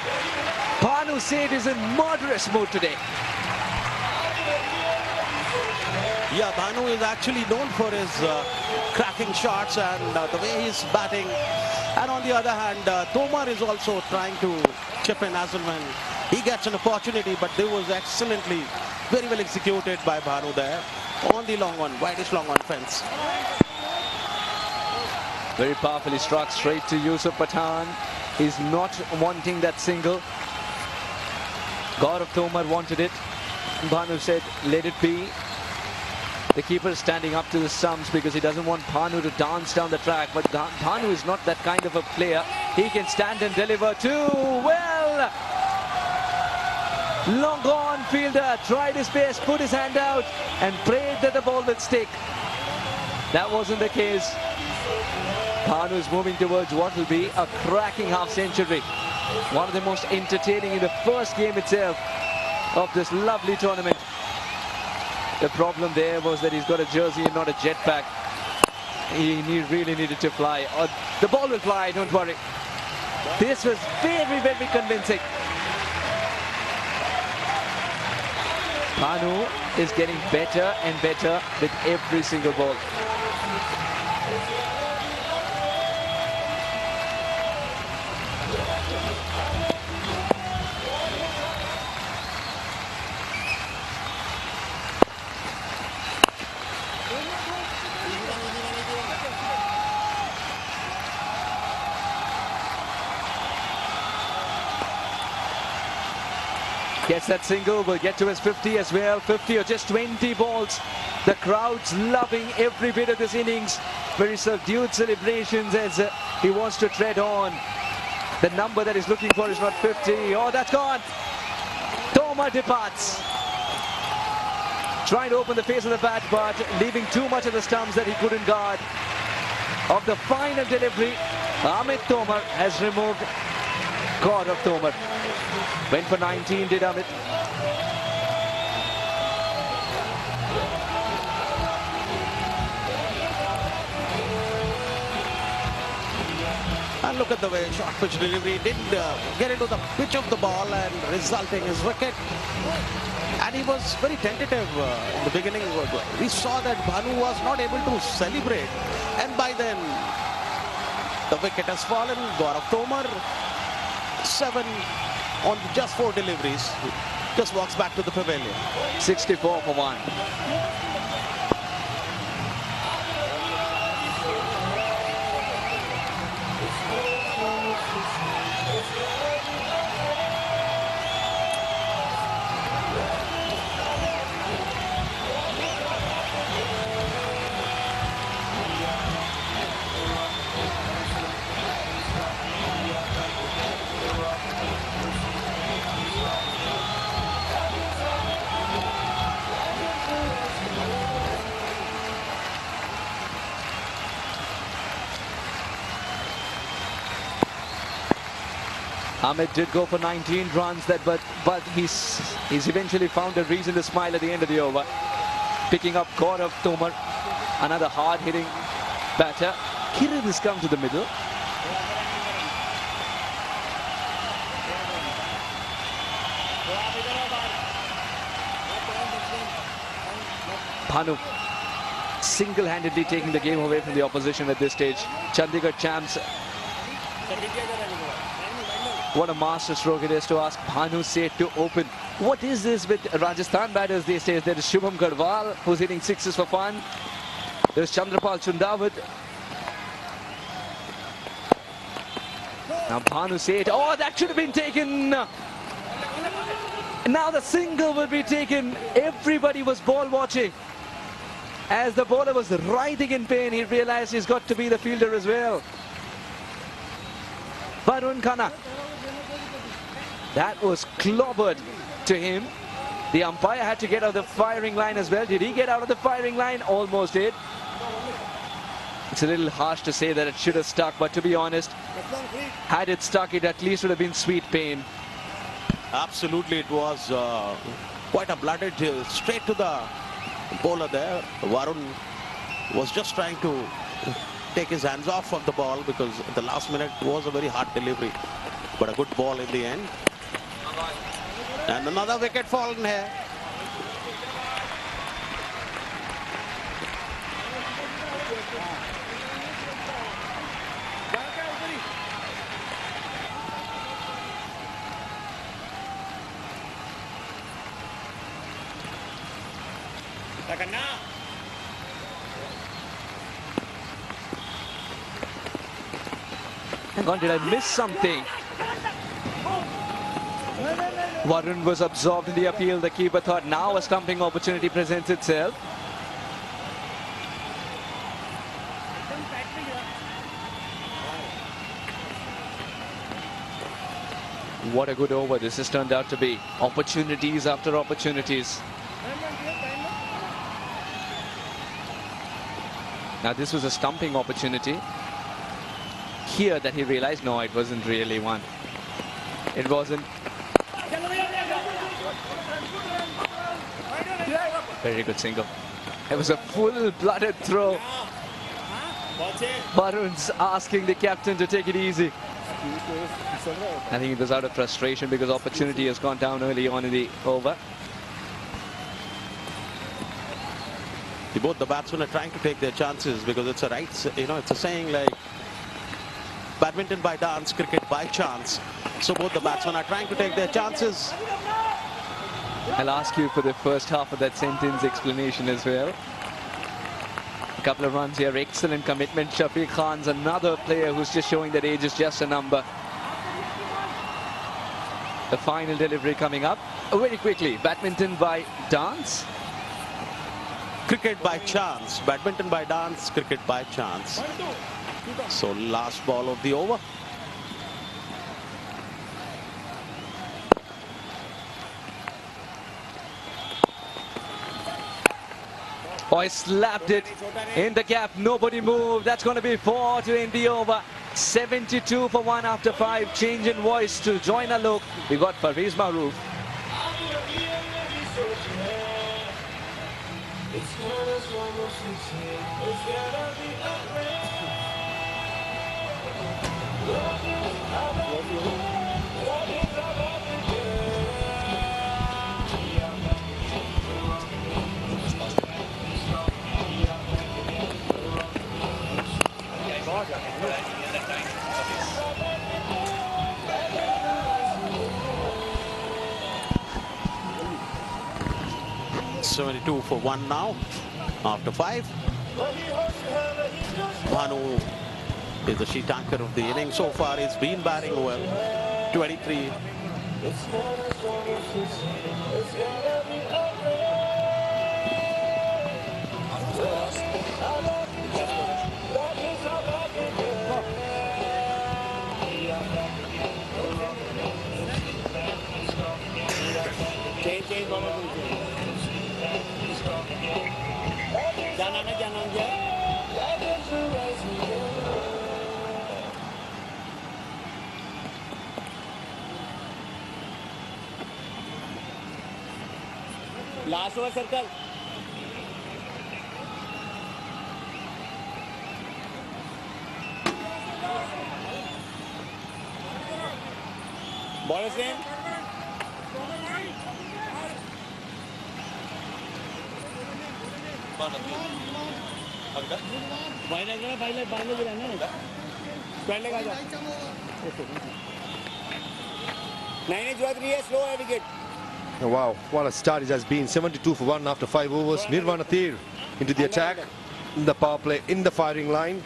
Bhanu Seth is in murderous mood today. Yeah, Bhanu is actually known for his cracking shots and the way he's batting. And on the other hand, Tomar is also trying to chip in as well when he gets an opportunity, but they was excellently, very well executed by Bhanu there on the long one, widest long one fence. Very powerfully struck straight to Yusuf Pathan. He's not wanting that single. Gaurav Tomar wanted it. Bhanu said, let it be. The keeper is standing up to the stumps because he doesn't want Bhanu to dance down the track. But Bhanu is not that kind of a player. He can stand and deliver too well. Long gone fielder, tried his best, put his hand out and prayed that the ball would stick. That wasn't the case. Bhanu is moving towards what will be a cracking half century. One of the most entertaining in the first game itself of this lovely tournament. The problem there was that he's got a jersey and not a jetpack. He really needed to fly. The ball will fly, don't worry. This was very, very convincing. Bhanu is getting better and better with every single ball. Gets that single, will get to his 50 as well. 50 or just 20 balls. The crowd's loving every bit of this innings. Very subdued celebrations as he wants to tread on. The number that he's looking for is not 50. Oh, that's gone. Tomar departs. Trying to open the face of the bat, but leaving too much of the stumps that he couldn't guard. Of the final delivery, Amit Tomar has removed Gaurav Tomar. Went for 19, did Amit. And look at the way short pitch delivery didn't get into the pitch of the ball and resulting his wicket. And he was very tentative in the beginning. We saw that Bhanu was not able to celebrate. And by then, the wicket has fallen. Gaurav Tomar, 7 on just 4 deliveries. Just walks back to the pavilion. 64 for 1. Amit did go for 19 runs, but he's eventually found a reason to smile at the end of the over. Picking up Gaurav Tomar, another hard-hitting batter. Khiladix has come to the middle. Bhanu single-handedly taking the game away from the opposition at this stage. Chandigarh champs. What a master stroke it is to ask Bhanu Seth to open. What is this with Rajasthan batters these days? There is Shubham Garwal, who's hitting sixes for fun. There's Chandrapal Chundawat. Now Bhanu Seth, oh, that should have been taken. Now the single will be taken. Everybody was ball watching. As the bowler was writhing in pain, he realized he's got to be the fielder as well. Varun Khanna. That was clobbered to him. The umpire had to get out of the firing line as well. Did he get out of the firing line? Almost did. It's a little harsh to say that it should have stuck, but to be honest, had it stuck, it at least would have been sweet pain. Absolutely, it was quite a blooded straight to the bowler there. Varun was just trying to take his hands off of the ball because at the last minute it was a very hard delivery, but a good ball in the end. And another wicket fallen here. Hang on, did I miss something? Varun was absorbed in the appeal. The keeper thought now a stumping opportunity presents itself. What a good over this has turned out to be. Opportunities after opportunities. Now this was a stumping opportunity. Here that he realized, no, it wasn't really one. It wasn't. Very good single. It was a full-blooded throw. Varun's asking the captain to take it easy. I think it was out of frustration because opportunity has gone down early on in the over. Both the batsmen are trying to take their chances because it's a it's a saying like badminton by dance, cricket by chance. So both the batsmen are trying to take their chances. I'll ask you for the first half of that sentence explanation as well. A couple of runs here, excellent commitment. Shafiq Khan's another player who's just showing that age is just a number. The final delivery coming up. Very quickly, badminton by dance. Cricket by chance, badminton by dance, cricket by chance. So last ball of the over. Oh, he slapped it in the gap. Nobody moved. That's going to be 4 to end the over. 72 for 1 after 5. Change in voice to join a look. We got Fareez Maroof. .72 for 1 now after 5. Bhanu is the sheet anchor of the inning so far. He's been batting well. 23. Last over circle. Baller's name. Oh, wow, what a start it has been. 72 for 1 after 5 overs. Nirvana Thir into the attack, in the power play, in the firing line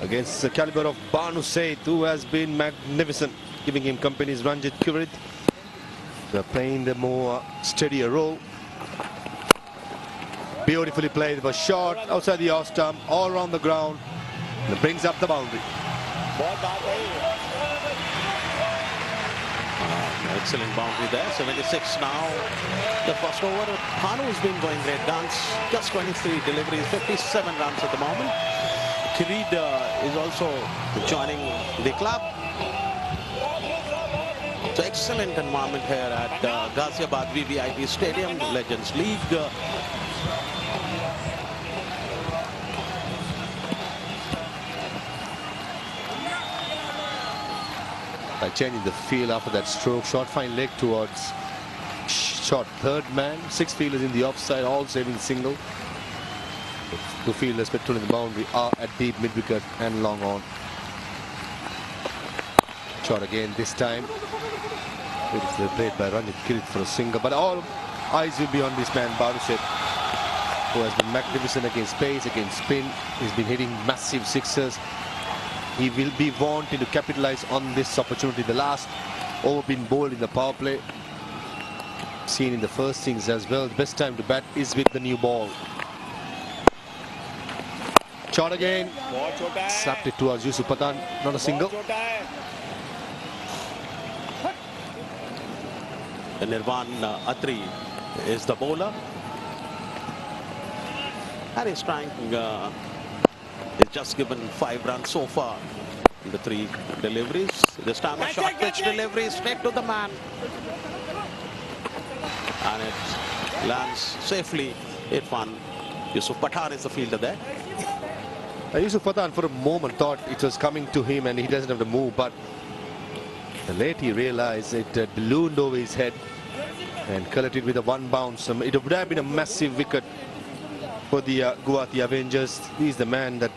against the caliber of Bhanu Seth, who has been magnificent, giving him company is Ranjit Kurit. They're playing the more steadier role. Beautifully played, it was short outside the off stump, all around the ground, and it brings up the boundary. Excellent boundary there. 76 now. The first over. Bhanu has been going great guns. Just 23 deliveries, 57 runs at the moment. Kirid is also joining the club. So excellent environment here at Ghaziabad VVIP Stadium, Legends League. By changing the field after that stroke, short fine leg towards short third man. 6 fielders in the offside, all saving single. 2 fielders patrolling the boundary are at deep mid wicket and long on. Shot again this time. Beautifully played by Ranjit Kirit for a single, but all eyes will be on this man Bhanu Seth, who has been magnificent against pace, against spin. He's been hitting massive sixers. he will be wanting to capitalize on this opportunity. The last over been bowled in the power play, seen in the first innings as well. The best time to bat is with the new ball. Shot again, slapped it towards Yusuf Pathan, not a single. Nirvan Atri is the bowler, and he's trying. He's just given 5 runs so far in the 3 deliveries. This time a short pitch delivery straight to the man, and it lands safely. Irfan Yusuf Pathan is the fielder there. Yusuf Pathan for a moment thought it was coming to him and he doesn't have to move, but late he realized it ballooned over his head and collected with a 1 bounce. It would have been a massive wicket for the Guwahati Avengers. He's the man that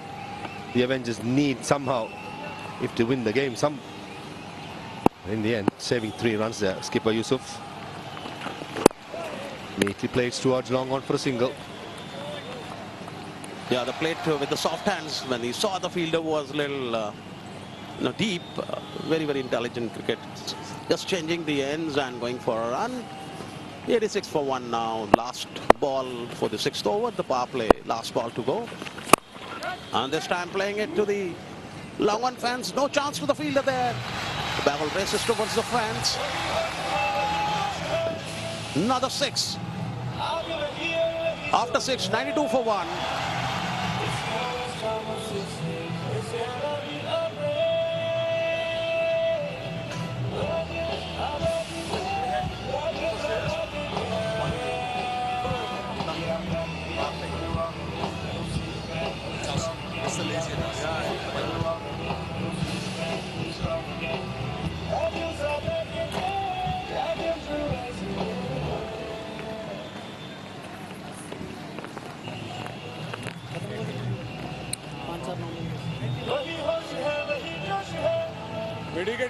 the Avengers need somehow if to win the game. In the end, saving 3 runs there. Skipper Yusuf neatly played towards long on for a single. Yeah, the plate with the soft hands when he saw the fielder was a little deep. Very, very intelligent cricket. Just changing the ends and going for a run. 86 for 1 now. Last ball for the 6th over. The power play. Last ball to go. And this time playing it to the long on fence. No chance to the fielder there. The barrel races towards the fence. Another 6. After 6, 92 for 1.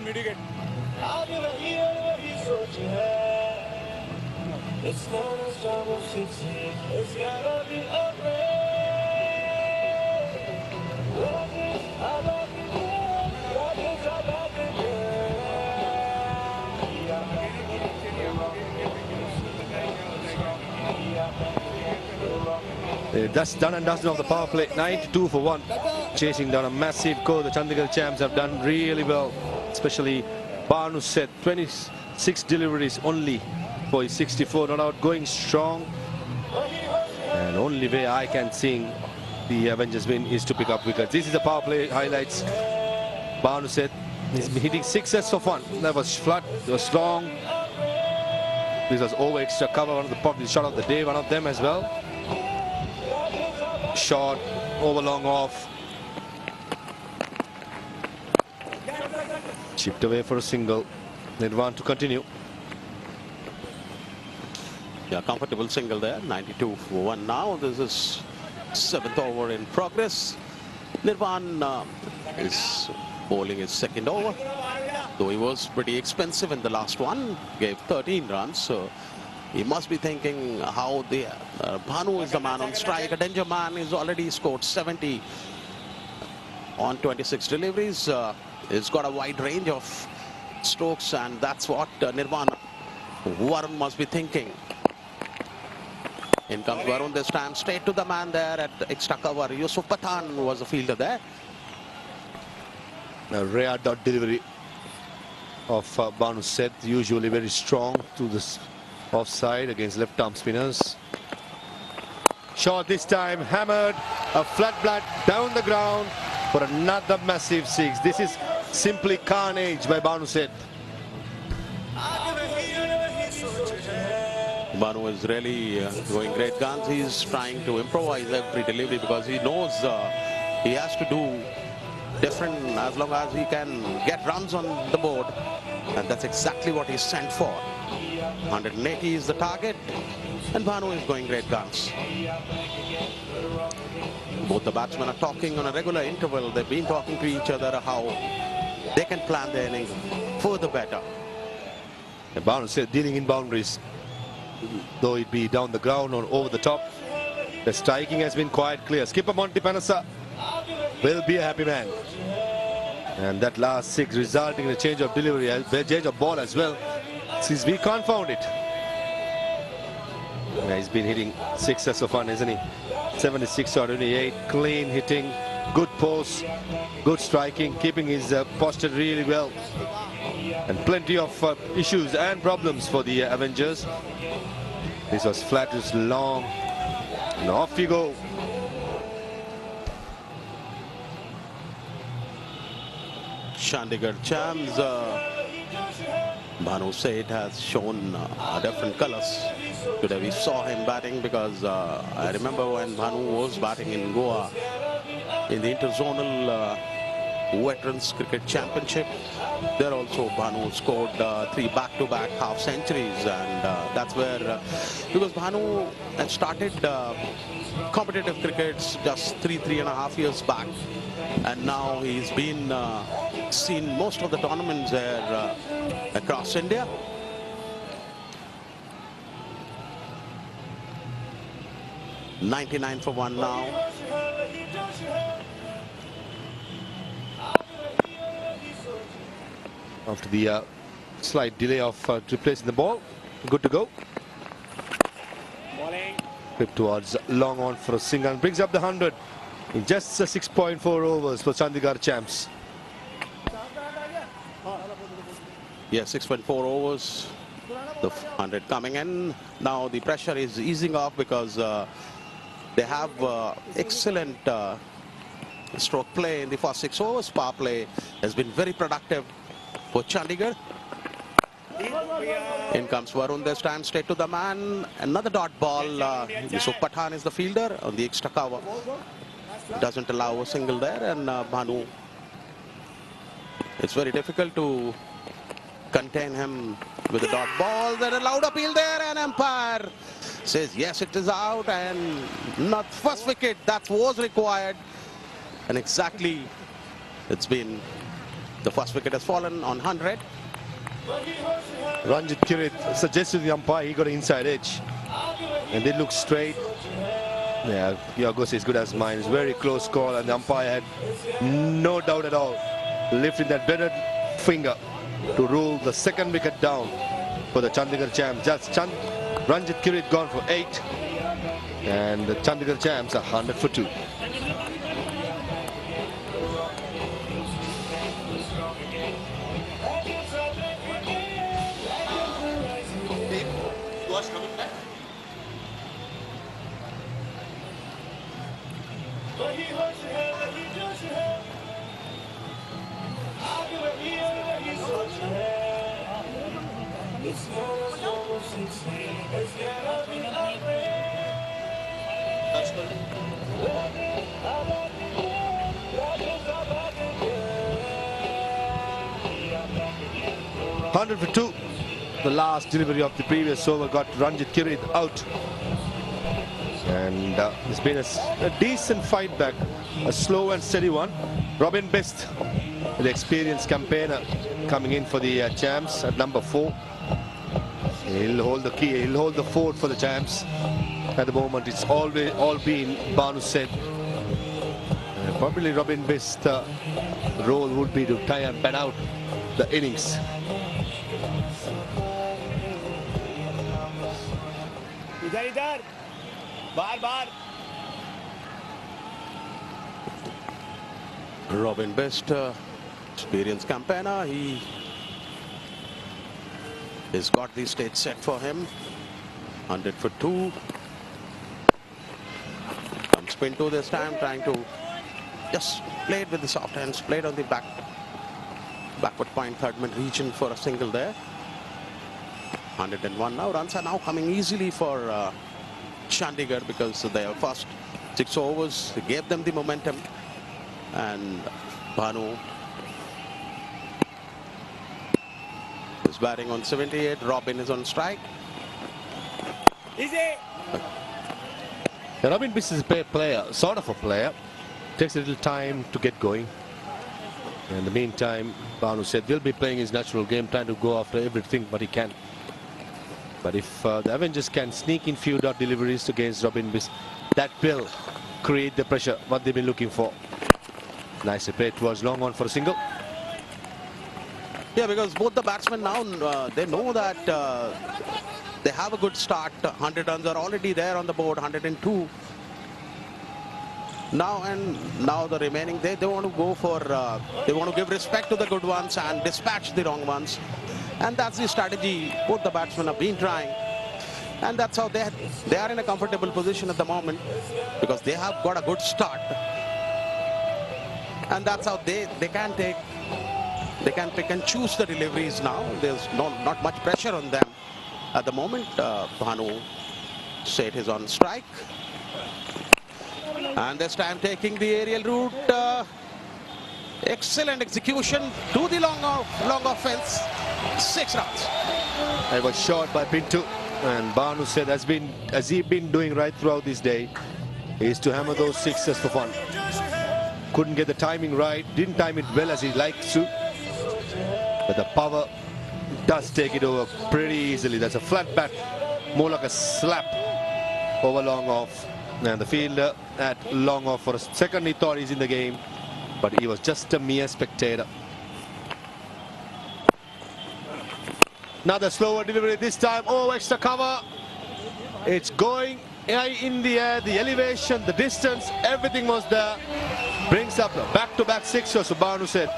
Mitigate. It's not a job of 16. It's gotta be a That's done and dusted of the power play. 92 for 1. Chasing down a massive goal. The Chandigarh champs have done really well, especially Banu said 26 deliveries only for his 64. Not out, going strong. And only way I can see the Avengers win is to pick up wickets. This is the power play highlights. Banu said he's hitting 6s for fun. That was flat, it was long. This was over extra cover, one of the probably shot of the day, one of them as well. Short, over long off. Chipped away for a single. Nirvan to continue. Yeah, comfortable single there. 92 for 1 now. This is 7th over in progress. Nirvan is bowling his 2nd over. Though he was pretty expensive in the last one. Gave 13 runs. So he must be thinking how the Bhanu is the man on strike. A danger man. He's already scored 70 on 26 deliveries. He's got a wide range of strokes, and that's what Nirvan Varun must be thinking. In comes Varun this time, straight to the man there at extra cover. Yusuf Pathan was the fielder there. A rare dot delivery of Banu Seth, usually very strong to this offside against left arm spinners. Shot this time, hammered, a flat bat down the ground for another massive 6. This is simply carnage by Banu Seth. Banu is really going great guns. He's trying to improvise every delivery because he knows he has to do different as long as he can get runs on the board, and that's exactly what he's sent for. 180 is the target, and Banu is going great guns. Both the batsmen are talking on a regular interval. They've been talking to each other how they can plan their innings further better. The Banu Seth dealing in boundaries, though it be down the ground or over the top. The striking has been quite clear. Skipper Monty Panasa will be a happy man. And that last 6 resulting in a change of delivery, change of ball as well. Since we can't found it. Yeah, he's been hitting 6 so far, isn't he? 76 or 28, clean hitting, good post, good striking, keeping his posture really well. And plenty of issues and problems for the Avengers. This was flat, just long, and off you go. Chandigarh Champs, Bhanu Seth has shown different colors. Today we saw him batting because I remember when Bhanu was batting in Goa in the interzonal Veterans Cricket Championship. There also Bhanu scored 3 back-to-back half centuries, and that's where because Bhanu had started competitive cricket just 3.5 years back, and now he's been seen most of the tournaments there across India. .99 for 1 now. After the slight delay of replacing the ball, good to go. Flip towards long on for a single and brings up the 100 in just 6.4 overs for Chandigarh Champs. Yeah, 6.4 overs, the 100 coming in. Now the pressure is easing off because they have excellent stroke play in the first 6 overs. Power play has been very productive for Chandigarh. In comes Varun this time, straight to the man. Another dot ball. Yusuf Pathan is the fielder on the extra cover. Doesn't allow a single there, and Bhanu, it's very difficult to contain him with a dot ball. Then a loud appeal there, and umpire says yes, it is out, and not first wicket that was required. And exactly, it's been the first wicket has fallen on 100. Ranjit Kirit suggested to the umpire he got an inside edge, and they look straight. Yeah, your guess is good as mine. It's a very close call, and the umpire had no doubt at all, lifting that better finger to rule the second wicket down for the Chandigarh Champs. Just Ranjit Kirit gone for 8, and the Chandigarh Champs are 100 for 2. $100 for 2. The last delivery of the previous over got Ranjit Kirit out. And it's been a decent fight back, a slow and steady one. Robin Best, the experienced campaigner, coming in for the Champs at number 4. He'll hold the key, he'll hold the fort for the Champs. At the moment, it's all been Bhanu Seth. Probably Robin Best's role would be to try and bat out the innings. इधर बार Robin Best, experienced campaigner, he has got the stage set for him. 100 for 2. Comes spin 2 this time, trying to just play it with the soft hands, played on the backward point, third mid region for a single there. 101 now. Runs are now coming easily for Chandigarh because their first 6 overs gave them the momentum. And Bhanu is batting on 78. Robin is on strike. Easy. Robin Best is a player, sort of a player. Takes a little time to get going. In the meantime, Bhanu Seth will be playing his natural game, trying to go after everything but he can. But if the Avengers can sneak in few dot deliveries against Robin Best, that will create the pressure what they've been looking for. Nice play towards long on for a single. Yeah, because both the batsmen now, they know that they have a good start. 100 runs are already there on the board, 102. Now the remaining, they want to go for, they want to give respect to the good ones and dispatch the wrong ones. And that's the strategy both the batsmen have been trying. And that's how they are in a comfortable position at the moment, because they have got a good start. And that's how they can pick and choose the deliveries now. There's not much pressure on them at the moment. Bhanu Seth is on strike. And this time taking the aerial route. Excellent execution to the long offense. 6 runs. It was shot by Pinto, and Bhanu Seth has he been doing right throughout this day, is to hammer those sixes for fun. Couldn't get the timing right, didn't time it well as he liked to, but the power does take it over pretty easily. That's a flat bat, more like a slap over long off, and the fielder at long off for a second he thought he's in the game, but he was just a mere spectator. Another slower delivery this time. Oh, extra cover. It's going high in the air, the elevation, the distance, everything was there. Brings up back-to-back sixers. So Bhanu Seth.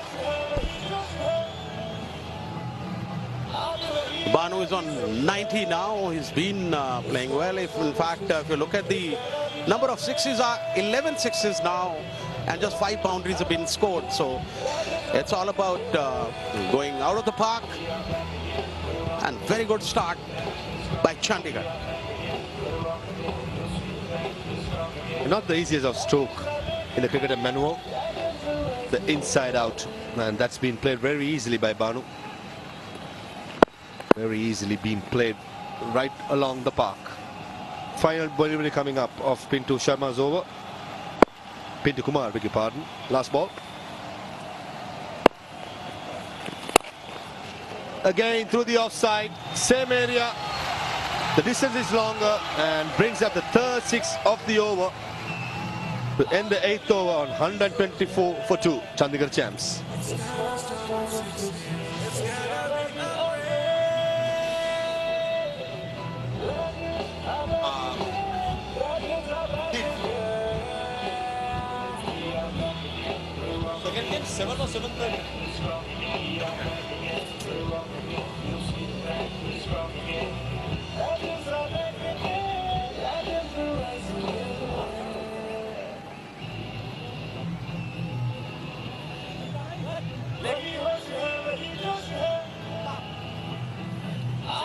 Bhanu is on 90 now. He's been playing well. In fact, if you look at the number of sixes, are 11 sixes now, and just 5 boundaries have been scored. So it's all about going out of the park. And very good start by Chandigarh. Not the easiest of stroke in the cricketer manual. The inside out, and that's been played very easily by Bhanu. Very easily being played right along the park. Final delivery coming up of Pinto Sharma's over. Pinto Kumar, beg your pardon. Last ball. Again through the offside, same area. The distance is longer and brings up the third 6 of the over to end the 8th over on 124 for 2. Chandigarh champs. Second game 7 or 7:30.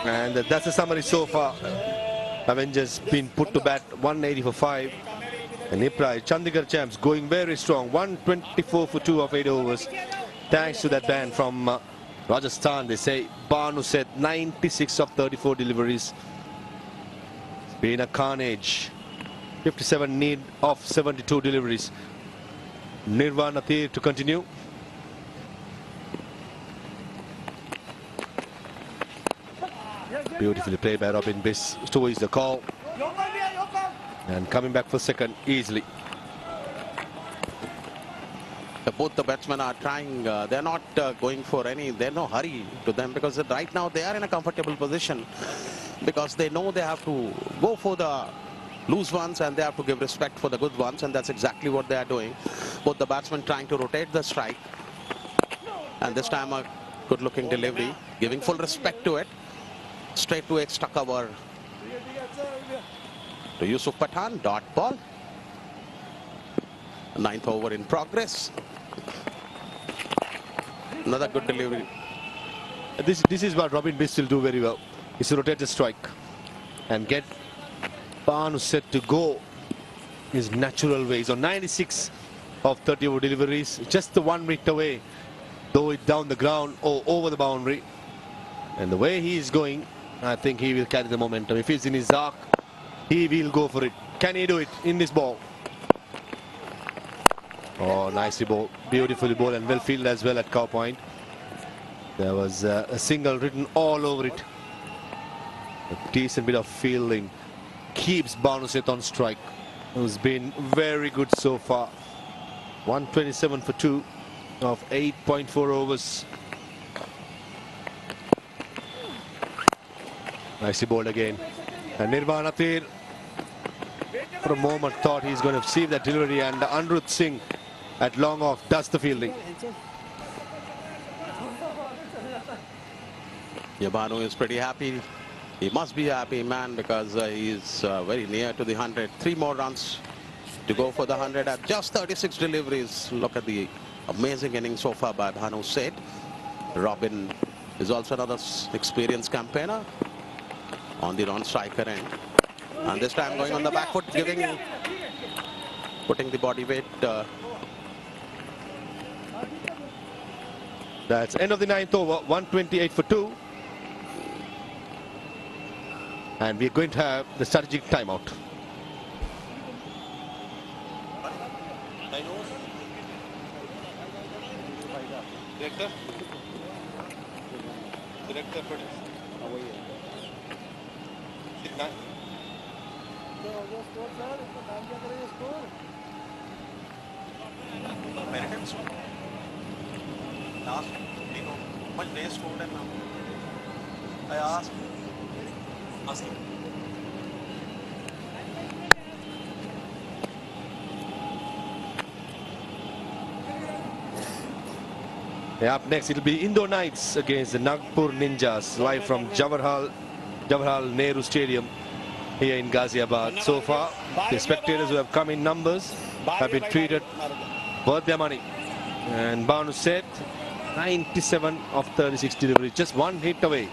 And that's the summary so far. Avengers been put to bat 180 for 5. And Nipra, Chandigarh champs going very strong. 124 for 2 of 8 overs. Thanks to that ban from Rajasthan. They say Bhanu Seth 96 of 34 deliveries. It's been a carnage. 57 need of 72 deliveries. Nirvana Thir to continue. Beautifully played by Robin Biss. So is the call. And coming back for second easily. Both the batsmen are trying, they're not going for any, there's no hurry to them, because right now they are in a comfortable position, because they know they have to go for the loose ones and they have to give respect for the good ones, and that's exactly what they are doing. Both the batsmen trying to rotate the strike, and this time a good looking delivery, giving full respect to it. Straight to extra cover to Yusuf Pathan, dot ball. 9th over in progress. Another good delivery. This is what Robin Biss will do very well. Is to rotate the strike and get Bhanu Seth to go his natural ways. On 96 of 30 over deliveries, just the 1 meter away, throw it down the ground or over the boundary. And the way he is going, I think he will carry the momentum. If he's in his arc, he will go for it. Can he do it in this ball? Oh, nicely bowled, beautifully bowled, and well fielded as well at cow point. There was a single written all over it. A decent bit of fielding keeps Bhanu Seth on strike, who's been very good so far. 127 for 2 of 8.4 overs. Nicely bowled again. And Nirvan Athir, for a moment, thought he's going to receive that delivery, and Anirudh Singh at long off does the fielding. Yeah, Bhanu is pretty happy. He must be happy, man, because he is very near to the 100. 3 more runs to go for the 100 at just 36 deliveries. Look at the amazing innings so far by Bhanu Seth. Robin is also another experienced campaigner on the non-striker end. And this time going on the back foot, putting the body weight. That's end of the 9th over, 128 for 2. And we're going to have the strategic timeout. Director? Director, कितना? Last, much days scored and now. I asked. Up next, it'll be Indo Knights against the Nagpur Ninjas, live from Jawaharlal Nehru Stadium here in Ghaziabad. So far, the spectators who have come in numbers have been treated worth their money. And Bhanu Seth, 97 of 36 deliveries, just 1 hit away.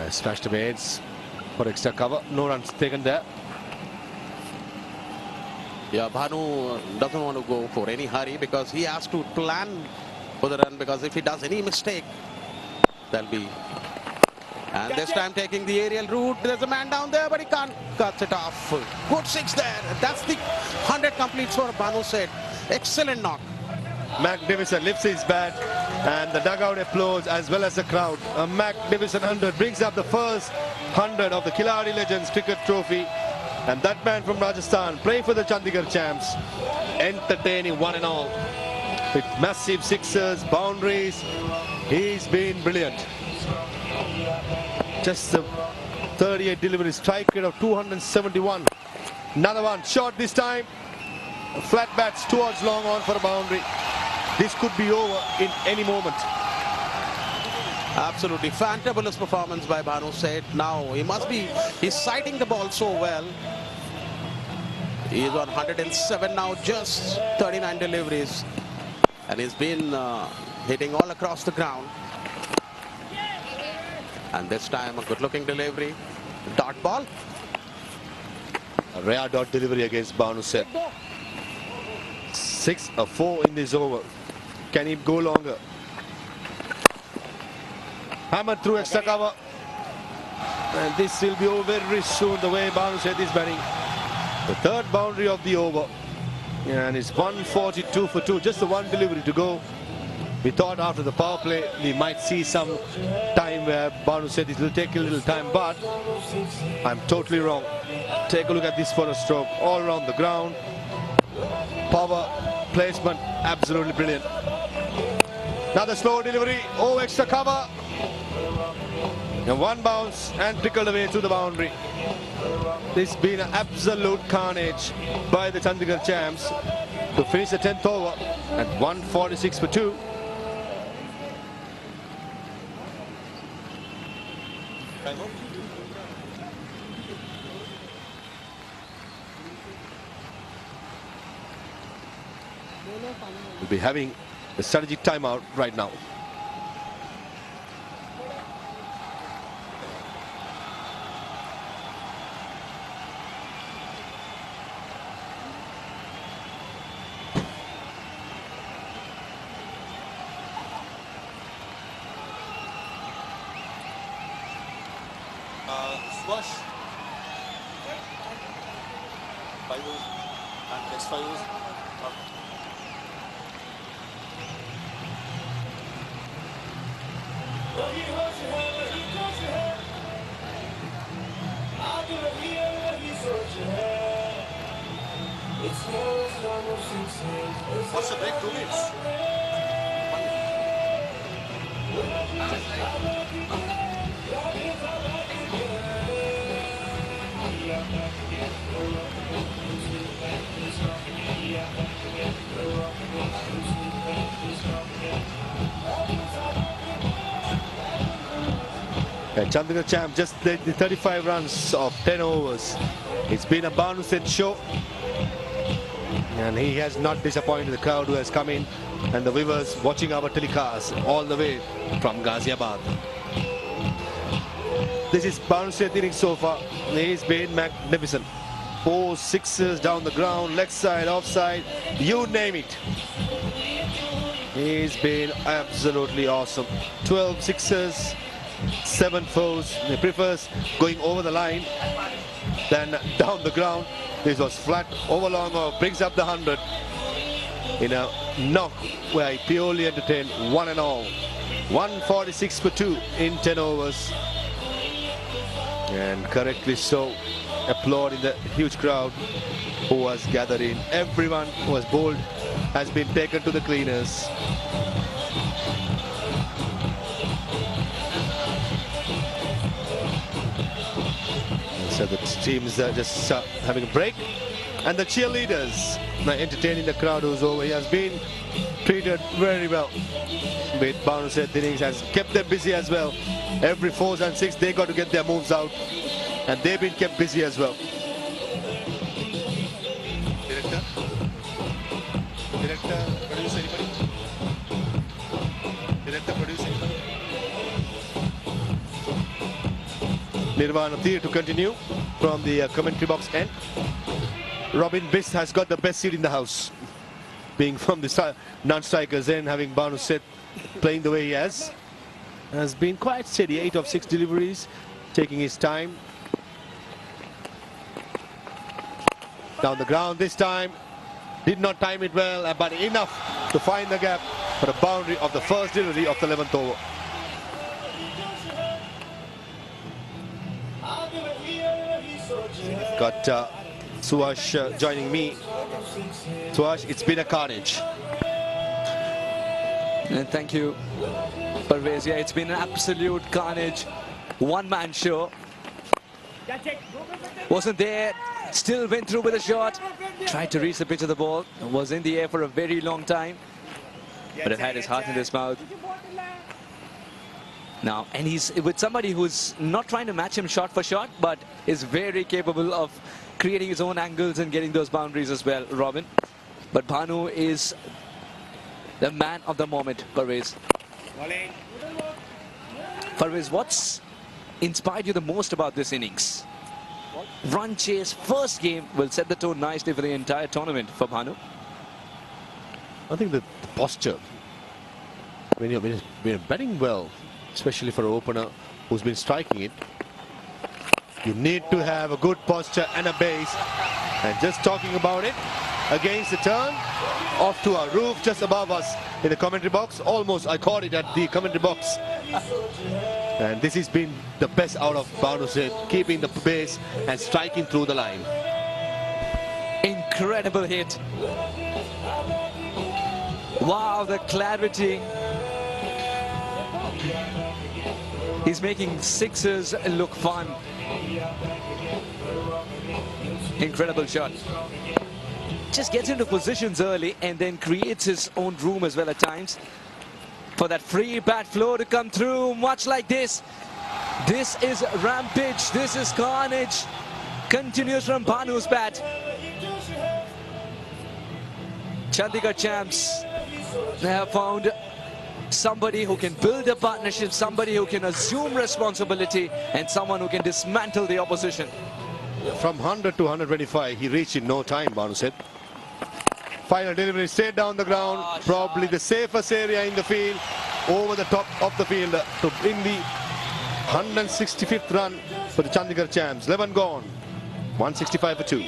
Smashed away heads for extra cover, no runs taken there. Yeah, Bhanu doesn't want to go for any hurry because he has to plan for the run, because if he does any mistake, there'll be... And this time taking the aerial route, there's a man down there, but he can't cut it off. Good 6 there. That's the 100 completes for Bhanu Seth. Excellent knock. Magnificent, lifts his bat, and the dugout applauds as well as the crowd. A magnificent 100 brings up the first 100 of the Khiladix Legends Cricket Trophy. And that man from Rajasthan, playing for the Chandigarh champs, entertaining one and all. With massive sixers, boundaries, he's been brilliant. Just the 38 delivery, strike rate of 271. Another one, shot this time. Flat bats towards long on for a boundary. This could be over in any moment. Absolutely fantabulous performance by Bhanu Seth. Now he's sighting the ball so well. He's on 107 now, just 39 deliveries. And he's been hitting all across the ground. And this time a good looking delivery. Dot ball. A rare dot delivery against Bhanu Seth. 6-4 in this over. Can he go longer? Hammered through extra cover. And this will be over very soon, the way Bhanu Seth is batting. The third boundary of the over. And it's 142 for 2. Just the one delivery to go. We thought after the power play we might see some time where Bhanu Seth will take a little time, but I'm totally wrong. Take a look at this for a stroke. All around the ground. Power, placement, absolutely brilliant. Another slow delivery. Oh, extra cover. And one bounce and trickled away to the boundary. This has been an absolute carnage by the Chandigarh champs to finish the 10th over at 146 for 2. We'll be having a strategic timeout right now. Swash. 5 overs and next 5 overs. What's the break? 2 minutes. Chandigarh champ just did the 35 runs of 10 overs. It's been a Banu Seth show, and he has not disappointed the crowd who has come in and the viewers watching our telecast all the way from Ghaziabad. This is Banu Seth inning so far. He's been magnificent. 4 sixes down the ground, leg side, offside, you name it. He's been absolutely awesome. 12 sixes, 7 fours. He prefers going over the line than down the ground. This was flat over long off, brings up the 100 in a knock where he purely entertained one and all. 146 for 2 in 10 overs. And correctly so, applauding the huge crowd who was gathered in. Everyone who was bowled has been taken to the cleaners. So the teams are just having a break, and the cheerleaders are entertaining the crowd who's over. He has been treated very well with Banu Seth innings, has kept them busy as well. Every 4s and 6 they got to get their moves out, and they've been kept busy as well. Director, produce anybody? Director, produce anybody? Nirvana Thir to continue from the commentary box end. Robin Biss has got the best seat in the house, being from the non-strikers end, having Banu Seth playing the way he has been quite steady. 8 of 6 deliveries, taking his time. Down the ground this time, did not time it well, but enough to find the gap for a boundary of the first delivery of the 11th over. Got Suash joining me. Suash, it's been a carnage. And thank you, Parvez. Yeah, it's been an absolute carnage. One-man show. Wasn't there, still went through with a shot. Tried to reach the pitch of the ball. Was in the air for a very long time, but it had his heart in his mouth. Now, and he's with somebody who's not trying to match him shot for shot, but is very capable of creating his own angles and getting those boundaries as well, Robin. But Bhanu is the man of the moment, Parvez. Parvez, what's inspired you the most about this innings? Run chase, first game will set the tone nicely for the entire tournament for Bhanu. I think the posture, when you're batting well, especially for an opener who's been striking it, you need to have a good posture and a base. And just talking about it, against the turn, off to our roof just above us in the commentary box. Almost I caught it at the commentary box. And this has been the best out of Banu Seth, keeping the base and striking through the line. Incredible hit. Wow, the clarity. He's making sixes look fun. Incredible shot. Just gets into positions early and then creates his own room as well at times for that free bat flow to come through, much like this. This is rampage, this is carnage. Continues from Bhanu's bat. Chandigarh champs, they have found somebody who can build a partnership, somebody who can assume responsibility, and someone who can dismantle the opposition. From 100 to 125, he reached in no time, Banu Seth. Final delivery straight down the ground, probably the safest area in the field, over the top of the field to bring the 165th run for the Chandigarh champs. 11 gone, 165 for 2.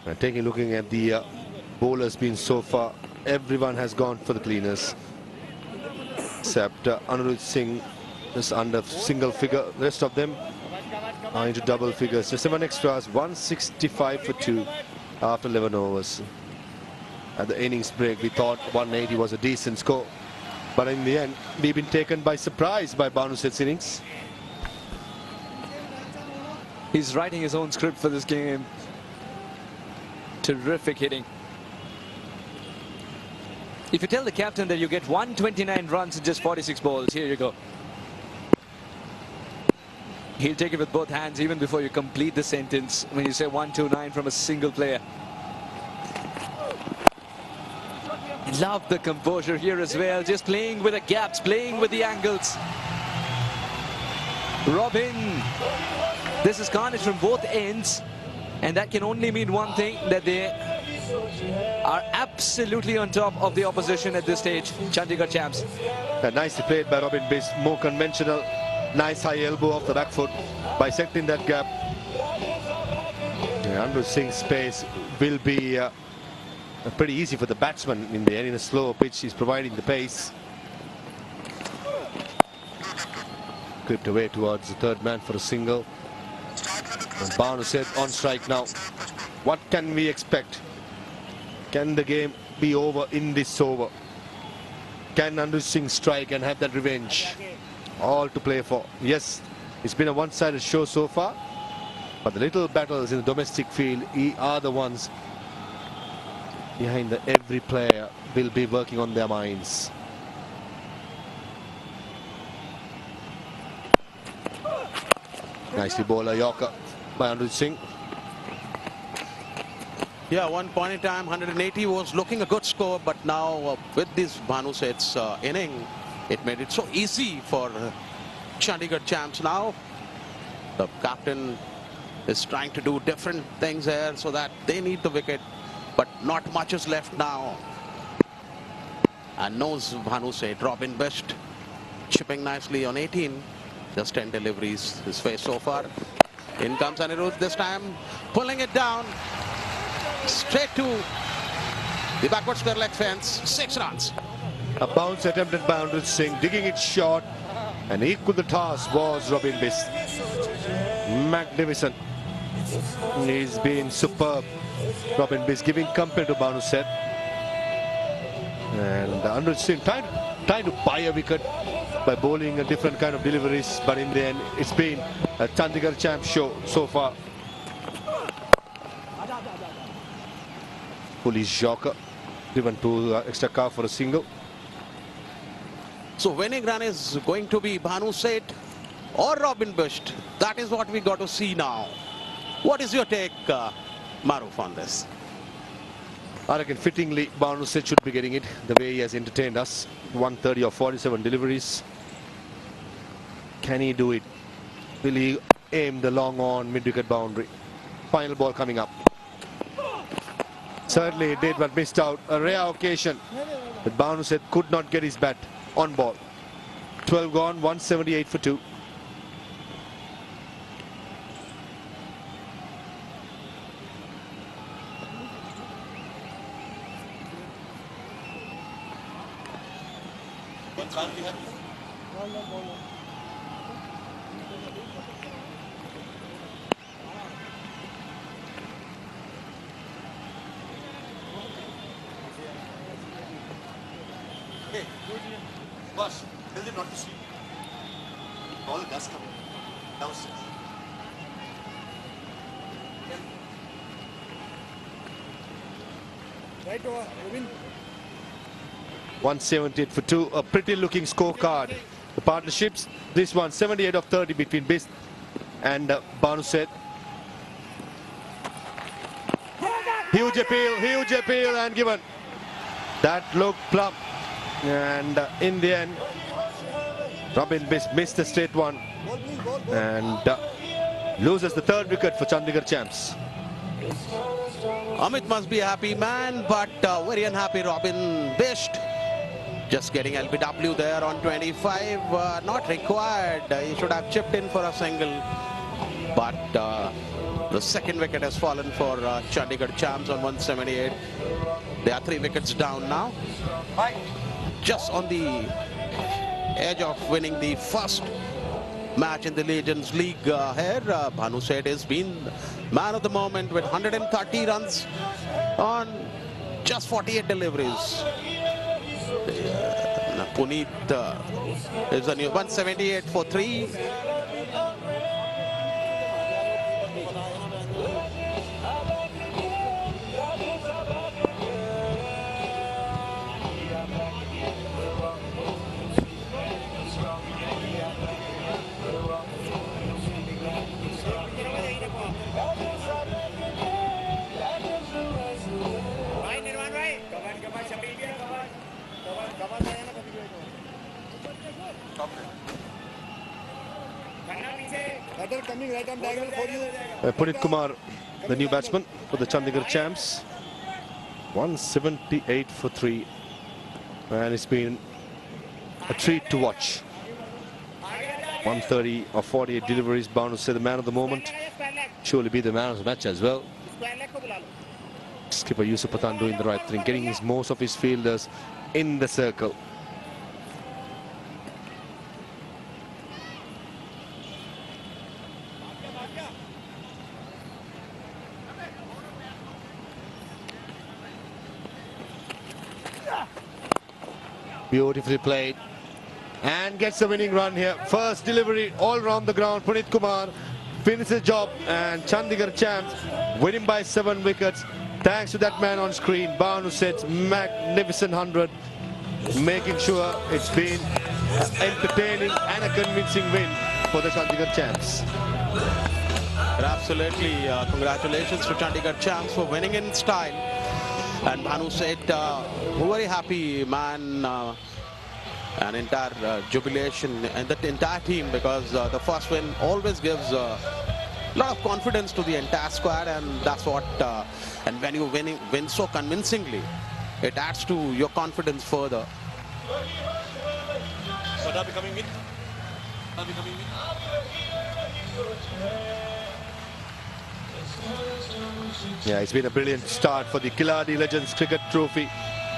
Looking at the bowlers been so far, everyone has gone for the cleaners. Except Anirudh Singh is under single figure. The rest of them are into double figures. Just 7 extras, 165 for 2 after 11 overs. At the innings break, we thought 180 was a decent score. But in the end, we've been taken by surprise by Bhanuset's innings. He's writing his own script for this game. Terrific hitting. If you tell the captain that you get 129 runs in just 46 balls, here you go. He'll take it with both hands even before you complete the sentence when you say 129 from a single player. Love the composure here as well, just playing with the gaps, playing with the angles. Robin, this is carnage from both ends, and that can only mean one thing, that they are absolutely on top of the opposition at this stage. Chandigarh champs. Nicely played by Robin Biss, more conventional, nice high elbow off the back foot, bisecting that gap. Anirudh Singh's pace will be pretty easy for the batsman in the end. In a slower pitch, he's providing the pace. Clipped away towards the third man for a single. And Bhanuset on strike now. What can we expect? Can the game be over in this over? Can Anirudh Singh strike and have that revenge? All to play for. Yes, it's been a one-sided show so far, but the little battles in the domestic field are the ones behind every player will be working on their minds. Nicely bowled a Yorker by Anirudh Singh. Yeah, one point in time, 180 was looking a good score, but now with this Bhanuset's inning, it made it so easy for Chandigarh champs. Now the captain is trying to do different things here so that they need the wicket, but not much is left now. And knows Bhanuset, Robin Biss chipping nicely on 18. Just 10 deliveries his face so far. In comes Anirudh this time, pulling it down straight to the backward square leg fence. 6 runs. A bounce attempted by Anirudh Singh, digging it short, and equal the task was Robin Biss. Magnificent. He's been superb. Robin Biss giving company to Bhanuset. And Anirudh Singh trying to buy a wicket by bowling a different kind of deliveries, but in the end, it's been a Chandigarh champ show so far. Police Yorker driven to extra car for a single. So winning run is going to be Bhanuset or Robin Biss. That is what we got to see now. What is your take, Maruf, on this? I reckon fittingly Bhanuset should be getting it the way he has entertained us. 130 or 47 deliveries. Can he do it? Will he aim the long on mid-wicket boundary? Final ball coming up. Certainly he did, but missed out. A rare occasion that Bhanuset could not get his bat on ball. 12 gone, 178 for 2. Hey, boss, tell them not to sleep. All the dust coming downstairs. Right over, Robin. 178 for 2, a pretty looking scorecard. The partnerships, this one 78 of 30 between Biss and Bhanuset. Huge appeal and given. That looked plump, and in the end Robin Biss missed the straight one and loses the third wicket for Chandigarh champs. Amit must be a happy man, but very unhappy Robin Biss. Just getting LBW there on 25, not required. He should have chipped in for a single, but The second wicket has fallen for Chandigarh Champs on 178. They are 3 wickets down now. Just on the edge of winning the first match in the Legends League here. Bhanu Seth has been man of the moment with 130 runs on just 48 deliveries. Puneet is a new 178 for 3. Puneet Kumar, the new batsman for the Chandigarh Champs. 178 for 3. And it's been a treat to watch. 130 or 48 deliveries. Bhanu Seth, the man of the moment. Surely be the man of the match as well. Skipper Yusuf Pathan doing the right thing, getting most of his fielders in the circle. Beautifully played and gets the winning run here. First delivery all round the ground. Puneet Kumar finishes the job and Chandigarh Champs winning by 7 wickets. Thanks to that man on screen, Bhanu Seth's magnificent 100, making sure it's been entertaining and a convincing win for the Chandigarh Champs. Absolutely, congratulations to Chandigarh Champs for winning in style. And Bhanu Seth, very happy man, an entire jubilation and the entire team, because the first win always gives a lot of confidence to the entire squad, and that's what, and when you win so convincingly, it adds to your confidence further. So that becoming win? That becoming win? Yeah, it's been a brilliant start for the Khiladix Legends Cricket Trophy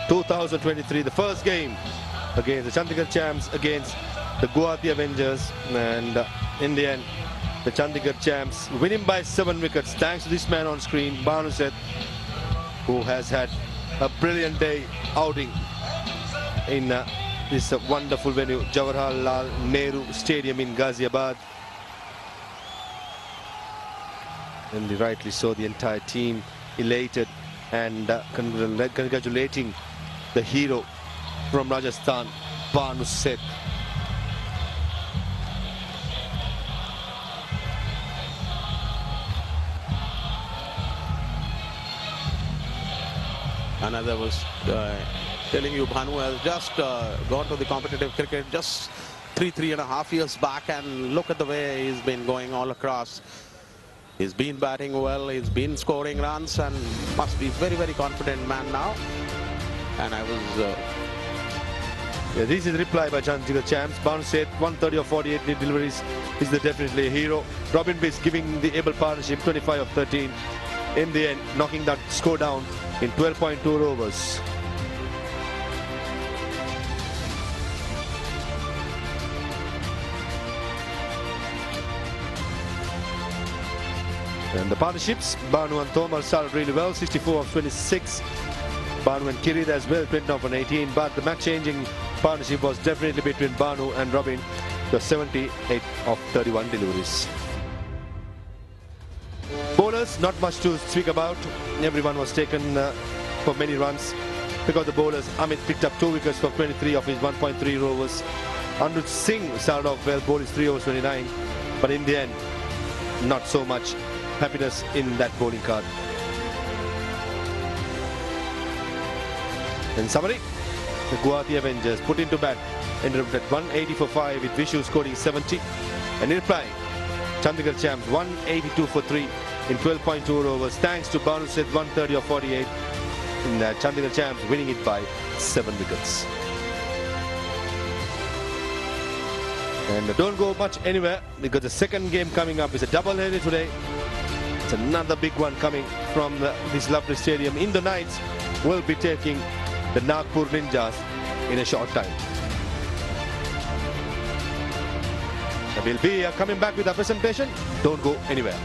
2023. The first game against the Chandigarh Champs against the Guwahati Avengers, and in the end, the Chandigarh Champs winning by 7 wickets thanks to this man on screen, Bhanu Seth, who has had a brilliant day outing in this wonderful venue, Jawaharlal Nehru Stadium in Ghaziabad. And rightly so, the entire team elated and congratulating the hero from Rajasthan, Bhanu Seth. And as I was telling you, Bhanu has just gone to the competitive cricket just 3.5 years back, and look at the way he's been going all across. He's been batting well, he's been scoring runs, and must be very, very confident man now. And I was... Yeah, this is the reply by Chandigarh Champs. Bhanu Seth, 130 of 48 net deliveries, is definitely a hero. Robin Biss giving the able partnership 25 of 13. In the end, knocking that score down in 12.2 overs. And the partnerships, Bhanu and Tomar started really well, 64 of 26. Bhanu and Kirit as well, 20 of 18. But the match-changing partnership was definitely between Bhanu and Robin, the 78 of 31 deliveries. Bowlers, not much to speak about. Everyone was taken for many runs. Because the bowlers, Amit picked up 2 wickets for 23 of his 1.3 overs. Anurag Singh started off well, bowled his 3 overs 29. But in the end, not so much happiness in that bowling card. In summary, the Guwahati Avengers put into bat, ended up at 180 for 5 with Vishu scoring 70. And in reply, Chandigarh Champs 182 for 3 in 12.2 overs thanks to Bhanu Seth 130 of 48. In Chandigarh Champs winning it by 7 wickets. And don't go much anywhere because the second game coming up is a double-header today. It's another big one coming from this lovely stadium. Indo Knights will be taking the Nagpur Ninjas in a short time. We'll be coming back with our presentation. Don't go anywhere.